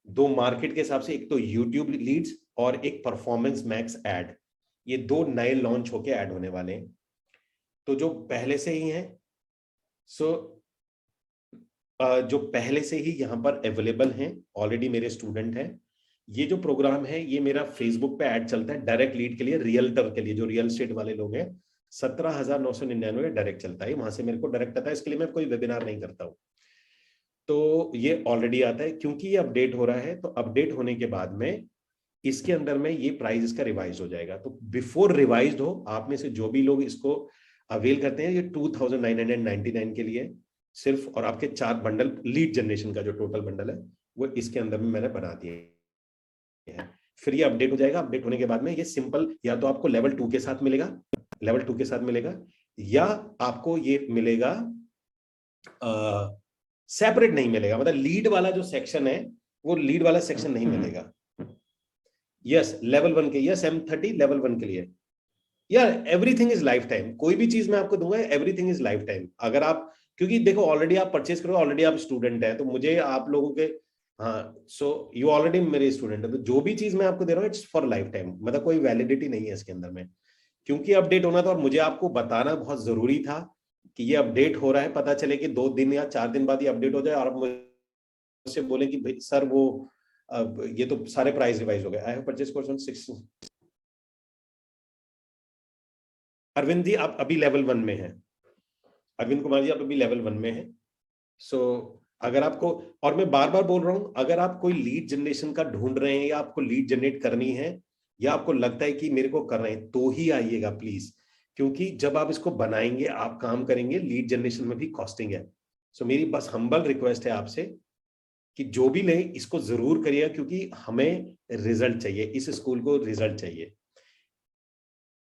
2 मार्केट के हिसाब से, एक तो यूट्यूब लीड्स और एक परफॉर्मेंस मैक्स ऐड, ये 2 नए लॉन्च होके ऐड होने वाले हैं। तो जो पहले से ही हैं, जो पहले से ही यहाँ पर अवेलेबल हैं, ऑलरेडी मेरे स्टूडेंट हैं, ये जो प्रोग्राम है ये मेरा फेसबुक पे ऐड चलता है डायरेक्ट लीड के लिए, रियल्टर के लिए, जो रियल एस्टेट वाले लोग हैं, 17,999 डायरेक्ट चलता है, वहां से मेरे को डायरेक्ट आता है, इसके लिए मैं कोई वेबिनार नहीं करता हूँ। तो ये ऑलरेडी आता है, क्योंकि ये अपडेट हो रहा है, तो अपडेट होने के बाद में इसके अंदर में ये प्राइस इसका रिवाइज हो जाएगा। तो बिफोर रिवाइज हो, आप में से जो भी लोग इसको अवेल करते हैं, ये 2,999 के लिए सिर्फ, और आपके 4 बंडल लीड जनरेशन का जो टोटल बंडल है वो इसके अंदर में मैंने बना दिए हैं। फिर ये अपडेट हो जाएगा, अपडेट होने के बाद में ये सिंपल, या तो आपको लेवल 2 के साथ मिलेगा, लेवल 2 के साथ मिलेगा, या आपको ये मिलेगा सेपरेट नहीं मिलेगा, मतलब लीड वाला जो सेक्शन है वो लीड वाला सेक्शन नहीं मिलेगा। यस, लेवल 1 के, यस M30 लेवल 1 के लिए, यार एवरीथिंग इज लाइफ टाइम, कोई भी चीज मैं आपको दूंगा एवरीथिंग इज लाइफ टाइम। अगर आप, क्योंकि देखो ऑलरेडी आप परचेज करो, ऑलरेडी आप स्टूडेंट हैं, तो मुझे आप लोगों के, हाँ सो यू ऑलरेडी मेरे स्टूडेंट है, तो जो भी चीज मैं आपको दे रहा हूँ इट्स फॉर लाइफ टाइम, मतलब कोई वैलिडिटी नहीं है इसके अंदर में। क्योंकि अपडेट होना था और मुझे आपको बताना बहुत जरूरी था कि ये अपडेट हो रहा है, पता चले कि 2 दिन या 4 दिन बाद ये अपडेट हो जाए और आप मुझसे बोले कि भाई सर वो ये तो सारे प्राइस रिवाइज हो गए। I have purchase course on 6। Arvind ji आप अभी लेवल 1 में हैं, अरविंद कुमार जी आप अभी लेवल 1 में हैं। सो अगर आपको, और मैं बार बार बोल रहा हूं, अगर आप कोई लीड जनरेशन का ढूंढ रहे हैं या आपको लीड जनरेट करनी है या आपको लगता है कि मेरे को कर रहे हैं, तो ही आइएगा प्लीज। क्योंकि जब आप इसको बनाएंगे, आप काम करेंगे, लीड जनरेशन में भी कॉस्टिंग है। सो मेरी बस हम्बल रिक्वेस्ट है आपसे कि जो भी ले इसको जरूर करिएगा, क्योंकि हमें रिजल्ट चाहिए, इस स्कूल को रिजल्ट चाहिए।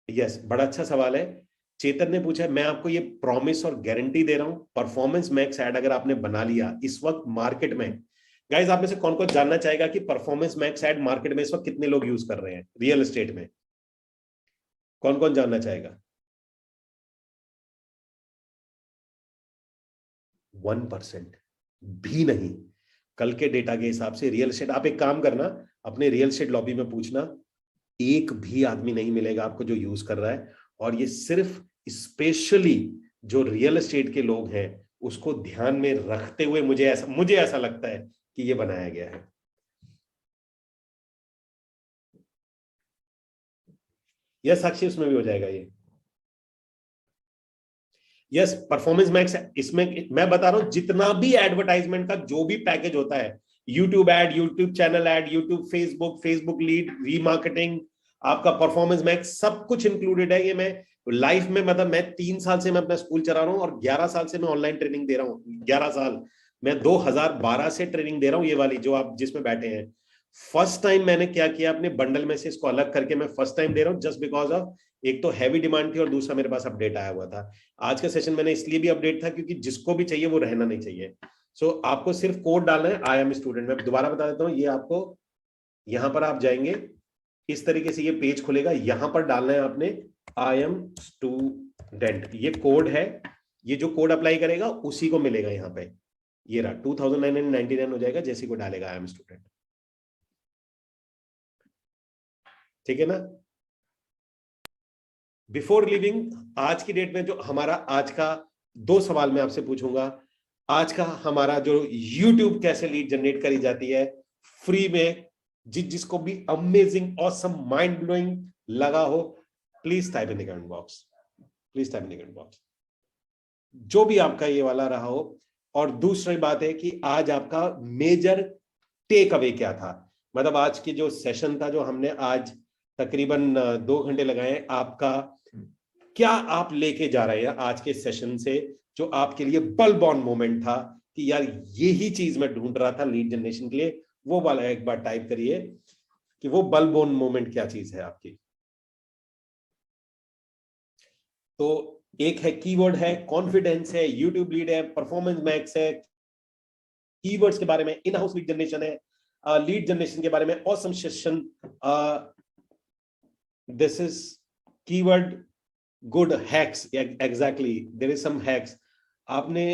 यस, बड़ा अच्छा सवाल है। चेतन ने पूछा, मैं आपको ये प्रॉमिस और गारंटी दे रहा हूं, परफॉर्मेंस मैक्स ऐड अगर आपने बना लिया इस वक्त मार्केट में, गाइस आप में से कौन कौन जानना चाहेगा कि परफॉर्मेंस मैक्स ऐड मार्केट में इस वक्त कितने लोग यूज कर रहे हैं रियल एस्टेट में? कौन कौन जानना चाहेगा? 1% भी नहीं। कल के डेटा के हिसाब से रियल एस्टेट, आप एक काम करना, अपने रियल एस्टेट लॉबी में पूछना, एक भी आदमी नहीं मिलेगा आपको जो यूज कर रहा है। और ये सिर्फ स्पेशली जो रियल एस्टेट के लोग हैं उसको ध्यान में रखते हुए मुझे ऐसा लगता है कि ये बनाया गया है। यस साक्षी, उसमें भी हो जाएगा ये। यस, परफॉर्मेंस मैक्स इसमें मैं बता रहा हूं, जितना भी एडवर्टाइजमेंट का जो भी पैकेज होता है, YouTube ad, YouTube channel ad, YouTube Facebook, Facebook lead, remarketing, आपका परफॉर्मेंस मैक्स, सब कुछ इंक्लूडेड है। ये मैं लाइफ में, मतलब मैं 3 साल से मैं अपना स्कूल चला रहा हूँ और 11 साल से मैं ऑनलाइन ट्रेनिंग दे रहा हूँ। 11 साल, मैं 2012 से ट्रेनिंग दे रहा हूँ, ये वाली जो आप जिसमें बैठे हैं। फर्स्ट टाइम मैंने क्या किया, अपने बंडल में से इसको अलग करके मैं फर्स्ट टाइम दे रहा हूँ, जस्ट बिकॉज ऑफ एक तो हैवी डिमांड थी और दूसरा मेरे पास अपडेट आया हुआ था। आज का सेशन मैंने इसलिए भी अपडेट था क्योंकि जिसको भी चाहिए वो रहना नहीं चाहिए। आपको सिर्फ कोड डालना है, आई एम स्टूडेंट। मैं दोबारा बता देता हूँ, ये आपको यहां पर आप जाएंगे, इस तरीके से ये पेज खुलेगा, यहां पर डालना है आपने आई एम स्टूडेंट, ये कोड है। ये जो कोड अप्लाई करेगा उसी को मिलेगा यहाँ पे, ये रहा 2999 हो जाएगा जैसे को डालेगा आई एम स्टूडेंट। ठीक है ना? बिफोर लिविंग, आज की डेट में जो हमारा आज का 2 सवाल मैं आपसे पूछूंगा। आज का हमारा जो यूट्यूब कैसे लीड जनरेट करी जाती है फ्री में, जिसको भी अमेजिंग ऑसम माइंड ब्लोइंग लगा हो, please type in the comment box, please type in the comment box, जो भी आपका ये वाला रहा हो। और दूसरी बात है कि आज आपका मेजर टेक अवे क्या था, मतलब आज की जो सेशन था, जो हमने आज तकरीबन 2 घंटे लगाए, आपका क्या आप लेके जा रहे हैं आज के सेशन से, जो आपके लिए बल्ब ऑन मोमेंट था कि यार यही चीज मैं ढूंढ रहा था लीड जनरेशन के लिए, वो वाला एक बार टाइप करिए कि वो बल्ब ऑन मोमेंट क्या चीज है आपकी। तो एक है कीवर्ड है, कॉन्फिडेंस है, यूट्यूब लीड है, परफॉर्मेंस मैक्स है, कीवर्ड्स के बारे में, इन हाउस लीड जनरेशन है, लीड जनरेशन के बारे में awesome session, this is keyword good hacks, exactly there is some hacks. आपने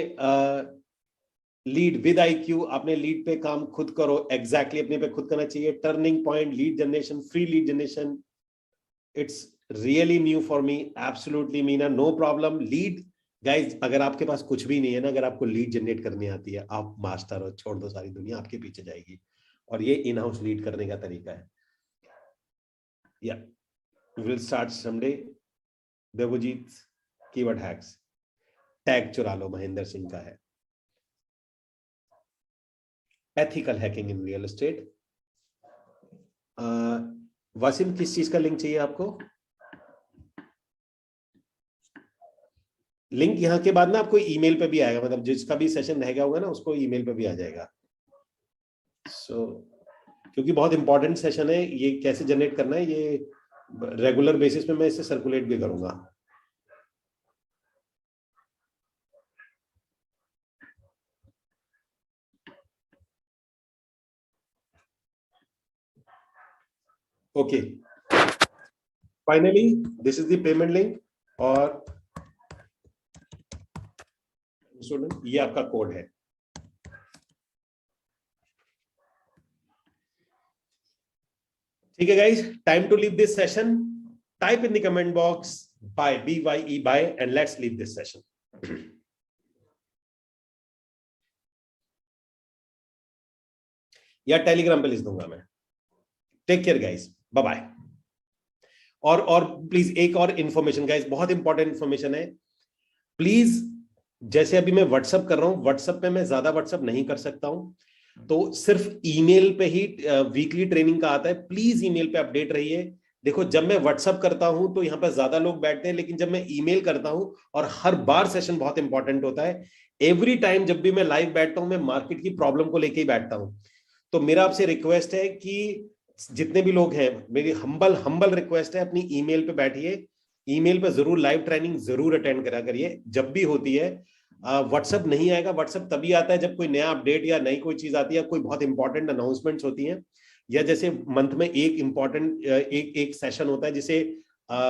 लीड विद आईक्यू, आपने लीड पे काम खुद करो, एग्जैक्टली अपने पे खुद करना चाहिए। Turning point, lead generation, free lead generation, it's really new for me, absolutely Meena, no problem. Lead guys, अगर आपके पास कुछ भी नहीं है ना, अगर आपको लीड जनरेट करनी आती है, आप मास्टर हो, छोड़ दो, सारी दुनिया आपके पीछे जाएगी। और ये इन हाउस लीड करने का तरीका है। या will start someday. Devjit, keyword hacks, tag चुरा लो, महेंद्र सिंह का है। Ethical hacking in real estate. Wasim, किस चीज का लिंक चाहिए आपको? लिंक यहाँ के बाद ना आपको ईमेल पे भी आएगा, मतलब जिसका भी सेशन रहेगा होगा ना उसको ईमेल पे भी आ जाएगा। क्योंकि बहुत इंपॉर्टेंट सेशन है ये, कैसे जनरेट करना है ये रेगुलर बेसिस पे मैं इसे सर्कुलेट भी करूंगा। Okay, finally this is the payment link और ये आपका कोड है। ठीक है guys, time to leave this session. Type in the comment box bye, BYE bye, and let's leave this session. या टेलीग्राम पे लिख दूंगा मैं। Take care guys, bye bye. और प्लीज एक और इंफॉर्मेशन गाइस, बहुत इंपॉर्टेंट इंफॉर्मेशन है। प्लीज, जैसे अभी मैं व्हाट्सअप कर रहा हूं, व्हाट्सअप पे मैं ज्यादा व्हाट्सअप नहीं कर सकता हूं, तो सिर्फ ईमेल पे ही वीकली ट्रेनिंग का आता है। प्लीज ईमेल पे अपडेट रहिए। देखो, जब मैं व्हाट्सअप करता हूं तो यहाँ पर ज्यादा लोग बैठते हैं, लेकिन जब मैं ईमेल करता हूं, और हर बार सेशन बहुत इंपॉर्टेंट होता है, एवरी टाइम जब भी मैं लाइव बैठता हूं, मैं मार्केट की प्रॉब्लम को लेकर ही बैठता हूं। तो मेरा आपसे रिक्वेस्ट है कि जितने भी लोग हैं, मेरी हम्बल रिक्वेस्ट है, अपनी ईमेल पे बैठिए। ईमेल पे जरूर लाइव ट्रेनिंग जरूर अटेंड करा करिए जब भी होती है। व्हाट्सअप नहीं आएगा। व्हाट्सअप तभी आता है जब कोई नया अपडेट या नई कोई चीज आती है, कोई बहुत इंपॉर्टेंट अनाउंसमेंट्स होती हैं, या जैसे मंथ में एक इंपॉर्टेंट एक सेशन होता है, जिसे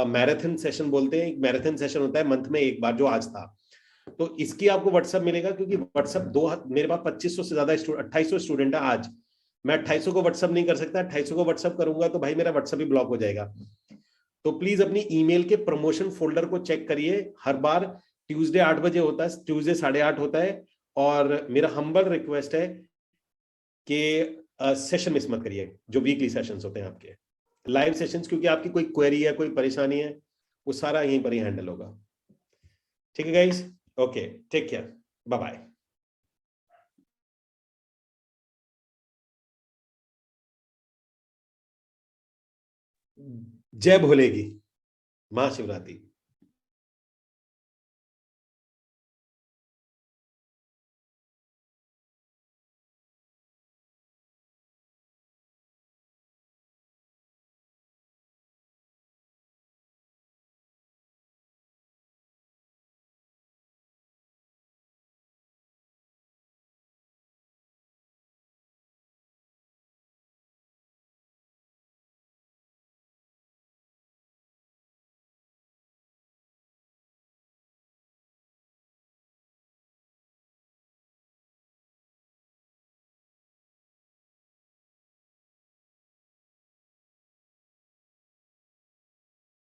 मैराथन सेशन बोलते हैं। एक मैराथन सेशन होता है मंथ में एक बार, जो आज था। तो इसकी आपको व्हाट्सएप मिलेगा, क्योंकि व्हाट्सएप मेरे पास 2500 से ज्यादा 2800 स्टूडेंट है आज। मैं 2800 को व्हाट्सएप नहीं कर सकता। 2800 को व्हाट्सएप करूंगा तो भाई मेरा व्हाट्सएप ही ब्लॉक हो जाएगा। तो प्लीज अपनी ईमेल के प्रमोशन फोल्डर को चेक करिए। हर बार ट्यूसडे 8 बजे होता है, ट्यूसडे 8:30 होता है। और मेरा हम्बल रिक्वेस्ट है कि सेशन मिस मत करिए, जो वीकली सेशंस होते हैं आपके लाइव सेशंस, क्योंकि आपकी कोई क्वेरी है, कोई परेशानी है, वो सारा यहीं पर ही हैंडल होगा। ठीक है guys, okay, take care, bye bye. जय भोले की महाशिवरात्रि।